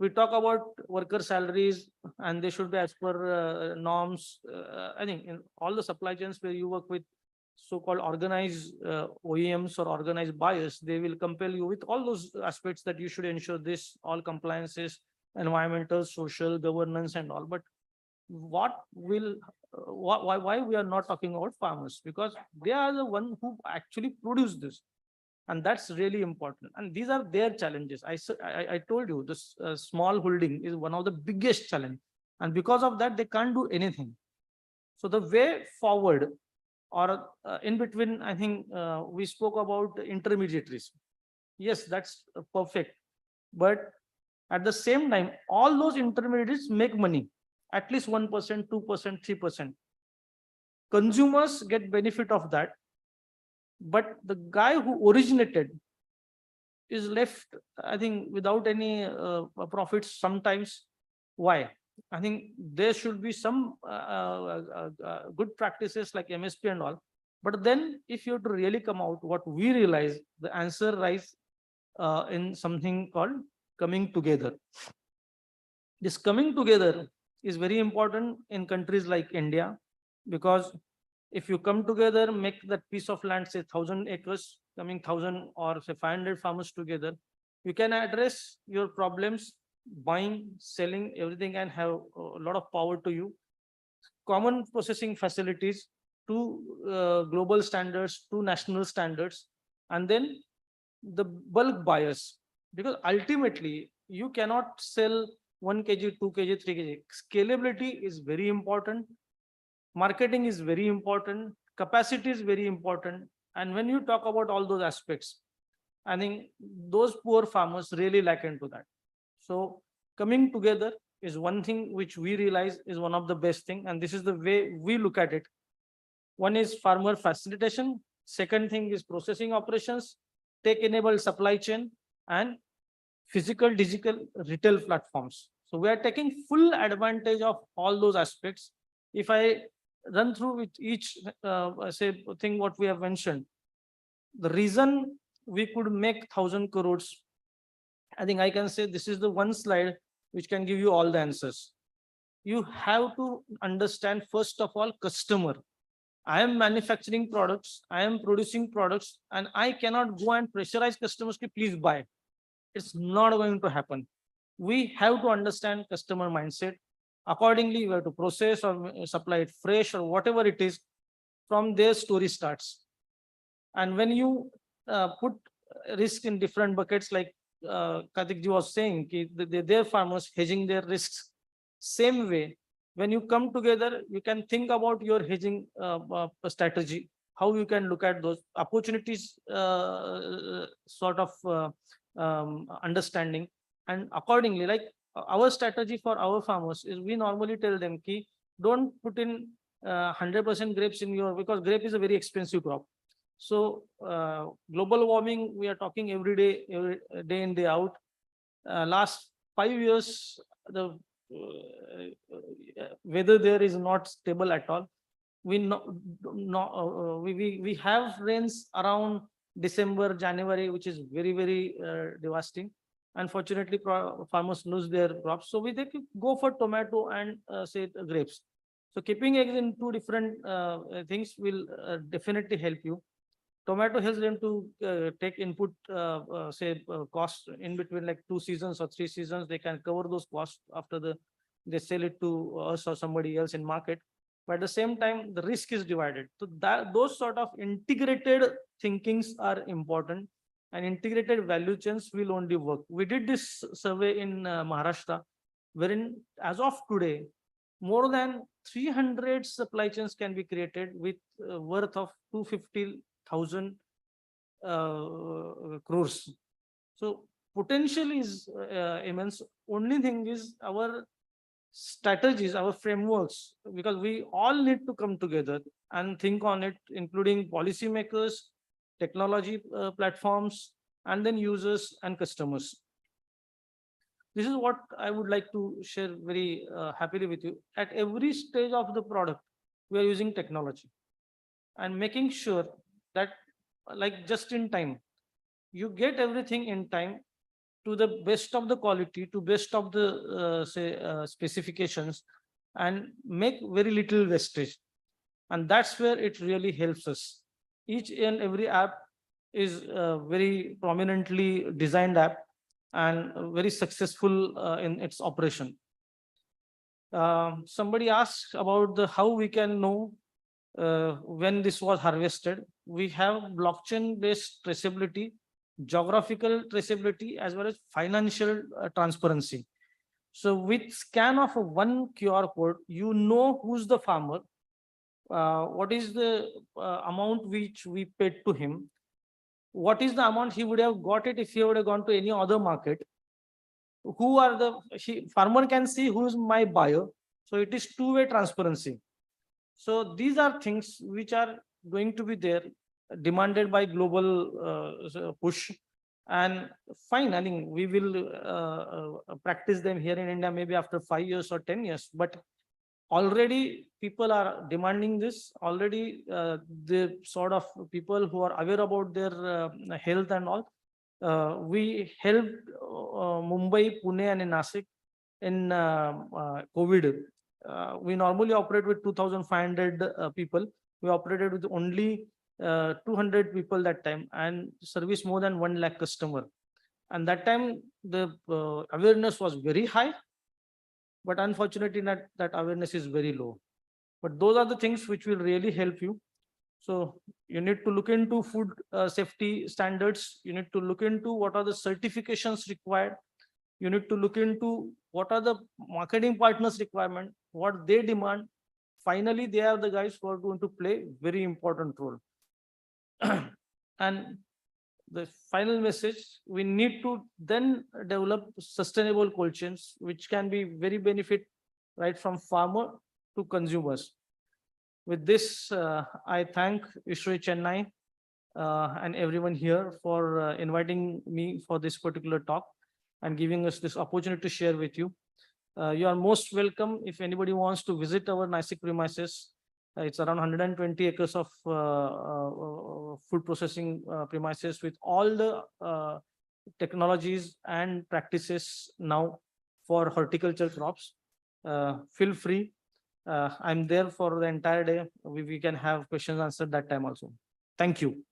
Speaker 13: We talk about worker salaries and they should be as per norms. I think in all the supply chains where you work with so-called organized OEMs or organized buyers, they will compel you with all those aspects that you should ensure this, all compliances, environmental, social, governance and all. But what will, why we are not talking about farmers? Because they are the one who actually produce this. And that's really important. And these are their challenges. I told you this small holding is one of the biggest challenge. And because of that, they can't do anything. So the way forward or in between, I think we spoke about intermediaries. Yes, that's perfect. But at the same time, all those intermediaries make money, at least 1%, 2%, 3%. Consumers get benefit of that. But the guy who originated is left, I think, without any profits sometimes. Why? I think there should be some good practices like MSP and all. But then if you have to really come out, what we realize, the answer lies in something called coming together. This coming together is very important in countries like India, because if you come together, make that piece of land, say 1,000 acres, coming 1,000 or say 500 farmers together, you can address your problems, buying, selling, everything, and have a lot of power to you. Common processing facilities to global standards, to national standards, and then the bulk buyers, because ultimately you cannot sell 1 kg, 2 kg, 3 kg. Scalability is very important. Marketing is very important. Capacity is very important. And when you talk about all those aspects, I think those poor farmers really lack into that. So coming together is one thing which we realize is one of the best thing. And this is the way we look at it. One is farmer facilitation. Second thing is processing operations, tech-enabled supply chain, and physical, digital retail platforms. So we are taking full advantage of all those aspects. If I run through with each say thing what we have mentioned, the reason we could make 1,000 crores, I think I can say this is the one slide which can give you all the answers. You have to understand first of all customer. I am manufacturing products, I am producing products, and I cannot go and pressurize customers to please buy. It's not going to happen. We have to understand customer mindset. Accordingly, we have to process or supply it fresh or whatever it is. From there, story starts. And when you put risk in different buckets, like Karthik ji was saying, their farmers hedging their risks. Same way, when you come together, you can think about your hedging strategy, how you can look at those opportunities, sort of understanding, and accordingly, like our strategy for our farmers is we normally tell them ki don't put in 100% grapes in your, because grape is a very expensive crop. So global warming, we are talking every day in, day out. Last 5 years, the weather there is not stable at all. We have rains around December, January, which is very devastating. Unfortunately, farmers lose their crops. So we go for tomato and say grapes. So keeping eggs in two different things will definitely help you. Tomato helps them to take input, cost in between like 2 seasons or 3 seasons. They can cover those costs after they sell it to us or somebody else in market. But at the same time, the risk is divided. So those sort of integrated thinkings are important, and integrated value chains will only work. We did this survey in Maharashtra, wherein as of today, more than 300 supply chains can be created with worth of 250,000 crores. So potential is immense. Only thing is our strategies, our frameworks, because we all need to come together and think on it, including policymakers, technology platforms, and then users and customers. This is what I would like to share very happily with you. At every stage of the product, we are using technology and making sure that, like just in time, you get everything in time to the best of the quality, to best of the specifications, and make very little wastage. And that's where it really helps us. Each and every app is a very prominently designed app and very successful in its operation. Somebody asked about the how we can know when this was harvested. We have blockchain based traceability, geographical traceability, as well as financial transparency. So with scan of one QR code, you know who's the farmer, what is the amount which we paid to him, what is the amount he would have got it if he would have gone to any other market, who are the farmer can see who is my buyer. So it is two-way transparency. So these are things which are going to be there, demanded by global push. And fine, I think we will practice them here in India maybe after 5 years or 10 years. But already people are demanding this. Already the sort of people who are aware about their health and all. We helped Mumbai, Pune, and in Nashik in COVID. We normally operate with 2,500 people. We operated with only 200 people that time and service more than 1 lakh customer. And that time the awareness was very high, but unfortunately that awareness is very low. But those are the things which will really help you. So you need to look into food safety standards. You need to look into what are the certifications required. You need to look into what are the marketing partners requirement, what they demand. Finally, they are the guys who are going to play very important role. And the final message, we need to then develop sustainable cold chains, which can be very benefit right from farmer to consumers. With this, I thank ISRO Chennai and everyone here for inviting me for this particular talk and giving us this opportunity to share with you. You are most welcome if anybody wants to visit our Nashik premises. It's around 120 acres of food processing premises with all the technologies and practices now for horticulture crops. Feel free. I'm there for the entire day. We can have questions answered that time also. Thank you.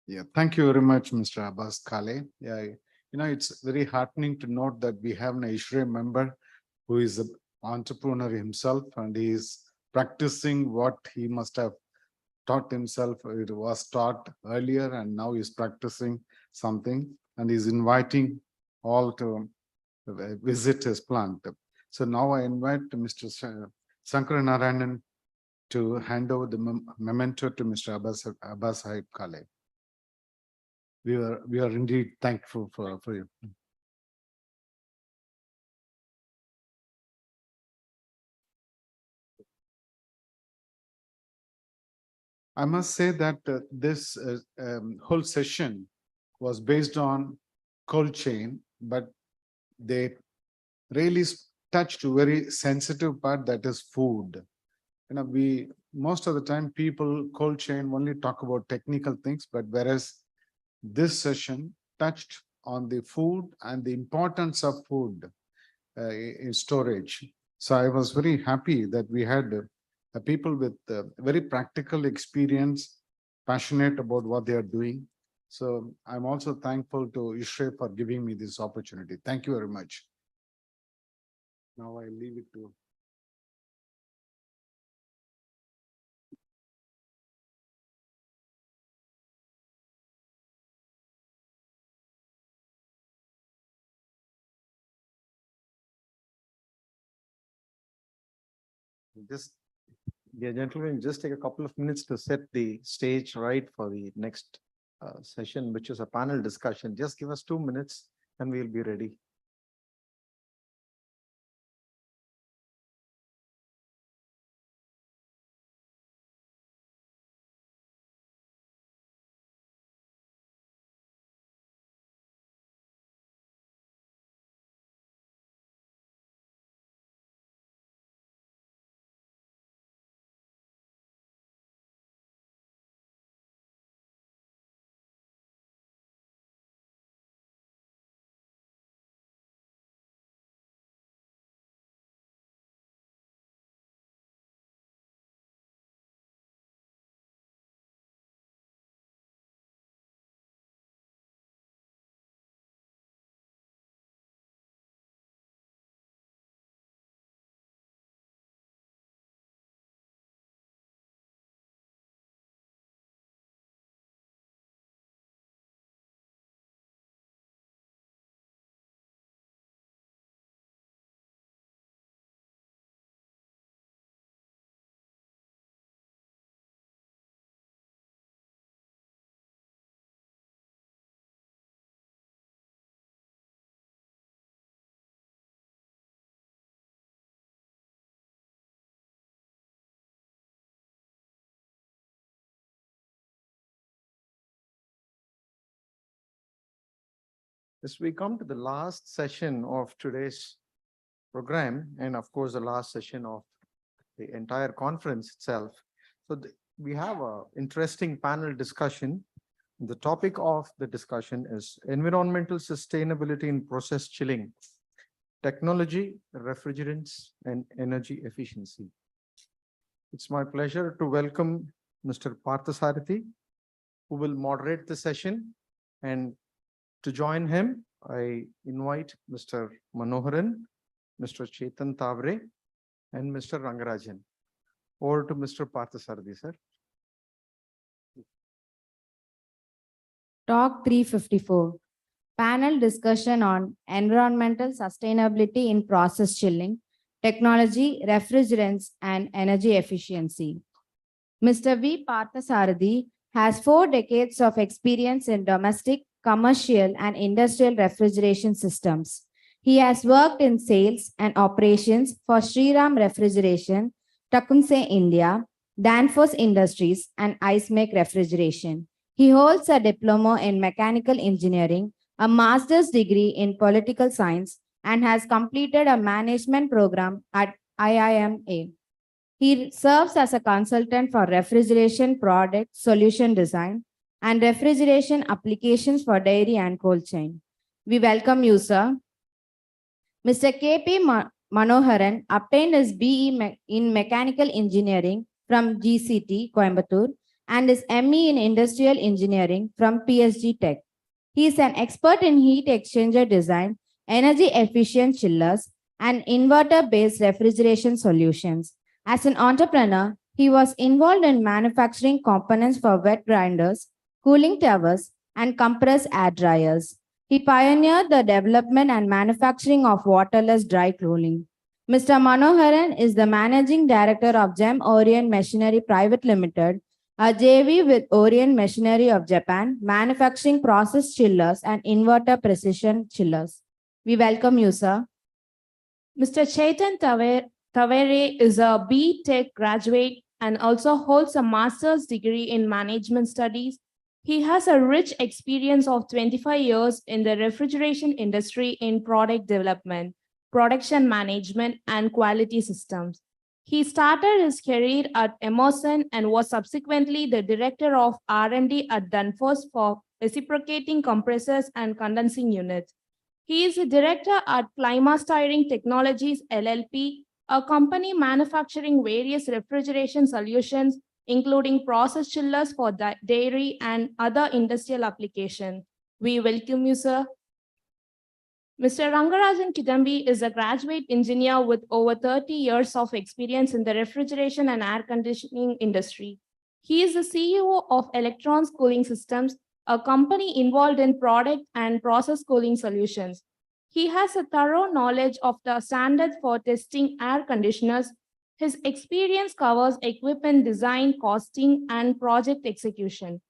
Speaker 1: Yeah, thank you very much, Mr. Abbas Kale. Yeah, it's very heartening to note that we have an ISRO member who is an entrepreneur himself, and he is practicing what he must have taught himself. It was taught earlier, and now he's practicing something, and he's inviting all to visit his plant. So now I invite Mr. Sankara Narayanan to hand over the memento to Mr. Abbas Kale. We are indeed thankful for you. I must say that this whole session was based on cold chain, but they really touched a very sensitive part, that is food. We most of the time people cold chain only talk about technical things, but whereas this session touched on the food and the importance of food in storage. So I was very happy that we had people with very practical experience, passionate about what they are doing. So I'm also thankful to ISRO for giving me this opportunity. Thank you very much. Now I leave it to
Speaker 15: Just, dear gentlemen, just take a couple of minutes to set the stage right for the next session, which is a panel discussion. Just give us 2 minutes and we'll be ready. As we come to the last session of today's program, and of course, the last session of the entire conference itself. So we have an interesting panel discussion. The topic of the discussion is environmental sustainability in process chilling, technology, refrigerants, and energy efficiency. It's my pleasure to welcome Mr. Parthasarathi, who will moderate the session. And to join him, I invite Mr. Manoharan, Mr. Chetan Tavre, and Mr. Rangarajan. Over to Mr. Parthasarathi, sir.
Speaker 10: Talk 354, panel discussion on environmental sustainability in process chilling, technology, refrigerants, and energy efficiency. Mr. V. Parthasarathi has 4 decades of experience in domestic, commercial, and industrial refrigeration systems. He has worked in sales and operations for Shriram Refrigeration, Tecumseh India, Danfoss Industries, and IceMake Refrigeration. He holds a diploma in mechanical engineering, a master's degree in political science, and has completed a management program at IIMA. He serves as a consultant for refrigeration product solution design and refrigeration applications for dairy and cold chain. We welcome you, sir. Mr. K.P. Manoharan obtained his BE in Mechanical Engineering from GCT, Coimbatore, and his ME in Industrial Engineering from PSG Tech. He is an expert in heat exchanger design, energy efficient chillers, and inverter-based refrigeration solutions. As an entrepreneur, he was involved in manufacturing components for wet grinders, cooling towers, and compressed air dryers. He pioneered the development and manufacturing of waterless dry cooling. Mr. Manoharan is the managing director of Gem Orient Machinery Private Limited, a JV with Orient Machinery of Japan, manufacturing process chillers and inverter precision chillers. We welcome you, sir.
Speaker 2: Mr. Chetan Tavere is a B.Tech graduate and also holds a master's degree in management studies. He has a rich experience of 25 years in the refrigeration industry in product development, production management, and quality systems. He started his career at Emerson and was subsequently the director of R&D at Danfoss for reciprocating compressors and condensing units. He is a director at Climastering Technologies LLP, a company manufacturing various refrigeration solutions, including process chillers for dairy and other industrial applications. We welcome you, sir. Mr. Rangarajan Kidambi is a graduate engineer with over 30 years of experience in the refrigeration and air conditioning industry. He is the CEO of Electrons Cooling Systems, a company involved in product and process cooling solutions. He has a thorough knowledge of the standards for testing air conditioners. His experience covers equipment design, costing, and project execution.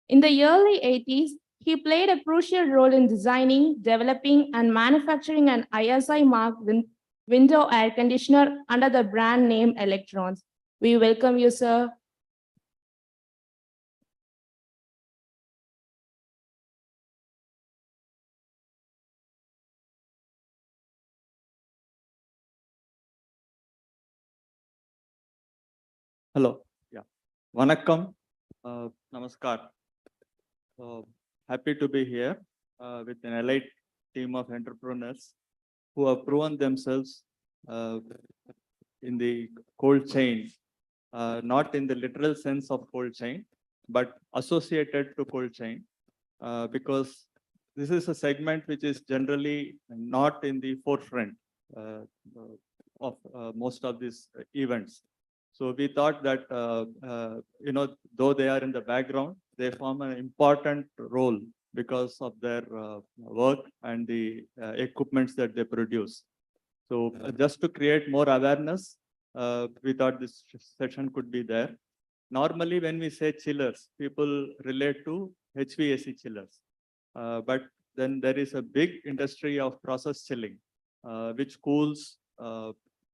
Speaker 2: In the early 80s, he played a crucial role in designing, developing, and manufacturing an ISI-marked window air conditioner under the brand name Electrons. We welcome you, sir.
Speaker 16: Hello. Yeah. Vanakkam. Namaskar. Happy to be here with an elite team of entrepreneurs who have proven themselves in the cold chain, not in the literal sense of cold chain, but associated to cold chain, because this is a segment which is generally not in the forefront of most of these events. So we thought that, though they are in the background, they form an important role because of their work and the equipments that they produce. So just to create more awareness, we thought this session could be there. Normally, when we say chillers, people relate to HVAC chillers. But then there is a big industry of process chilling, which cools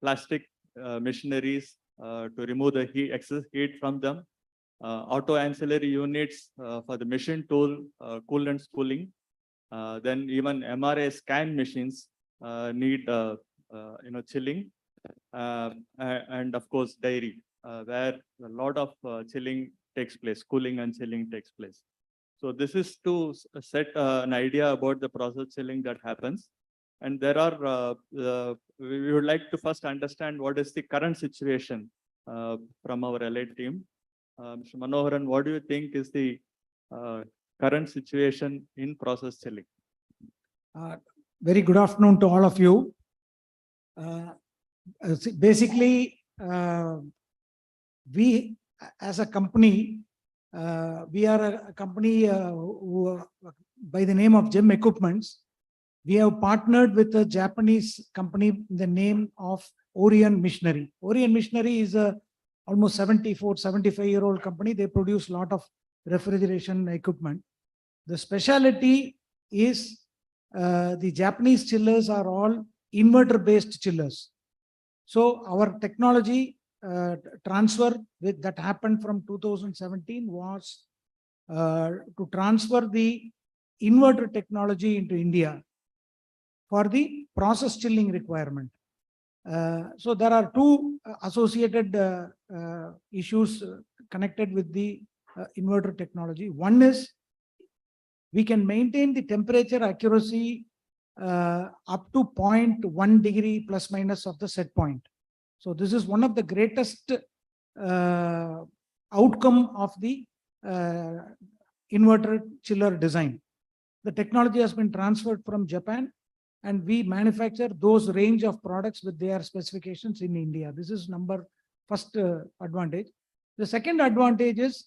Speaker 16: plastic machineries to remove the excess heat from them, auto ancillary units for the machine tool coolant cooling. Then even MRI scan machines need chilling, and of course dairy, where a lot of chilling takes place, cooling and chilling takes place. So this is to set an idea about the process chilling that happens. And there are, we would like to first understand what is the current situation from our elite team. Mr. Manoharan, what do you think is the current situation in process chilling?
Speaker 17: Very good afternoon to all of you. Basically, we as a company, we are a company who, by the name of Gem Equipments. We have partnered with a Japanese company in the name of Orion Machinery. Orion Machinery is a almost 75-year-old company. They produce a lot of refrigeration equipment. The specialty is the Japanese chillers are all inverter-based chillers. So our technology transfer that happened from 2017 was to transfer the inverter technology into India for the process chilling requirement. So there are two associated issues connected with the inverter technology. One is we can maintain the temperature accuracy up to 0.1 degree plus minus of the set point. So this is one of the greatest outcome of the inverter chiller design. The technology has been transferred from Japan, and we manufacture those range of products with their specifications in India. This is first advantage. The second advantage is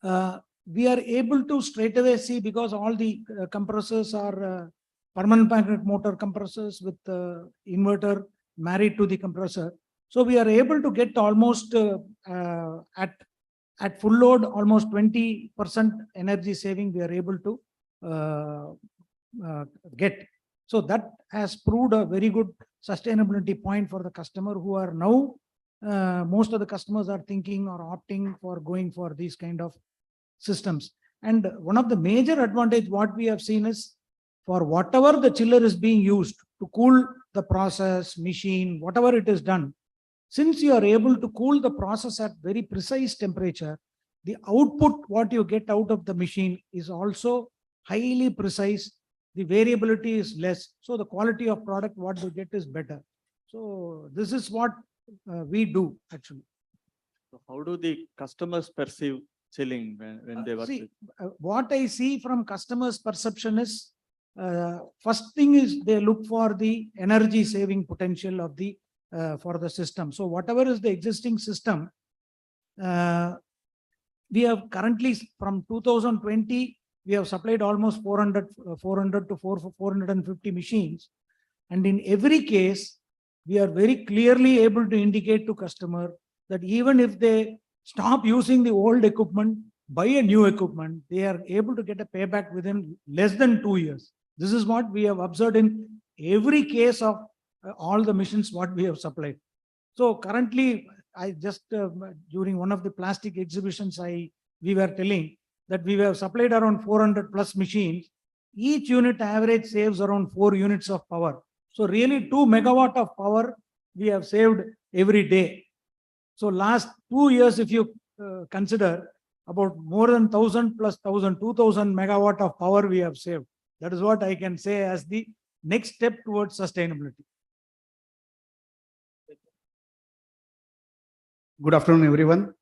Speaker 17: we are able to straight away see, because all the compressors are permanent magnet motor compressors with inverter married to the compressor. So we are able to get almost at full load, almost 20% energy saving we are able to get. So that has proved a very good sustainability point for the customer, who are now, most of the customers are thinking or opting for going for these kind of systems. And one of the major advantage what we have seen is, for whatever the chiller is being used to cool the process, machine, whatever it is done, since you are able to cool the process at very precise temperature, the output what you get out of the machine is also highly precise. The variability is less. So the quality of product what you get is better. So this is what we do actually.
Speaker 16: So how do the customers perceive chilling when they work with?
Speaker 17: What I see from customers' perception is, first thing is they look for the energy saving potential of the for the system. So whatever is the existing system, we have currently from 2020 we have supplied almost 400 to 450 machines, and in every case we are very clearly able to indicate to customer that even if they stop using the old equipment, buy a new equipment, they are able to get a payback within less than 2 years. This is what we have observed in every case of all the machines what we have supplied. So currently, I just during one of the plastic exhibitions, we were telling that we have supplied around 400 plus machines. Each unit average saves around 4 units of power. So really 2 megawatt of power we have saved every day. So last 2 years, if you consider, about more than 1,000 plus 1,000, 2,000 megawatt of power we have saved. That is what I can say as the next step towards sustainability.
Speaker 18: Good afternoon, everyone.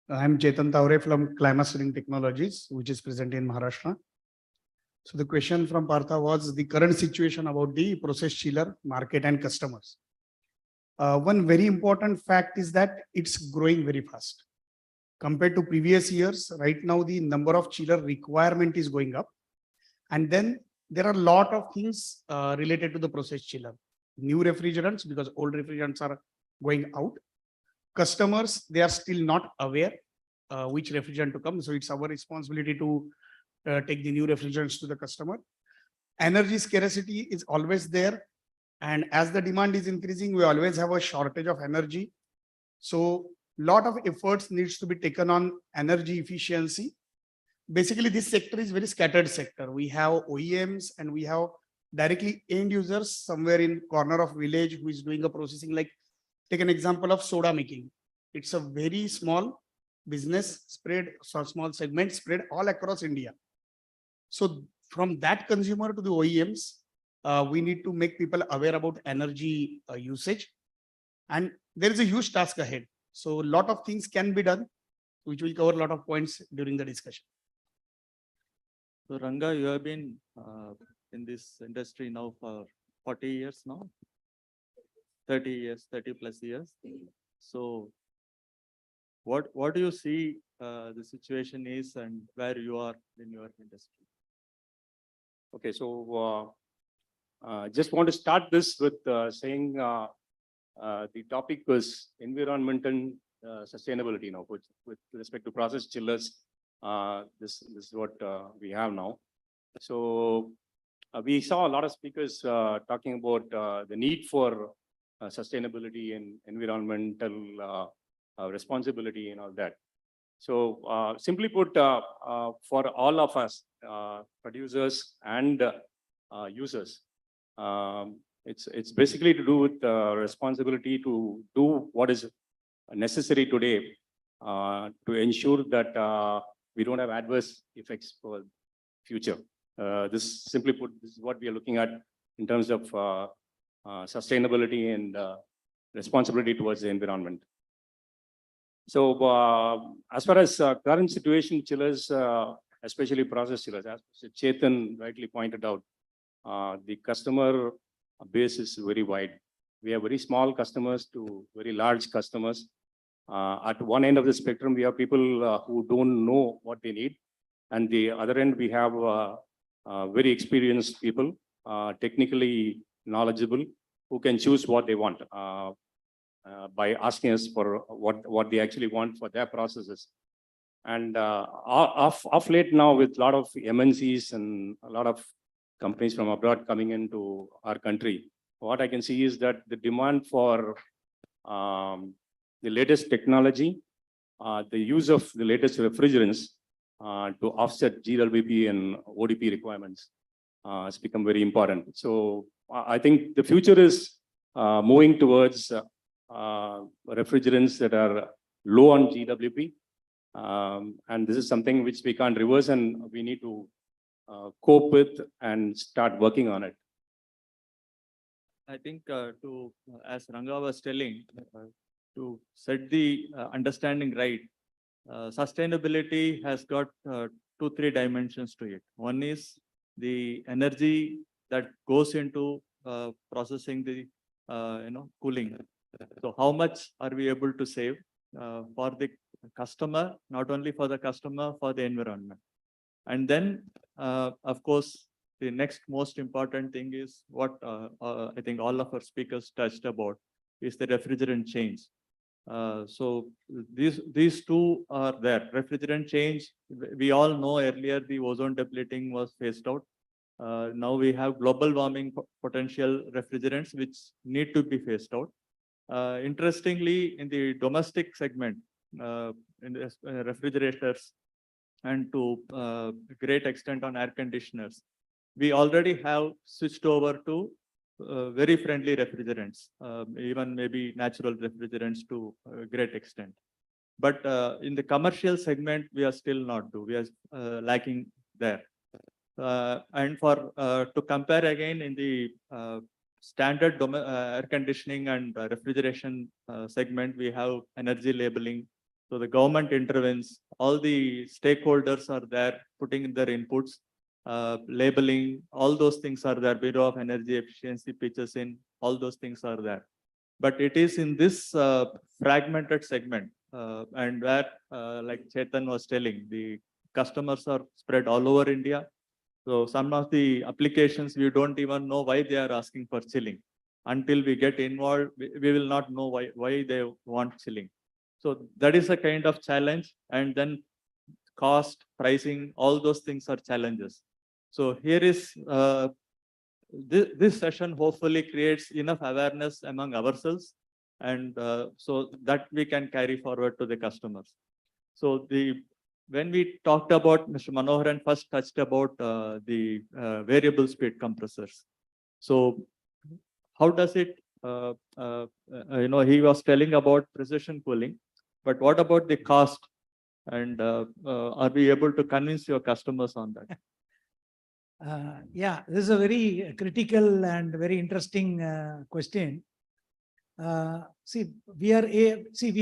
Speaker 18: I am Chetan Taure from Climastering Technologies, which is present in Maharashtra. So the question from Partha was the current situation about the process chiller market and customers. One very important fact is that it's growing very fast. Compared to previous years, right now the number of chiller requirement is going up. And then there are a lot of things related to the process chiller. New refrigerants, because old refrigerants are going out. Customers, they are still not aware which refrigerant to come. So it's our responsibility to take the new refrigerants to the customer. Energy scarcity is always there. And as the demand is increasing, we always have a shortage of energy. So lot of efforts needs to be taken on energy efficiency. Basically, this sector is very scattered sector. We have OEMs and we have directly end users somewhere in corner of village who is doing a processing. Like take an example of soda making. It's a very small business spread, so small segment spread all across India. So from that consumer to the OEMs, we need to make people aware about energy usage. And there is a huge task ahead. So a lot of things can be done, which will cover a lot of points during the discussion.
Speaker 16: So Ranga, you have been in this industry now for 40 years now, 30 years, 30 plus years. So what do you see the situation is and where you are in your industry?
Speaker 19: Okay, so just want to start this with saying the topic was environmental sustainability now with respect to process chillers. This is what we have now. So we saw a lot of speakers talking about the need for sustainability and environmental responsibility and all that. So simply put, for all of us, producers and users, it's basically to do with responsibility to do what is necessary today to ensure that we don't have adverse effects for future. This simply put, this is what we are looking at in terms of sustainability and responsibility towards the environment. So as far as current situation chillers, especially process chillers, as Chetan rightly pointed out, the customer base is very wide. We have very small customers to very large customers. At one end of the spectrum, we have people who don't know what they need. And the other end, we have very experienced people, technically knowledgeable, who can choose what they want by asking us for what they actually want for their processes. And off late now, with a lot of MNCs and a lot of companies from abroad coming into our country, what I can see is that the demand for the latest technology, the use of the latest refrigerants to offset GWP and ODP requirements has become very important. So I think the future is moving towards refrigerants that are low on GWP. And this is something which we can't reverse, and we need to cope with and start working on it.
Speaker 16: I think as Ranga was telling, to set the understanding right, sustainability has got 2-3 dimensions to it. One is the energy that goes into processing the cooling. So how much are we able to save for the customer, not only for the customer, for the environment. And then, of course, the next most important thing is what I think all of our speakers touched about is the refrigerant change. So these two are there. Refrigerant change, we all know earlier the ozone depleting was phased out. Now we have global warming potential refrigerants which need to be phased out. Interestingly, in the domestic segment, in the refrigerators and to a great extent on air conditioners, we already have switched over to very friendly refrigerants, even maybe natural refrigerants to a great extent. But in the commercial segment, we are still not do. We are lacking there. And for to compare again in the standard air conditioning and refrigeration segment, we have energy labeling. So the government intervenes, all the stakeholders are there putting in their inputs, labeling, all those things are there. Bureau of Energy Efficiency pitches in, all those things are there. But it is in this fragmented segment and where, like Chetan was telling, the customers are spread all over India. So some of the applications, we don't even know why they are asking for chilling. Until we get involved, we will not know why they want chilling. So that is a kind of challenge. And then cost, pricing, all those things are challenges. So here is, this session hopefully creates enough awareness among ourselves and so that we can carry forward to the customers. So when we talked about, Mr. Manoharan first touched about the variable speed compressors. So how does it, he was telling about precision cooling, but what about the cost? And are we able to convince your customers on that?
Speaker 17: Yeah, this is a very critical and very interesting question. We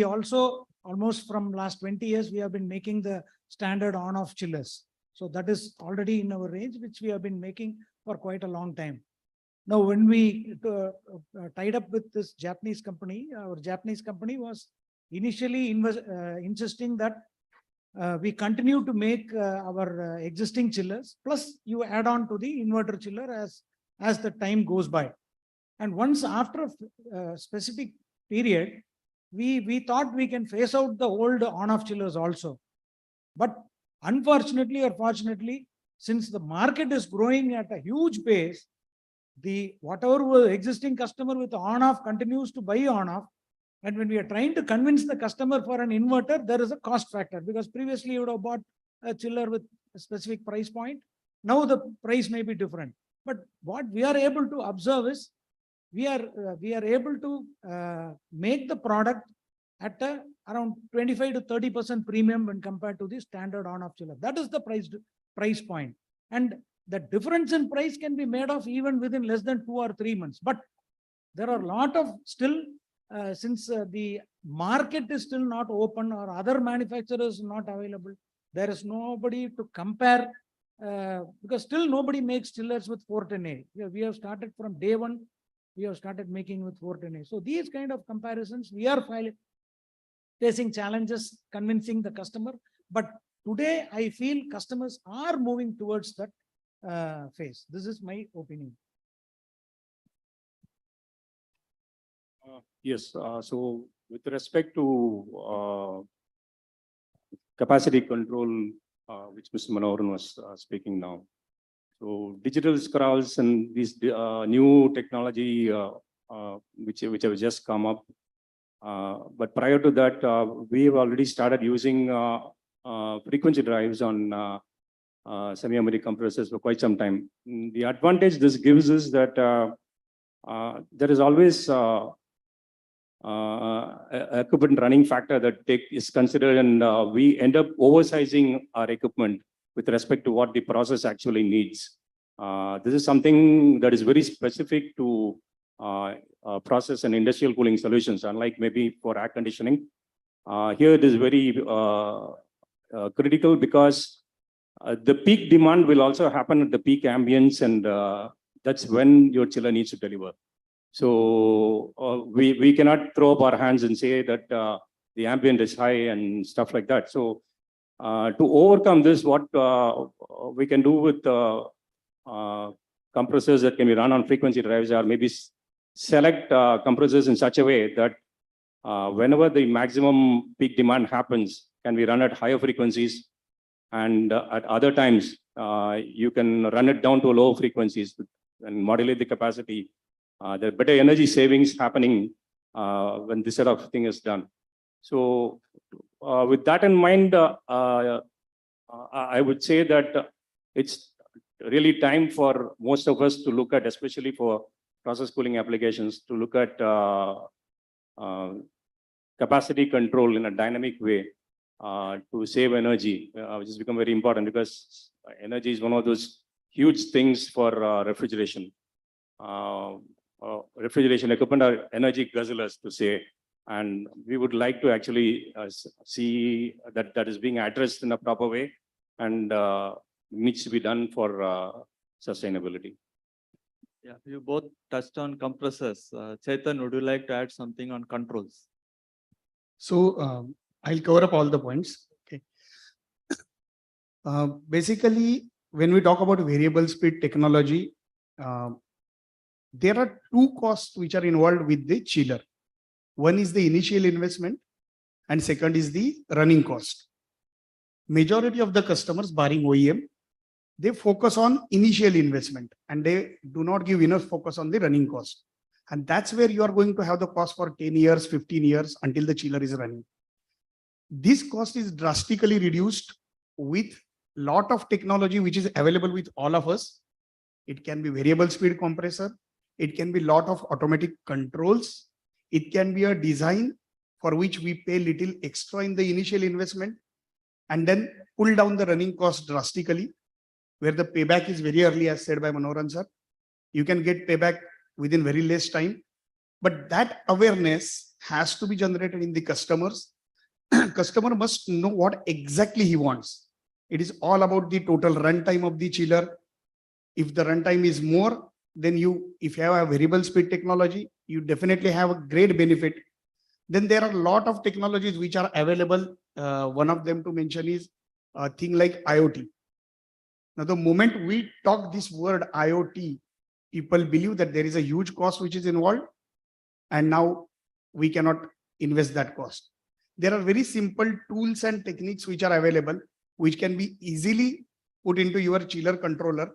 Speaker 17: also almost from last 20 years, we have been making the standard on-off chillers. So that is already in our range, which we have been making for quite a long time. Now, when we tied up with this Japanese company, our Japanese company was initially insisting that we continue to make our existing chillers, plus you add on to the inverter chiller as the time goes by. And once after a specific period, we thought we can phase out the old on-off chillers also. But unfortunately or fortunately, since the market is growing at a huge pace, whatever existing customer with on-off continues to buy on-off. And when we are trying to convince the customer for an inverter, there is a cost factor, because previously you would have bought a chiller with a specific price point. Now the price may be different. But what we are able to observe is we are able to make the product at around 25 to 30% premium when compared to the standard on-off chiller. That is the price point. And the difference in price can be made off even within less than 2 or 3 months. But there are a lot of still, since the market is still not open or other manufacturers not available, there is nobody to compare because still nobody makes chillers with 410A. We have started from day one. We have started making with 410A. So these kind of comparisons, we are facing challenges convincing the customer. But today, I feel customers are moving towards that phase. This is my opinion.
Speaker 19: Yes. So with respect to capacity control, which Mr. Manoharan was speaking now. So digital scrolls and this new technology which have just come up. But prior to that, we have already started using frequency drives on semi-memory compressors for quite some time. The advantage this gives is that there is always equipment running factor that is considered, and we end up oversizing our equipment with respect to what the process actually needs. This is something that is very specific to process and industrial cooling solutions, unlike maybe for air conditioning. Here it is very critical because the peak demand will also happen at the peak ambience, and that's when your chiller needs to deliver. So we cannot throw up our hands and say that the ambient is high and stuff like that. So to overcome this, what we can do with compressors that can be run on frequency drives, or maybe select compressors in such a way that whenever the maximum peak demand happens, can be run at higher frequencies, and at other times you can run it down to low frequencies and modulate the capacity. There are better energy savings happening when this sort of thing is done. So with that in mind, I would say that it's really time for most of us to look at, especially for process cooling applications, to look at capacity control in a dynamic way to save energy, which has become very important because energy is one of those huge things for refrigeration. Refrigeration equipment are energy guzzlers, to say, and we would like to actually see that that is being addressed in a proper way and needs to be done for sustainability.
Speaker 16: Yeah, you both touched on compressors. Chetan, would you like to add something on controls?
Speaker 18: So I'll cover up all the points. Okay. Basically, when we talk about variable speed technology, there are two costs which are involved with the chiller. One is the initial investment, and second is the running cost. Majority of the customers, barring OEM, they focus on initial investment and they do not give enough focus on the running cost. And that's where you are going to have the cost for 10 years, 15 years until the chiller is running. This cost is drastically reduced with lot of technology which is available with all of us. It can be variable speed compressor. It can be lot of automatic controls. It can be a design for which we pay little extra in the initial investment and then pull down the running cost drastically, where the payback is very early, as said by Manoharan sir. You can get payback within very less time. But that awareness has to be generated in the customers. Customer must know what exactly he wants. It is all about the total runtime of the chiller. If the runtime is more, then if you have a variable speed technology, you definitely have a great benefit. Then there are a lot of technologies which are available. One of them to mention is a thing like IoT. Now, the moment we talk this word IoT, people believe that there is a huge cost which is involved, and now we cannot invest that cost. There are very simple tools and techniques which are available, which can be easily put into your chiller controller,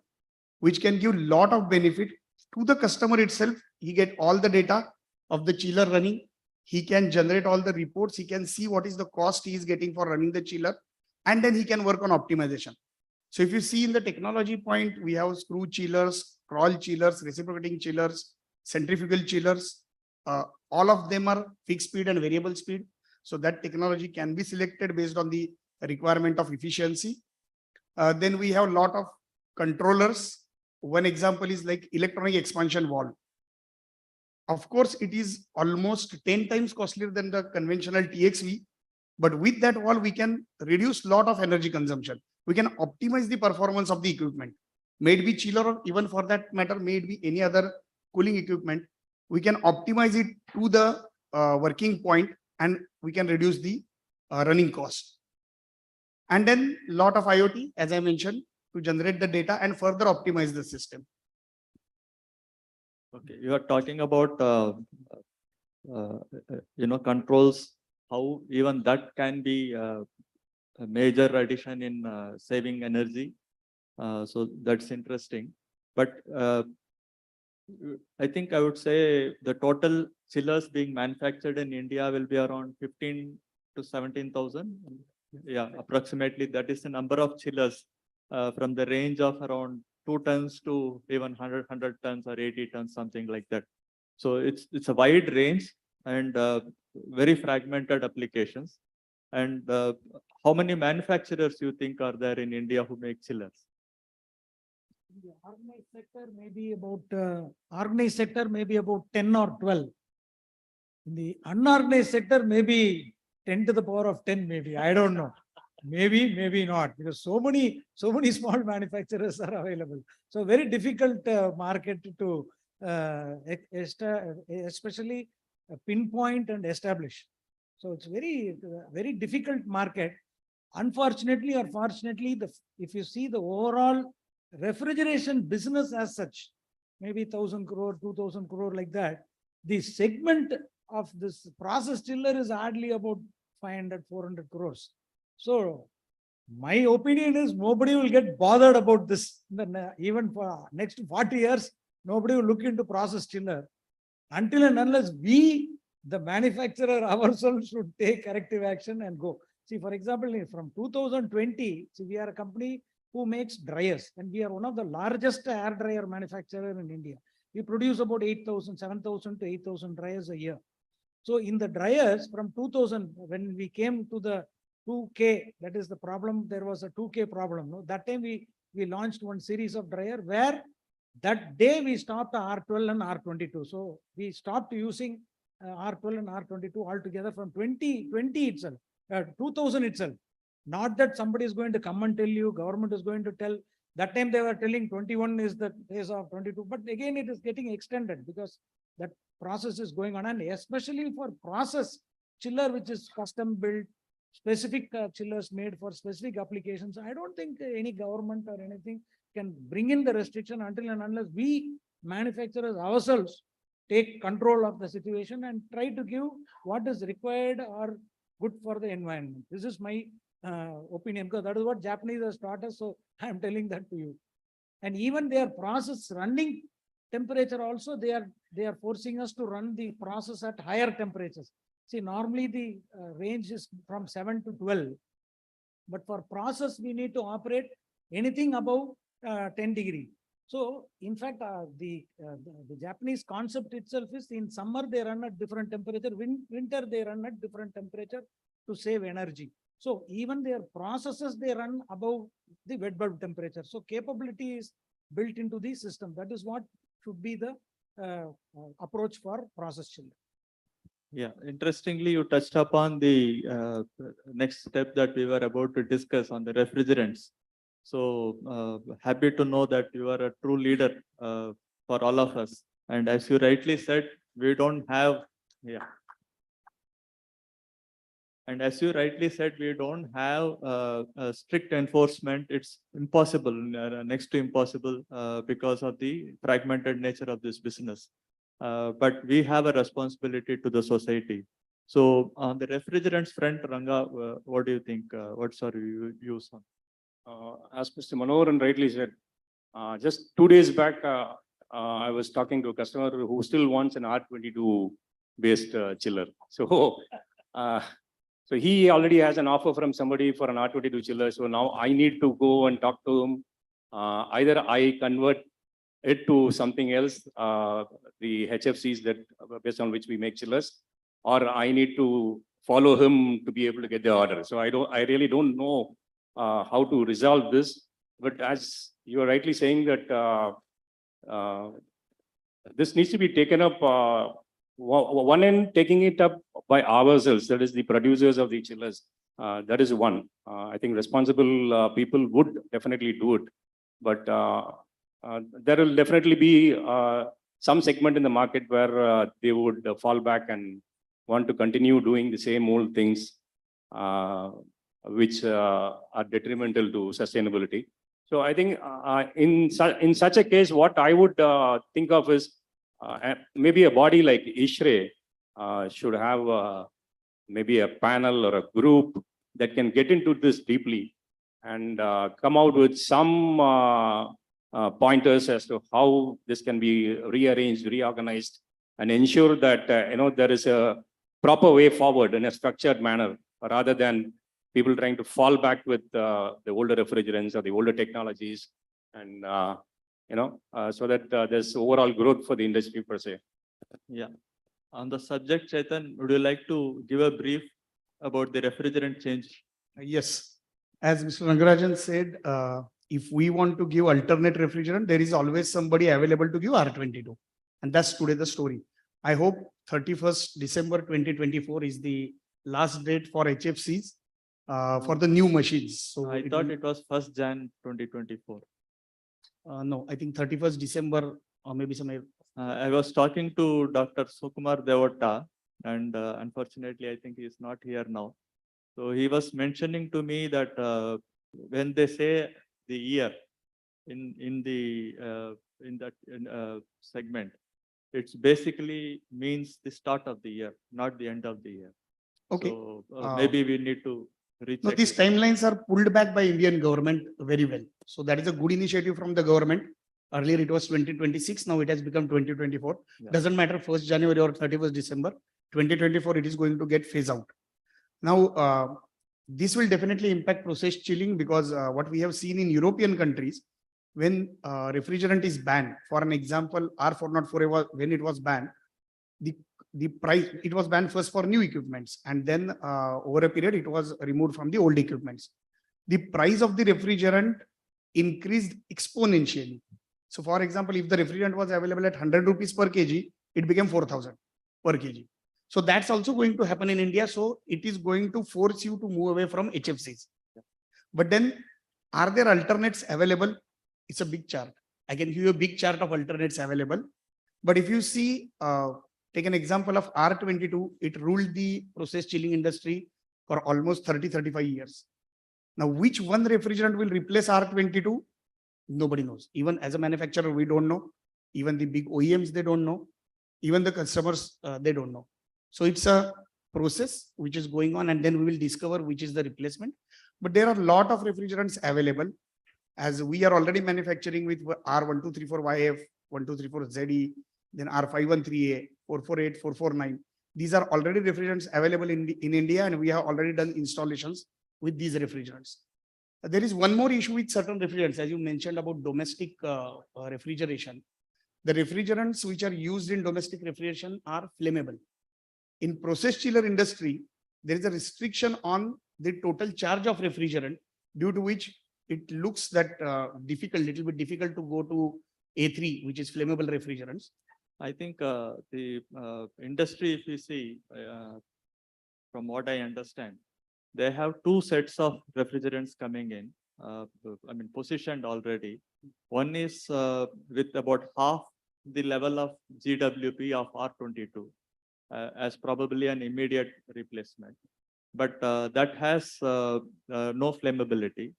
Speaker 18: which can give lot of benefit to the customer itself. He get all the data of the chiller running. He can generate all the reports. He can see what is the cost he is getting for running the chiller, and then he can work on optimization. So if you see in the technology point, we have screw chillers, crawl chillers, reciprocating chillers, centrifugal chillers. All of them are fixed speed and variable speed. So that technology can be selected based on the requirement of efficiency. Then we have a lot of controllers. One example is like electronic expansion valve. Of course, it is almost 10 times costlier than the conventional TXV. But with that valve, we can reduce a lot of energy consumption. We can optimize the performance of the equipment. May it be chiller or even for that matter, may it be any other cooling equipment. We can optimize it to the working point and we can reduce the running cost. And then a lot of IoT, as I mentioned, to generate the data and further optimize the system.
Speaker 16: Okay, you are talking about controls, how even that can be a major addition in saving energy. So that's interesting. But I think I would say the total chillers being manufactured in India will be around 15 to 17,000. Yeah, approximately that is the number of chillers from the range of around 2 tons to even 100 tons or 80 tons, something like that. So it's a wide range and very fragmented applications. And how many manufacturers you think are there in India who make chillers?
Speaker 17: The organized sector may be about 10 or 12. In the unorganized sector, maybe 10 to the power of 10, maybe. I don't know. Maybe not, because so many small manufacturers are available. So very difficult market to especially pinpoint and establish. So it's very difficult market. Unfortunately or fortunately, if you see the overall refrigeration business as such, maybe 1,000 crore, 2,000 crore like that, the segment of this process chiller is hardly about 500, 400 crores. So my opinion is nobody will get bothered about this. Even for next 40 years, nobody will look into process chiller until and unless we, the manufacturer ourselves, should take corrective action and go. See, for example, from 2020, see, we are a company who makes dryers, and we are one of the largest air dryer manufacturer in India. We produce about 8,000, 7,000 to 8,000 dryers a year. So in the dryers from 2000, when we came to the 2K, that is the problem, there was a 2K problem. No? That time we launched one series of dryer where that day we stopped R12 and R22. So we stopped using R12 and R22 altogether from 2020 itself, 2000 itself. Not that somebody is going to come and tell you, government is going to tell. That time they were telling 21 is the days of 22, but again it is getting extended because that process is going on, and especially for process chiller, which is custom built, specific chillers made for specific applications. I don't think any government or anything can bring in the restriction until and unless we manufacturers ourselves take control of the situation and try to give what is required or good for the environment. This is my opinion, because that is what Japanese has taught us. So I am telling that to you. And even their process running temperature also, they are forcing us to run the process at higher temperatures. See, normally the range is from 7 to 12, but for process we need to operate anything above 10 degree. So in fact, the Japanese concept itself is in summer they run at different temperature, winter they run at different temperature to save energy. So even their processes, they run above the wet bulb temperature. So capability is built into the system. That is what should be the approach for process chiller.
Speaker 16: Yeah, interestingly, you touched upon the next step that we were about to discuss on the refrigerants. So happy to know that you are a true leader for all of us. And as you rightly said, we don't have, and as you rightly said, we don't have a strict enforcement. It's impossible, next to impossible, because of the fragmented nature of this business. But we have a responsibility to the society. So on the refrigerants front, Ranga, what do you think? What's your views on?
Speaker 19: As Mr. Manoharan rightly said, just 2 days back, I was talking to a customer who still wants an R22 based chiller. So, so he already has an offer from somebody for an R22 chiller. So now I need to go and talk to him. Either I convert it to something else, the HFCs that based on which we make chillers, or I need to follow him to be able to get the order. So I really don't know how to resolve this. But as you are rightly saying that this needs to be taken up, one end taking it up by ourselves, that is the producers of the chillers. That is one. I think responsible people would definitely do it. But there will definitely be some segment in the market where they would fall back and want to continue doing the same old things, which are detrimental to sustainability. So I think in such a case, what I would think of is maybe a body like ISHRE should have maybe a panel or a group that can get into this deeply and come out with some pointers as to how this can be rearranged, reorganized, and ensure that there is a proper way forward in a structured manner, rather than people trying to fall back with the older refrigerants or the older technologies, and so that there's overall growth for the industry per se.
Speaker 16: Yeah. On the subject, Chetan, would you like to give a brief about the refrigerant change?
Speaker 18: Yes, as Mr. Rangarajan said, if we want to give alternate refrigerant, there is always somebody available to give R22. And that's today the story. I hope 31st December 2024 is the last date for HFCs for the new machines. So
Speaker 16: I thought it was 1st Jan 2024.
Speaker 18: No, I think 31st December or maybe some.
Speaker 16: I was talking to Dr. Sukumar Devata, and unfortunately, I think he is not here now. So he was mentioning to me that when they say the year, in that segment, it's basically means the start of the year, not the end of the year.
Speaker 18: Okay.
Speaker 16: So maybe we need to
Speaker 18: No,
Speaker 16: recheck.
Speaker 18: these timelines are pulled back by Indian government very well. So that is a good initiative from the government. Earlier it was 2026, now it has become 2024.
Speaker 16: Yeah.
Speaker 18: Doesn't matter 1st January or 31st December, 2024, it is going to get phased out. Now, this will definitely impact process chilling because what we have seen in European countries, when refrigerant is banned, for an example, R404, when it was banned, the price, it was banned first for new equipments, and then over a period it was removed from the old equipments. The price of the refrigerant increased exponentially. So for example, if the refrigerant was available at 100 rupees per kg, it became 4,000 per kg. So that's also going to happen in India. So it is going to force you to move away from HFCs. But then, are there alternates available? It's a big chart. I can give you a big chart of alternates available. But if you see, take an example of R22, it ruled the process chilling industry for almost 30-35 years. Now, which one refrigerant will replace R22? Nobody knows. Even as a manufacturer, we don't know. Even the big OEMs, they don't know. Even the customers, they don't know. So it's a process which is going on, and then we will discover which is the replacement. But there are a lot of refrigerants available, as we are already manufacturing with R1234YF, 1234ZE, then R513A, 448, 449. These are already refrigerants available in India, and we have already done installations with these refrigerants. There is one more issue with certain refrigerants, as you mentioned about domestic refrigeration. The refrigerants which are used in domestic refrigeration are flammable. In process chiller industry, there is a restriction on the total charge of refrigerant, due to which it looks that little bit difficult to go to A3, which is flammable refrigerants.
Speaker 16: I think the industry, if you see, from what I understand, they have two sets of refrigerants coming in. I mean, positioned already. One is with about half the level of GWP of R22 as probably an immediate replacement. But that has no flammability.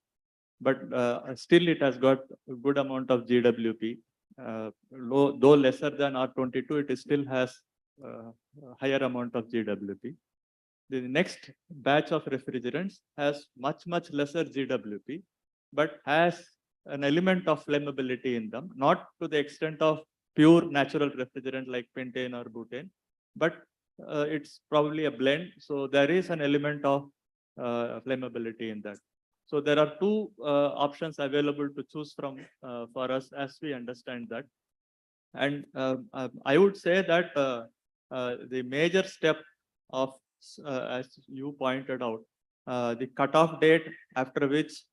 Speaker 16: But still it has got a good amount of GWP. Though lesser than R22, it still has a higher amount of GWP. The next batch of refrigerants has much lesser GWP, but has an element of flammability in them, not to the extent of pure natural refrigerant like pentane or butane, but it's probably a blend. So there is an element of flammability in that. So there are two options available to choose from for us as we understand that. And I would say that the major step of, as you pointed out, the cutoff date after which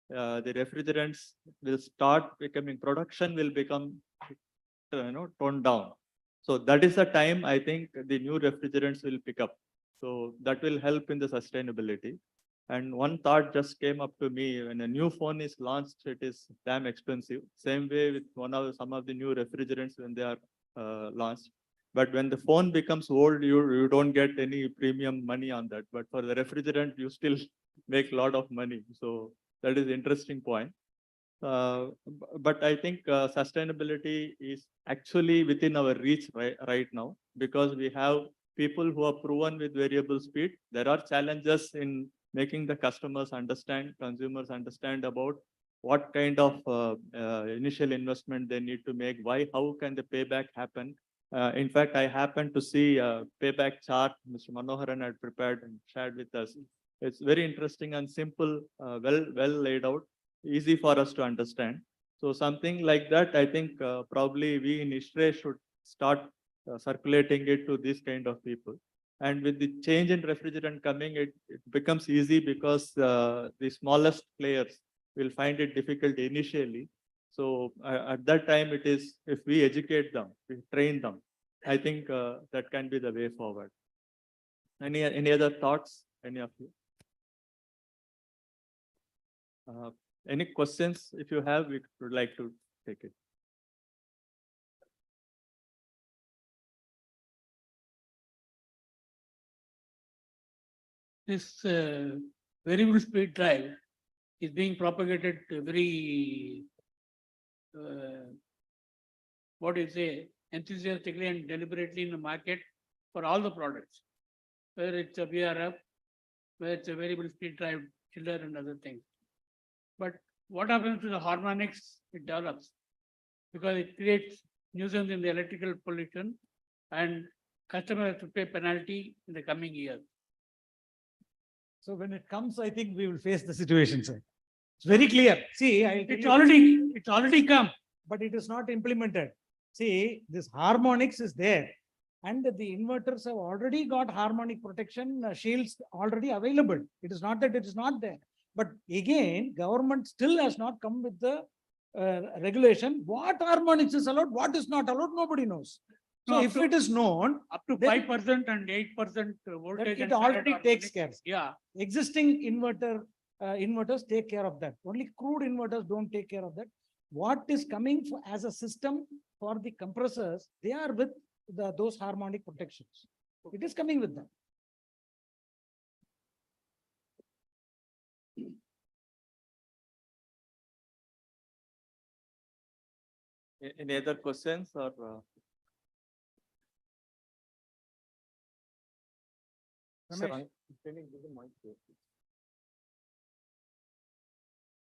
Speaker 16: the refrigerants will start becoming, production will become, toned down. So that is the time I think the new refrigerants will pick up. So that will help in the sustainability. And one thought just came up to me: when a new phone is launched, it is damn expensive. Same way with some of the new refrigerants when they are launched. But when the phone becomes old, you don't get any premium money on that. But for the refrigerant, you still make a lot of money. So that is interesting point. But I think sustainability is actually within our reach right now, because we have people who are proven with variable speed. There are challenges in making the customers understand, consumers understand about what kind of initial investment they need to make, how can the payback happen. In fact, I happened to see a payback chart Mr. Manoharan had prepared and shared with us. It's very interesting and simple, well laid out, easy for us to understand. So something like that, I think probably we in ISHRE should start circulating it to these kind of people. And with the change in refrigerant coming, it becomes easy, because the smallest players will find it difficult initially. So at that time, it is, if we educate them, we train them, I think that can be the way forward. Any other thoughts? Any of you? Any questions? If you have, we would like to take it.
Speaker 20: This variable speed drive is being propagated every
Speaker 11: what do you say, enthusiastically and deliberately in the market for all the products, whether it's a VRF, whether it's a variable speed drive chiller and other things. But what happens to the harmonics? It develops because it creates nuisance in the electrical pollution, and customer has to pay penalty in the coming years.
Speaker 17: So when it comes, I think we will face the situation, sir. It's very clear. See,
Speaker 11: It's already come.
Speaker 17: but it is not implemented. See, this harmonics is there. And the inverters have already got harmonic protection shields already available. It is not that it is not there. But again, government still has not come with the regulation. What harmonics is allowed, what is not allowed, nobody knows. So
Speaker 11: No,
Speaker 17: if it is known,
Speaker 11: up to
Speaker 17: then
Speaker 11: 5% and 8% voltage.
Speaker 17: it
Speaker 11: and
Speaker 17: already
Speaker 11: standard
Speaker 17: takes
Speaker 11: harmonic.
Speaker 17: care.
Speaker 11: Yeah.
Speaker 17: Existing inverters take care of that. Only crude inverters don't take care of that. What is coming as a system for the compressors, they are with those harmonic protections. It is coming with them.
Speaker 16: Any other questions or? So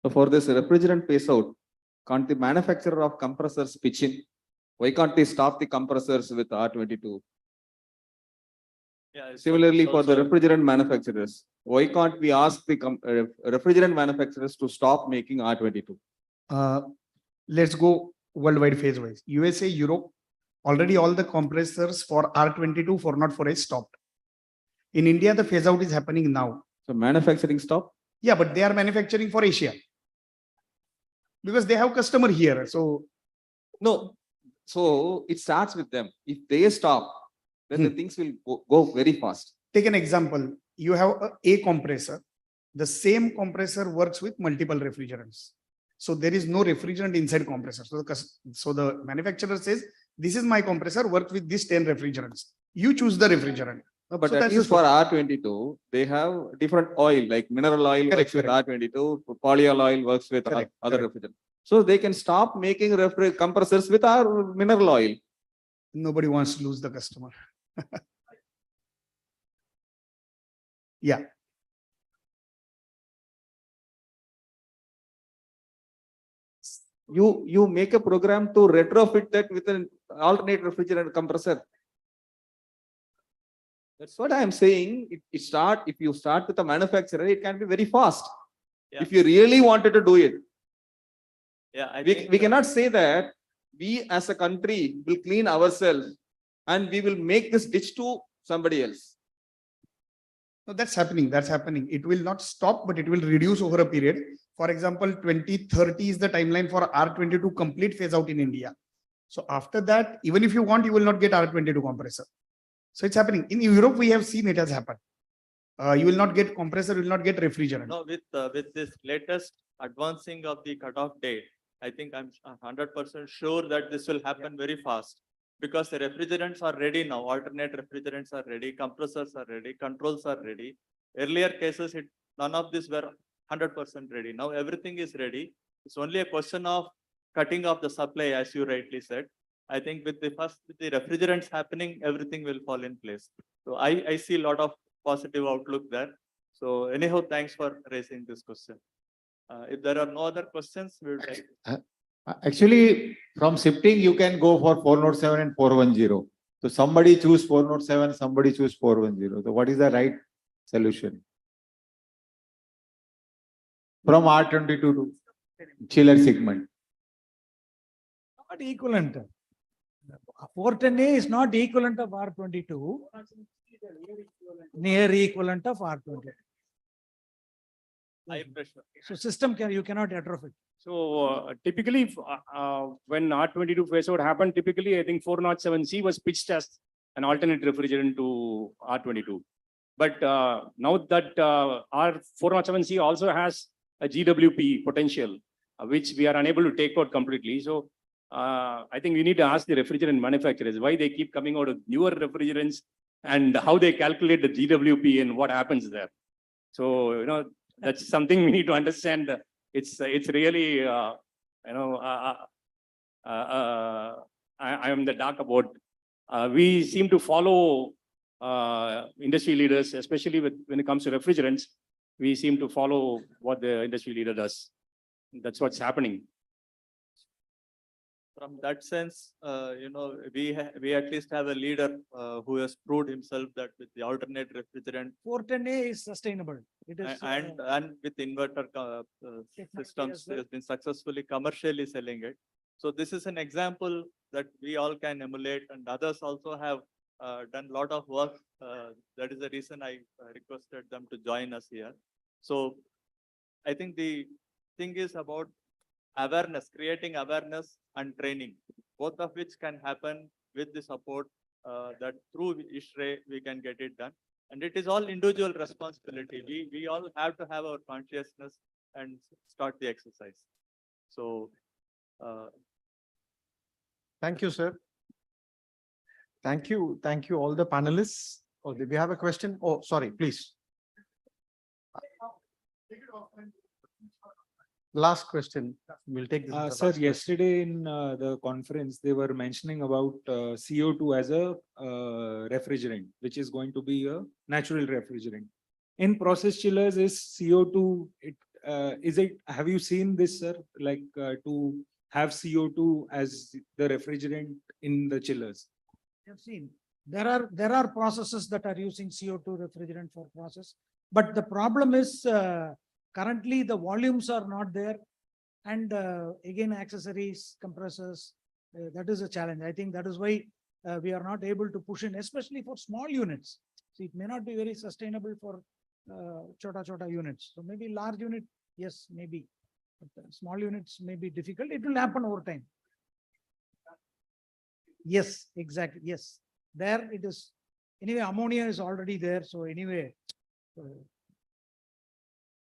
Speaker 16: for this refrigerant phase out, can't the manufacturer of compressors pitch in? Why can't they stop the compressors with R22? Yeah. Similarly, for the refrigerant manufacturers, why can't we ask the refrigerant manufacturers to stop making R22?
Speaker 18: Let's go worldwide phase wise. USA, Europe, already all the compressors for R22 404A stopped. In India, the phase out is happening now.
Speaker 16: So manufacturing stop?
Speaker 18: Yeah, but they are manufacturing for Asia. Because they have customer here. So
Speaker 16: no. So it starts with them. If they stop, then the things will go very fast.
Speaker 18: Take an example. You have a compressor. The same compressor works with multiple refrigerants. So there is no refrigerant inside compressor. So the manufacturer says, this is my compressor, works with these 10 refrigerants. You choose the refrigerant.
Speaker 16: No, but at least for R22, they have different oil, like mineral oil works with R22, polyol oil works with other refrigerants. So they can stop making compressors with our mineral oil.
Speaker 18: Nobody wants to lose the customer. Yeah.
Speaker 16: You make a program to retrofit that with an alternate refrigerant compressor. That's what I am saying. If you start with a manufacturer, it can be very fast. Yeah. If you really wanted to do it. Yeah, we cannot say that we as a country will clean ourselves and we will make this ditch to somebody else.
Speaker 18: No, that's happening. That's happening. It will not stop, but it will reduce over a period. For example, 2030 is the timeline for R22 complete phase out in India. So after that, even if you want, you will not get R22 compressor. So it's happening. In Europe, we have seen it has happened. You will not get compressor, you will not get refrigerant.
Speaker 16: No, with this latest advancing of the cutoff date, I think I'm 100% sure that this will happen very fast because the refrigerants are ready now. Alternate refrigerants are ready, compressors are ready, controls are ready. Earlier cases, none of these were 100% ready. Now everything is ready. It's only a question of cutting off the supply, as you rightly said. I think with the refrigerants happening, everything will fall in place. So I see a lot of positive outlook there. So anyhow, thanks for raising this question. If there are no other questions, we will take.
Speaker 20: Actually, from shifting, you can go for 407 and 410. So somebody choose 407, somebody choose 410. So what is the right solution? From R22 to chiller segment.
Speaker 17: Not equivalent. 410A is not equivalent of R22. Near equivalent of R22.
Speaker 16: High pressure.
Speaker 17: So system you cannot retrofit.
Speaker 19: So typically, when R22 phase out happened, typically I think 407C was pitched as an alternate refrigerant to R22. But now that R407C also has a GWP potential, which we are unable to take out completely. So I think we need to ask the refrigerant manufacturers why they keep coming out with newer refrigerants and how they calculate the GWP and what happens there. So, that's something we need to understand. It's really, I am the dark about. We seem to follow industry leaders, especially when it comes to refrigerants. We seem to follow what the industry leader does. That's what's happening.
Speaker 20: From that sense, we at least have a leader who has proved himself that with the alternate refrigerant
Speaker 17: 410A is sustainable. It is.
Speaker 20: and with inverter systems, he has been successfully commercially selling it. So this is an example that we all can emulate, and others also have done a lot of work. That is the reason I requested them to join us here. So I think the thing is about awareness, creating awareness and training, both of which can happen with the support that through ISHRE we can get it done. And it is all individual responsibility. We all have to have our consciousness and start the exercise. So
Speaker 15: Thank you, sir. Thank you all the panelists. Oh, do we have a question? Oh, sorry, please. Last question. We'll take this. as the
Speaker 21: Sir,
Speaker 15: last question.
Speaker 21: yesterday in the conference, they were mentioning about CO2 as a refrigerant, which is going to be a natural refrigerant. In process chillers, is CO2, have you seen this, sir? Like to have CO2 as the refrigerant in the chillers?
Speaker 17: I've seen. There are processes that are using CO2 refrigerant for process, but the problem is currently the volumes are not there, and again accessories, compressors, that is a challenge. I think that is why we are not able to push in, especially for small units. See, it may not be very sustainable for chota units. So maybe large unit, yes, maybe, but small units may be difficult. It will happen over time. Yes, exactly. Yes, there it is. Anyway, ammonia is already there. So anyway,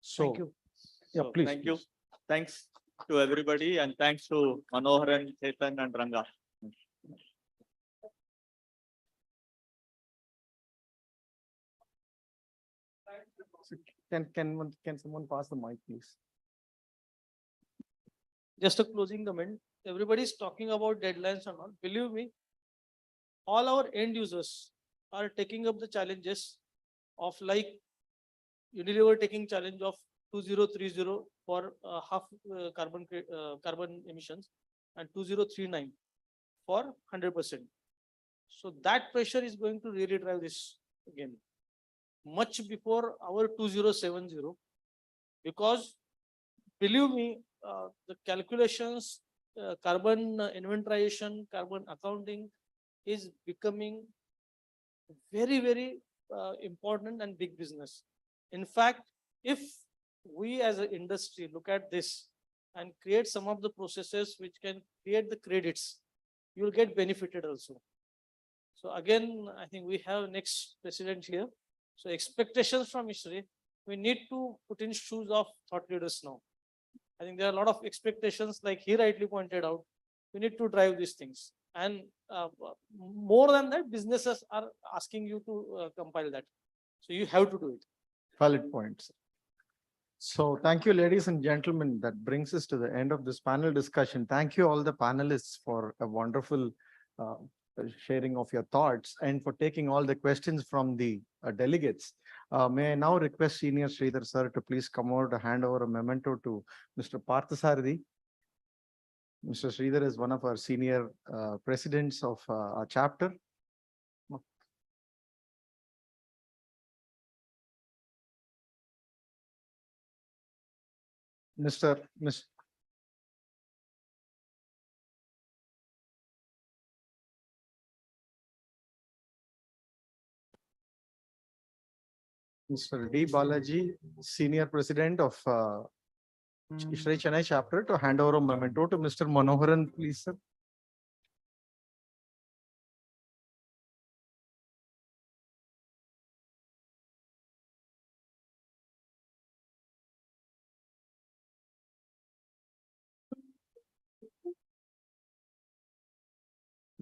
Speaker 15: So,
Speaker 17: thank you.
Speaker 15: Yeah,
Speaker 20: so
Speaker 15: please.
Speaker 20: thank you. Thanks to everybody, and thanks to Manohar and Chetan and Ranga.
Speaker 15: Can someone pass the mic, please?
Speaker 13: Just a closing comment. Everybody's talking about deadlines and all. Believe me, all our end users are taking up the challenges of like Unilever taking challenge of 2030 for half carbon emissions and 2039 for 100%. So that pressure is going to really drive this again much before our 2070, because believe me, the calculations, carbon inventorization, carbon accounting is becoming very important and big business. In fact, if we as an industry look at this and create some of the processes which can create the credits, you will get benefited also. So again, I think we have next president here. So expectations from ISHRE, we need to put in shoes of thought leaders now. I think there are a lot of expectations, like he rightly pointed out. We need to drive these things. And more than that, businesses are asking you to compile that. So you have to do it.
Speaker 15: Valid points. So thank you, ladies and gentlemen. That brings us to the end of this panel discussion. Thank you all the panelists for a wonderful sharing of your thoughts and for taking all the questions from the delegates. May I now request Senior Sridhar sir to please come over to hand over a memento to Mr. Parthasarathi. Mr. Sridhar is one of our senior presidents of our chapter. Mr. D. Balaji, Senior President of ISHRE Chennai chapter, to hand over a memento to Mr. Manoharan, please, sir.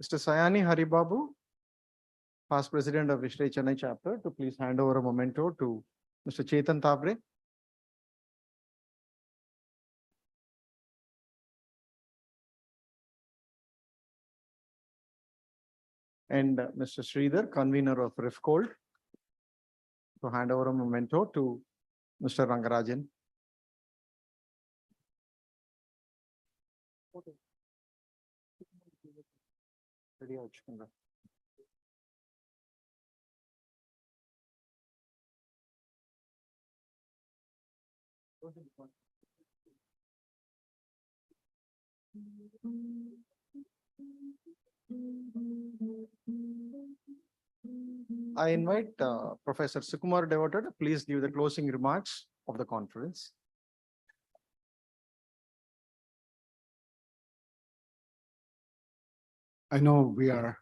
Speaker 15: Mr. Sayani Haribabu, past President of ISHRE Chennai chapter, to please hand over a memento to Mr. Chetan Tabre. and Mr. Sridhar, convener of Refcold, to hand over a memento to Mr. Rangarajan. I invite Professor Sukumar Devata to please give the closing remarks of the conference.
Speaker 1: I know we are.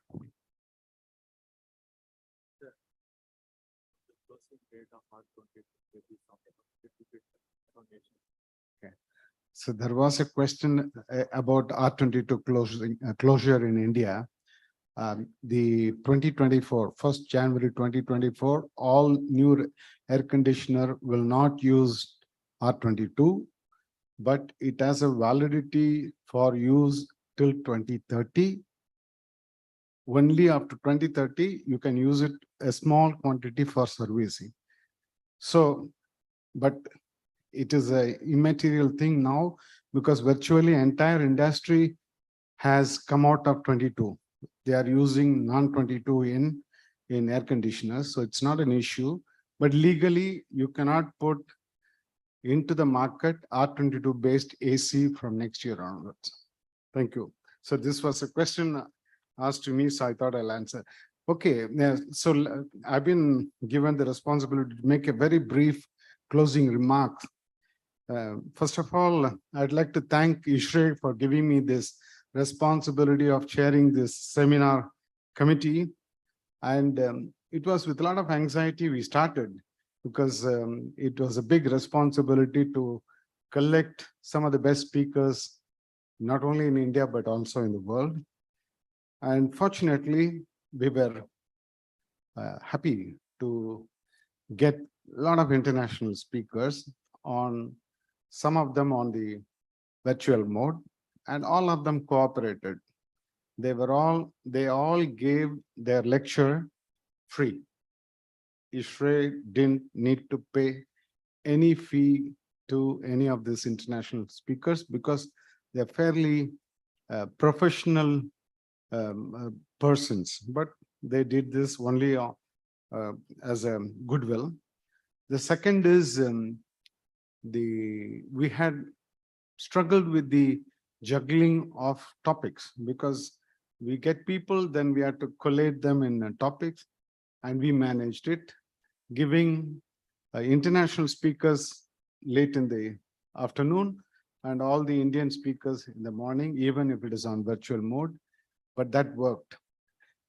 Speaker 1: Okay. So there was a question about R22 closure in India. The 2024, 1st January 2024, all new air conditioner will not use R22, but it has a validity for use till 2030. Only after 2030, you can use it a small quantity for servicing. So, but it is a immaterial thing now because virtually entire industry has come out of 22. They are using non-22 in air conditioners, so it's not an issue. But legally, you cannot put into the market R22 based AC from next year onwards. Thank you. So this was a question asked to me, so I thought I'll answer. Okay, so I've been given the responsibility to make a very brief closing remark. First of all, I'd like to thank Ishre for giving me this responsibility of chairing this seminar committee. And it was with a lot of anxiety we started because it was a big responsibility to collect some of the best speakers, not only in India, but also in the world. And fortunately, we were happy to get a lot of international speakers, on some of them on the virtual mode, and all of them cooperated. They all gave their lecture free. Ishre didn't need to pay any fee to any of these international speakers because they're fairly professional persons, but they did this only as a goodwill. The second is we had struggled with the juggling of topics because we get people, then we have to collate them in topics, and we managed it, giving international speakers late in the afternoon and all the Indian speakers in the morning, even if it is on virtual mode, but that worked.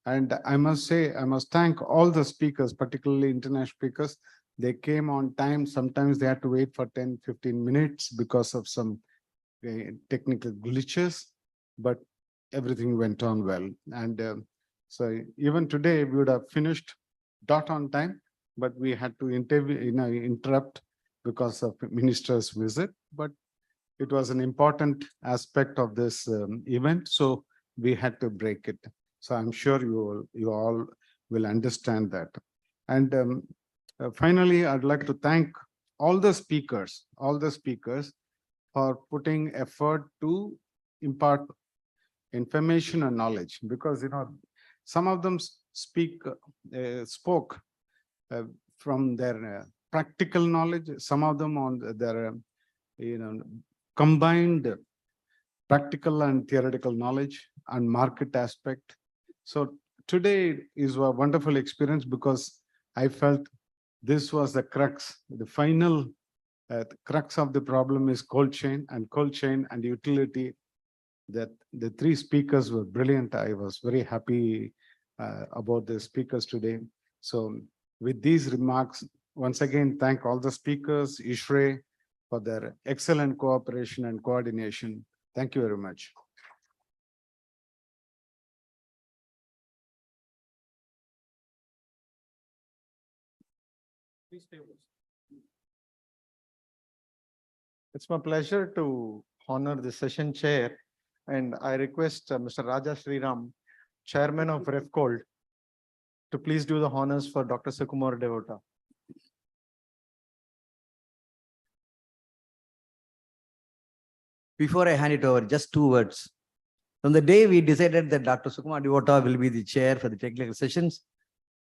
Speaker 1: And I must say, I must thank all the speakers, particularly international speakers. They came on time. Sometimes they had to wait for 10, 15 minutes because of some technical glitches, but everything went on well. And so even today we would have finished dot on time, but we had to interrupt because of minister's visit. But it was an important aspect of this event, so we had to break it. So I'm sure you all will understand that. And finally, I'd like to thank all the speakers for putting effort to impart information and knowledge, because some of them spoke from their practical knowledge, some of them on their combined practical and theoretical knowledge and market aspect. So today is a wonderful experience because I felt this was the crux, the final crux of the problem is cold chain and utility. That the three speakers were brilliant. I was very happy about the speakers today. So with these remarks, once again, thank all the speakers, Ishre, for their excellent cooperation and coordination. Thank you very much.
Speaker 11: Please stay with us.
Speaker 15: It's my pleasure to honor the session chair, and I request Mr. Raja Sriram, Chairman of Refcold, to please do the honors for Dr. Sukumar Devota.
Speaker 7: Before I hand it over, just 2 words. From the day we decided that Dr. Sukumar Devota will be the chair for the technical sessions,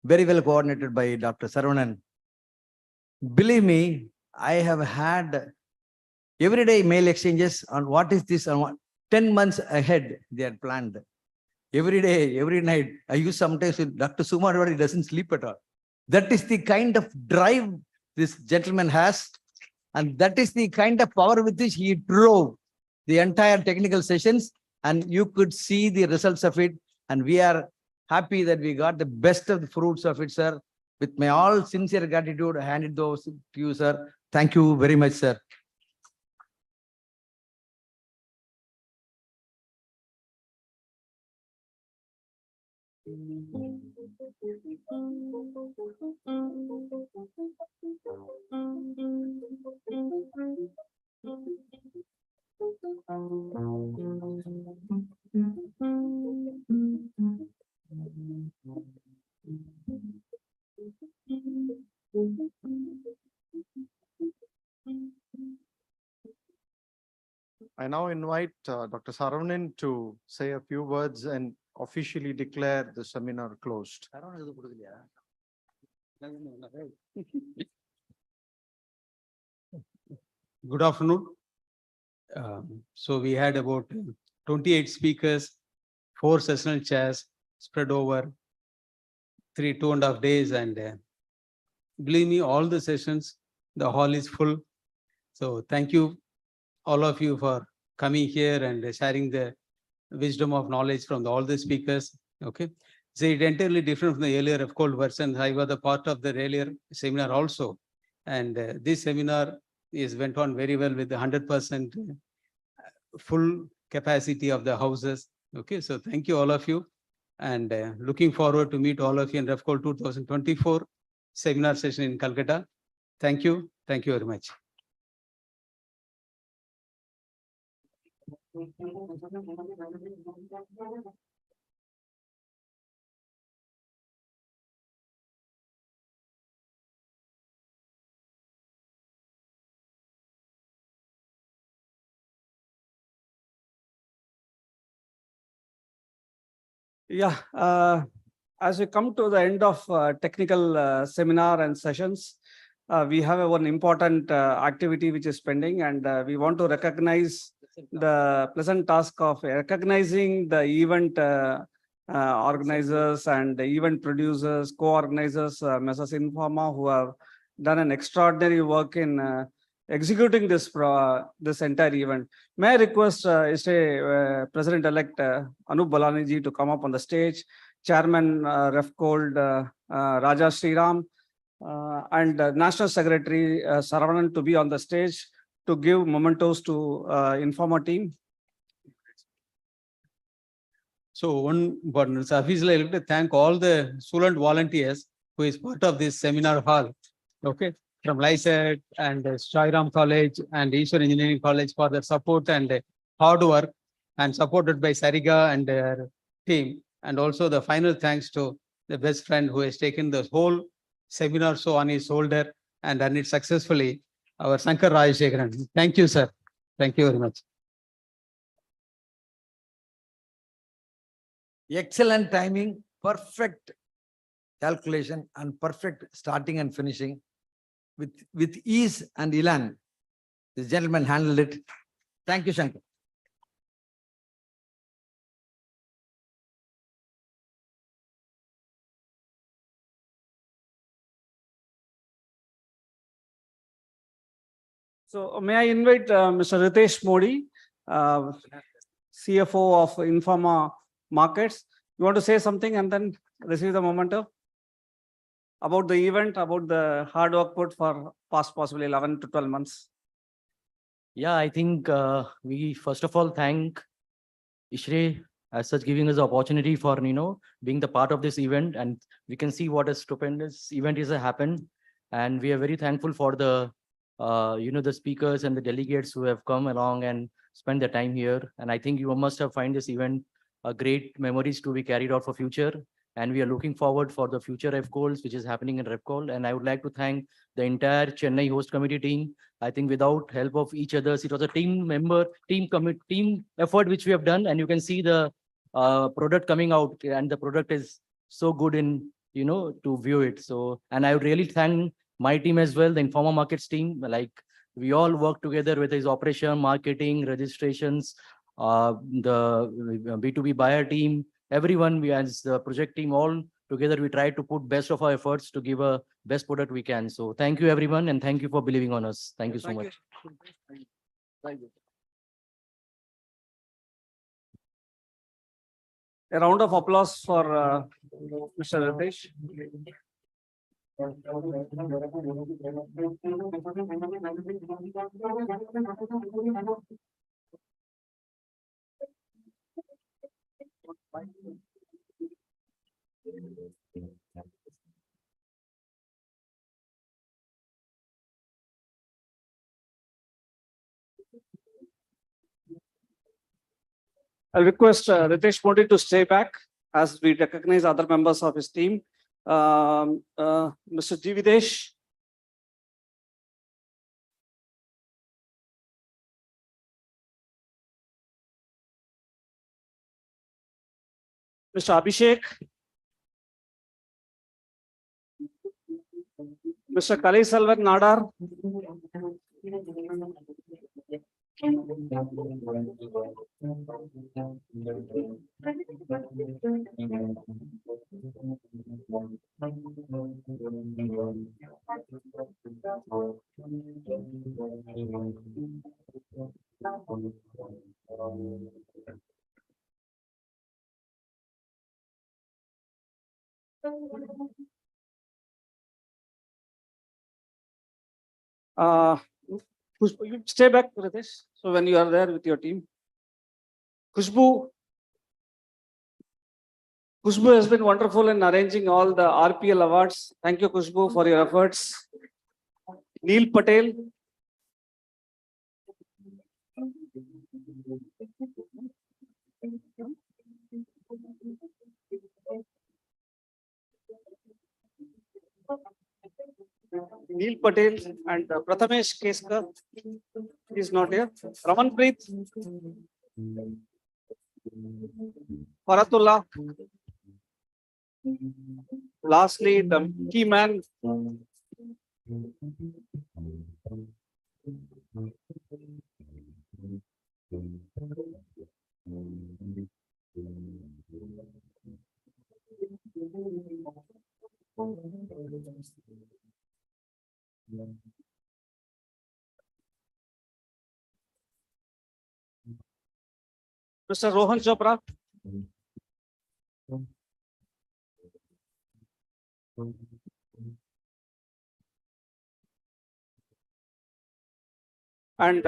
Speaker 7: very well coordinated by Dr. Saravanan. Believe me, I have had everyday mail exchanges on what is this and what 10 months ahead they had planned. Every day, every night, I use sometimes with Dr. Sukumar Devota, he doesn't sleep at all. That is the kind of drive this gentleman has, and that is the kind of power with which he drove the entire technical sessions, and you could see the results of it. And we are happy that we got the best of the fruits of it, sir. With my all sincere gratitude, I hand it those to you, sir. Thank you very much, sir.
Speaker 15: I now invite Dr. Saravanan to say a few words and officially declare the seminar closed.
Speaker 6: Good afternoon. So we had about 28 speakers, 4 sessional chairs spread over 2.5 days, and believe me, all the sessions, the hall is full. So thank you, all of you, for coming here and sharing the wisdom of knowledge from all the speakers. Okay, so it's entirely different from the earlier Refcold version. I was a part of the earlier seminar also, and this seminar went on very well with the 100% full capacity of the houses. Okay, so thank you, all of you, and looking forward to meet all of you in Refcold 2024 seminar session in Calcutta. Thank you very much.
Speaker 22: Yeah, as we come to the end of technical seminar and sessions, we have one important activity which is pending, and we want to recognize the pleasant task of recognizing the event organizers and the event producers, co-organizers, Messrs. Informa, who have done an extraordinary work in executing this entire event. May I request President-elect Anup Balani ji to come up on the stage, Chairman Refcold Raja Sriram, and National Secretary Saravanan to be on the stage to give mementos to Informa team.
Speaker 6: So one important, obviously, I like to thank all the student volunteers who is part of this seminar hall. Okay, from LICET and Shairam College and Eastern Engineering College for their support and hard work, and supported by Sariga and their team. And also the final thanks to the best friend who has taken the whole seminar so on his shoulder and done it successfully, our Sankar Rajashekharan. Thank you, sir. Thank you very much.
Speaker 7: Excellent timing, perfect calculation, and perfect starting and finishing. With ease and elan, this gentleman handled it. Thank you, Shankar.
Speaker 22: So may I invite Mr. Ritesh Modi, CFO of Informa Markets. You want to say something and then receive the memento about the event, about the hard work put for past possibly 11 to 12 months?
Speaker 23: Yeah, I think we first of all thank Ishre as such giving us the opportunity for being the part of this event, and we can see what a stupendous event is happened, and we are very thankful for the the speakers and the delegates who have come along and spent their time here. And I think you must have find this event a great memories to be carried out for future. And we are looking forward for the future Refcolds, which is happening in Refcold. And I would like to thank the entire Chennai host committee team. I think without help of each other, it was a team effort which we have done. And you can see the product coming out, and the product is so good in, to view it. So, and I would really thank my team as well, the Informa Markets team. Like, we all work together with his operation, marketing, registrations, the B2B buyer team, everyone, we as the project team, all together, we try to put best of our efforts to give a best product we can. So thank you, everyone, and thank you for believing on us. Thank you so much.
Speaker 22: A round of applause for Mr. Ritesh. I'll request Ritesh Modi to stay back as we recognize other members of his team. Mr. G. Videsh. Mr. Abhishek. Mr. Kalai Selvan Nadar. You stay back, Ritesh. So when you are there with your team, Khushbu has been wonderful in arranging all the RPL awards. Thank you, Khushbu, for your efforts. Neil Patel. Neil Patel and Prathamesh Keskar is not here. Ramanpreet. Faratullah. Lastly, the key man. Mr. Rohan Chopra. And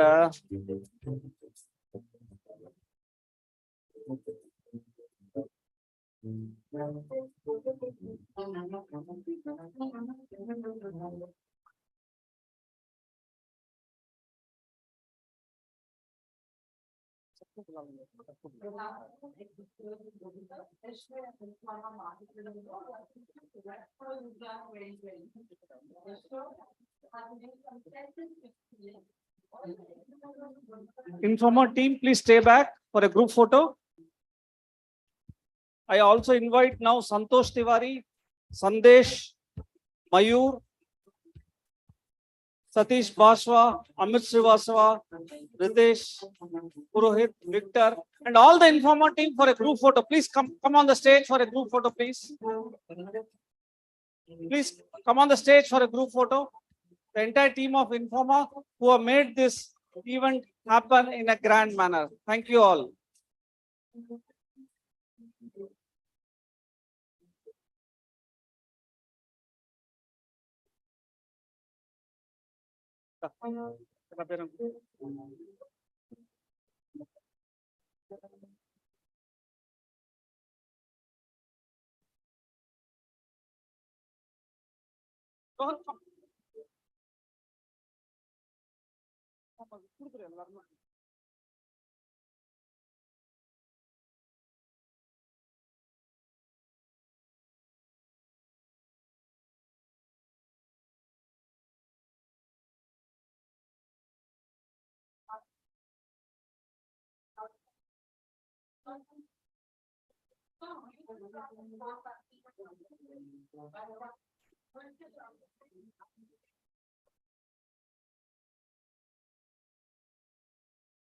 Speaker 22: Informa team, please stay back for a group photo. I also invite now Santosh Tiwari, Sandesh, Mayur, Satish Bashwa, Amit Srivastava, Ritesh, Purohit, Victor, and all the Informa team for a group photo. Please come on the stage for a group photo, please. Please come on the stage for a group photo. The entire team of Informa who have made this event happen in a grand manner. Thank you all.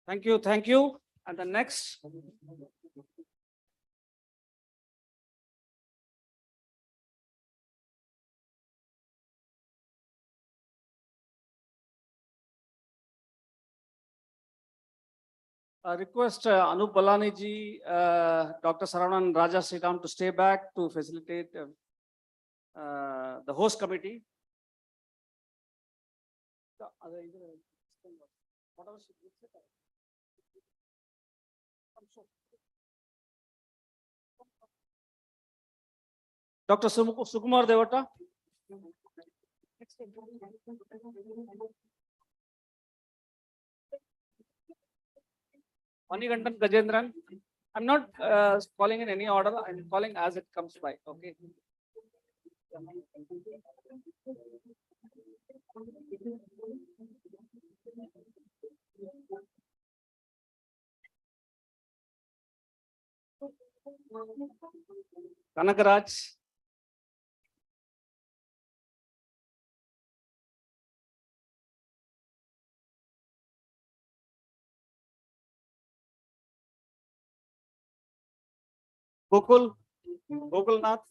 Speaker 22: Thank you, thank you. And the next. I request Anup Balani ji, Dr. Saravanan Raja Sriram to stay back to facilitate the host committee. Dr. Sukumar Devata. Manikantan Gajendran. I'm not calling in any order. I'm calling as it comes by. Okay. Kanakaraj. Gokul. Gokulnath.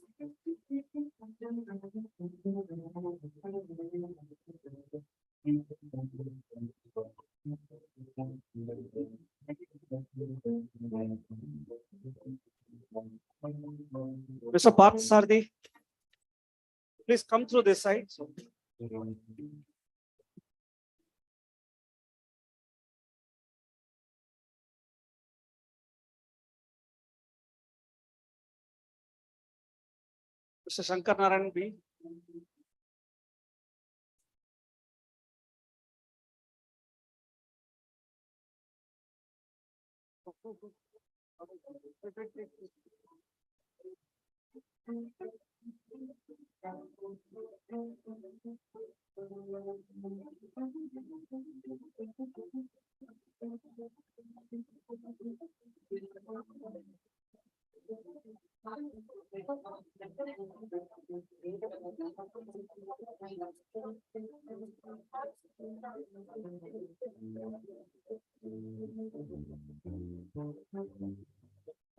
Speaker 22: Mr. Parth Sardi, please come through this side. Mr. Shankar Narayan B.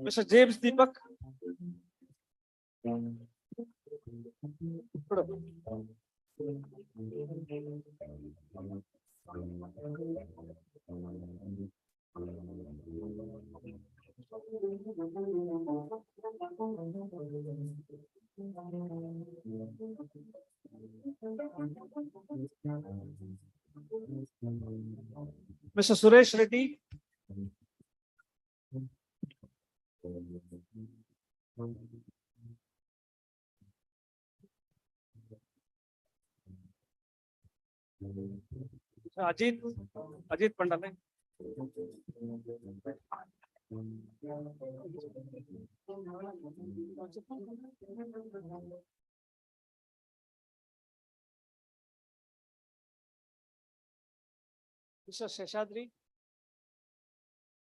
Speaker 22: Mr. James Deepak. Mr. Suresh Reddy. Ajit Pandale. Mr. Seshadri.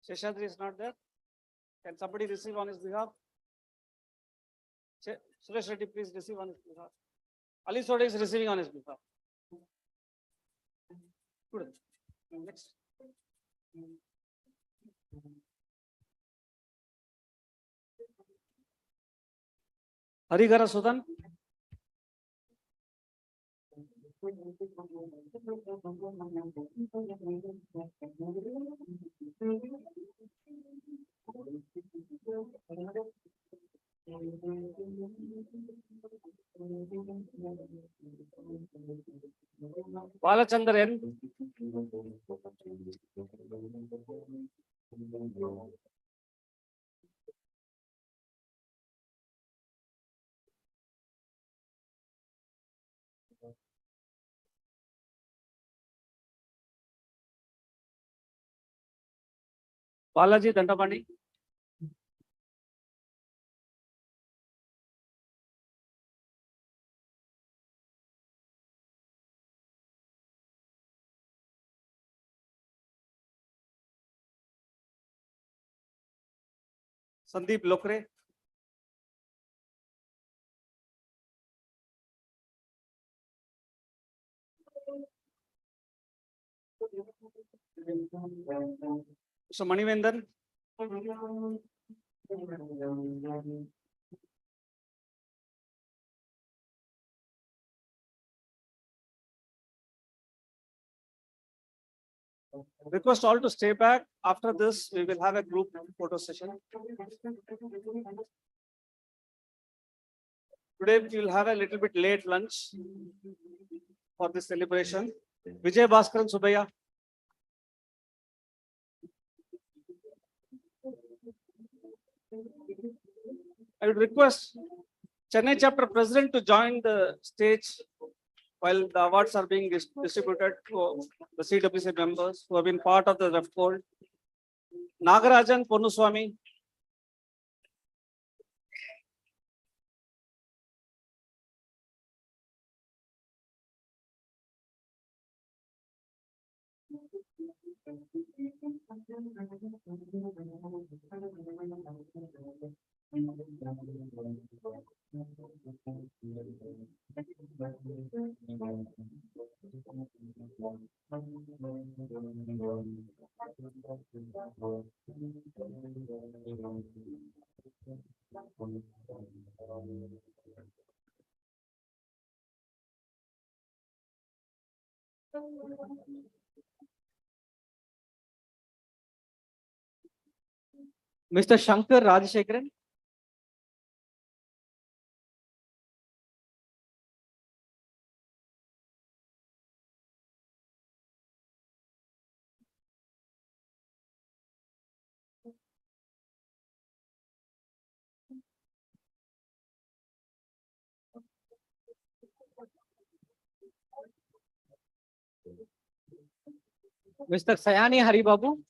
Speaker 22: Seshadri is not there. Can somebody receive on his behalf? Suresh Reddy, please receive on his behalf. Ali Sode is receiving on his behalf. Good. Next. Harigara Sudan. Balachandran. Balaji Dandapani. Sandeep Lokre. Mr. Manivendan. Request all to stay back. After this, we will have a group photo session. Today, we will have a little bit late lunch for this celebration. Vijay Bhaskaran Subaya. I would request Chennai chapter president to join the stage while the awards are being distributed to the CWC members who have been part of the Refcold'. Nagarajan Ponnuswamy. Mr. Shankar Rajashekharan. Mr. Sayani Haribabu.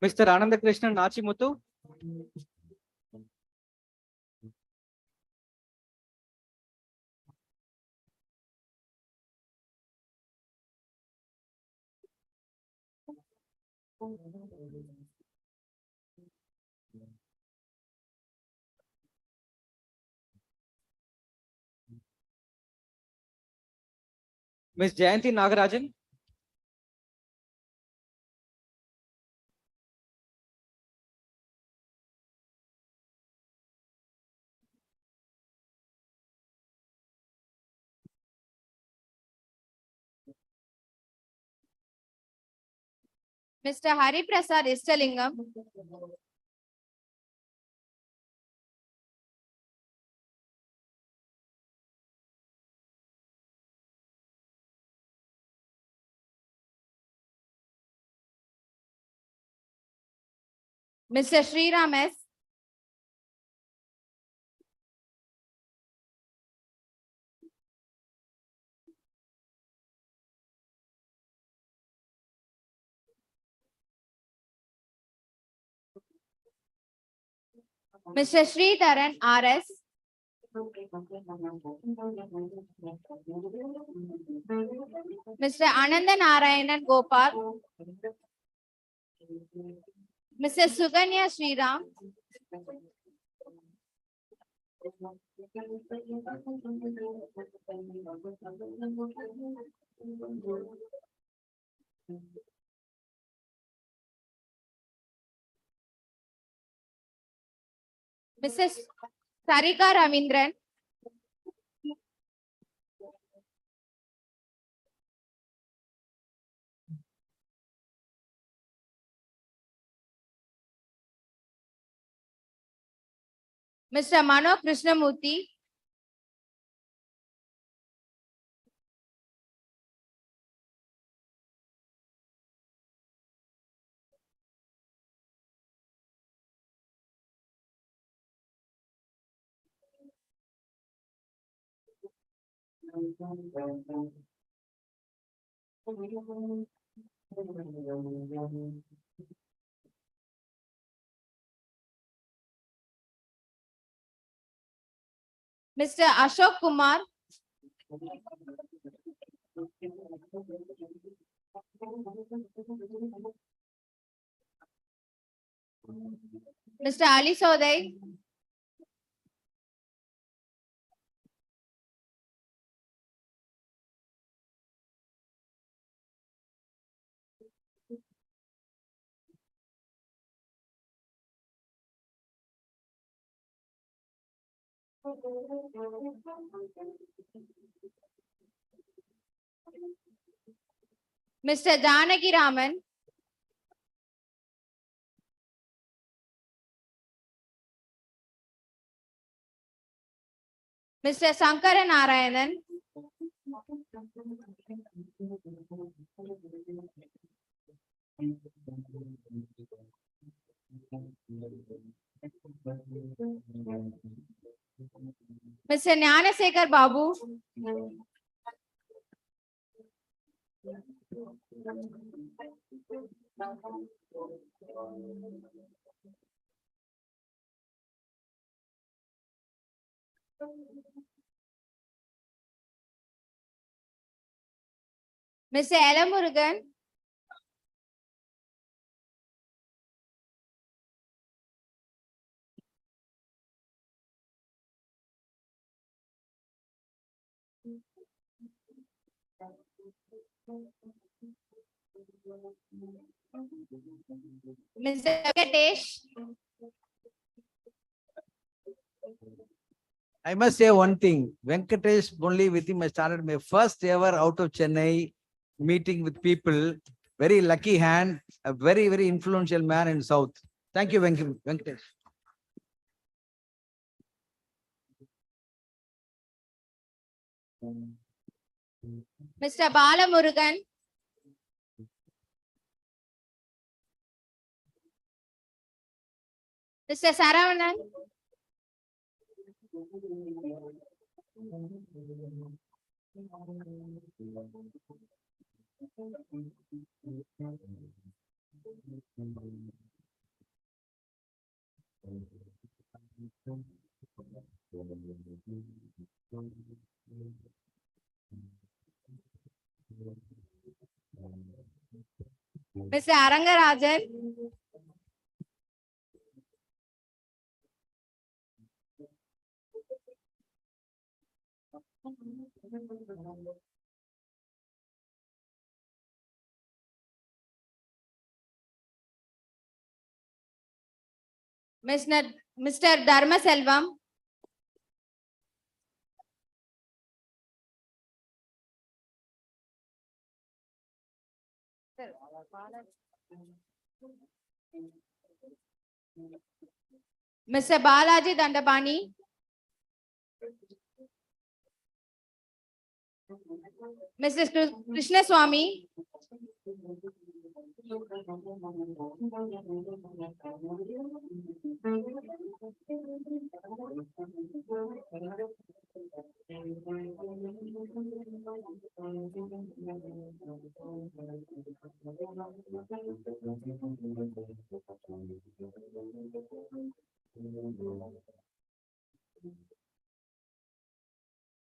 Speaker 22: Mr. Anandakrishnan Nachimuthu. Ms. Jayanti Nagarajan.
Speaker 10: Mr. Hari Prasad Istalingam. Mr. Sriram S. Mr. Sridharan R.S. Mr. Ananda Narayanan Gopal. Mrs. Suganya Sriram. Mrs. Sarika Ravindran. Mr. Mano Krishnamurthy. Mr. Ashok Kumar. Mr. Ali Sodai. Mr. Janaki Raman. Mr. Sankara Narayanan. Mr. Gnanasekar Babu. Mr. Elamurugan. Mr. Venkatesh.
Speaker 7: I must say one thing, Venkatesh, only with him I started my first ever out of Chennai meeting with people. Very lucky hand, a very, very influential man in South. Thank you, Venkatesh.
Speaker 10: Mr. Balamurugan. Mr. Saravanan. Mr. Arangarajan. Mr. Dharma Selvam. Mr. Balaji Dandapani. Mrs. Krishna Swami.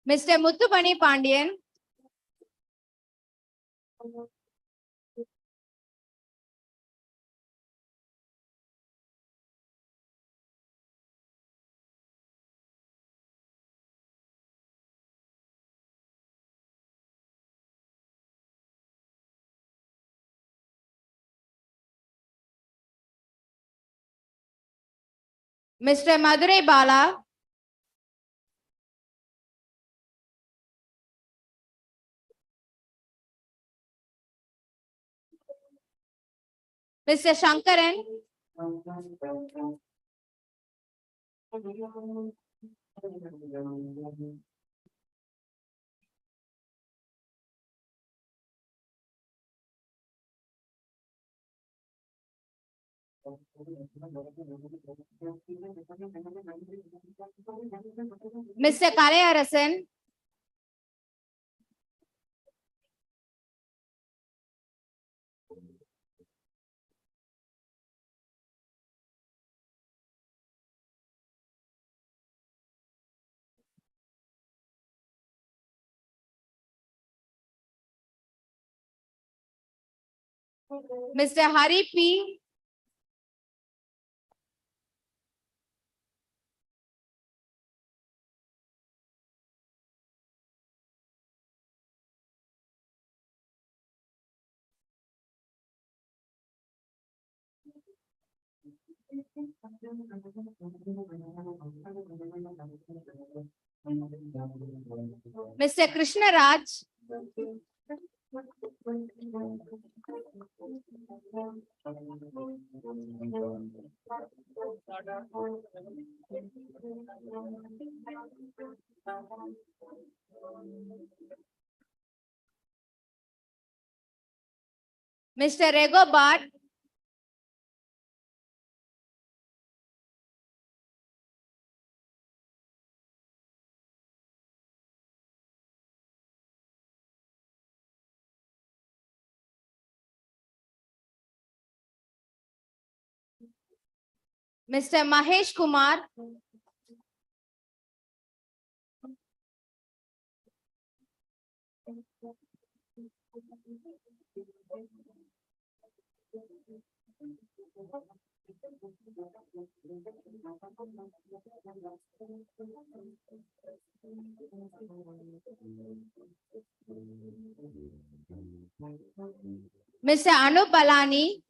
Speaker 10: Mr. Muthupani Pandian. Mr. Madurai Bala. Mr. Shankaran. Mr. Kalaiyarasan. Mr. Hari P. Mr. Krishna Raj. Mr. Rego Bhatt. Mr. Mahesh Kumar. Mr. Anup Balani.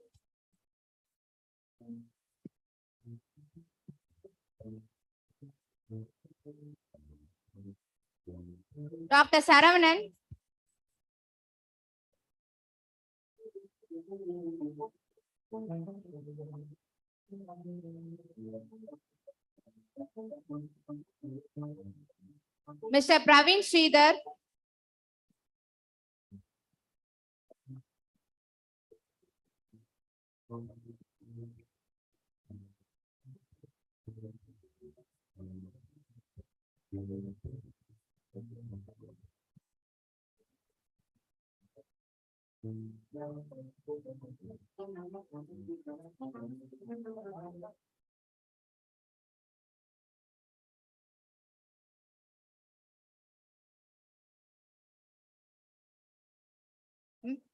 Speaker 10: Dr. Saravanan. Mr. Praveen Sridhar.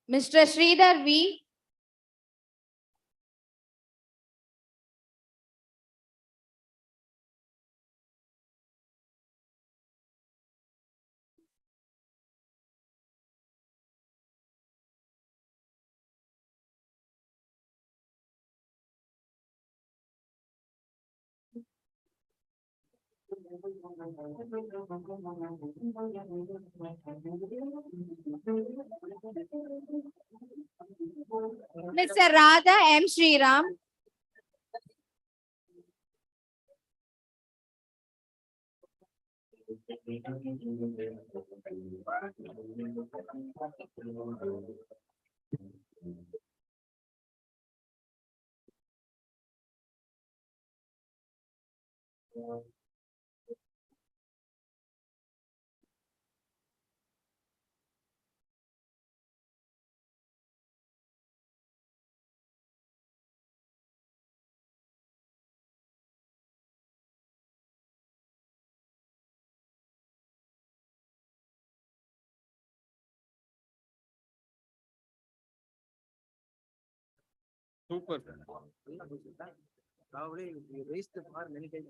Speaker 10: Mr. Sridhar V. Mr. Radha M. Sriram.
Speaker 6: Super. Probably you raised the bar many times.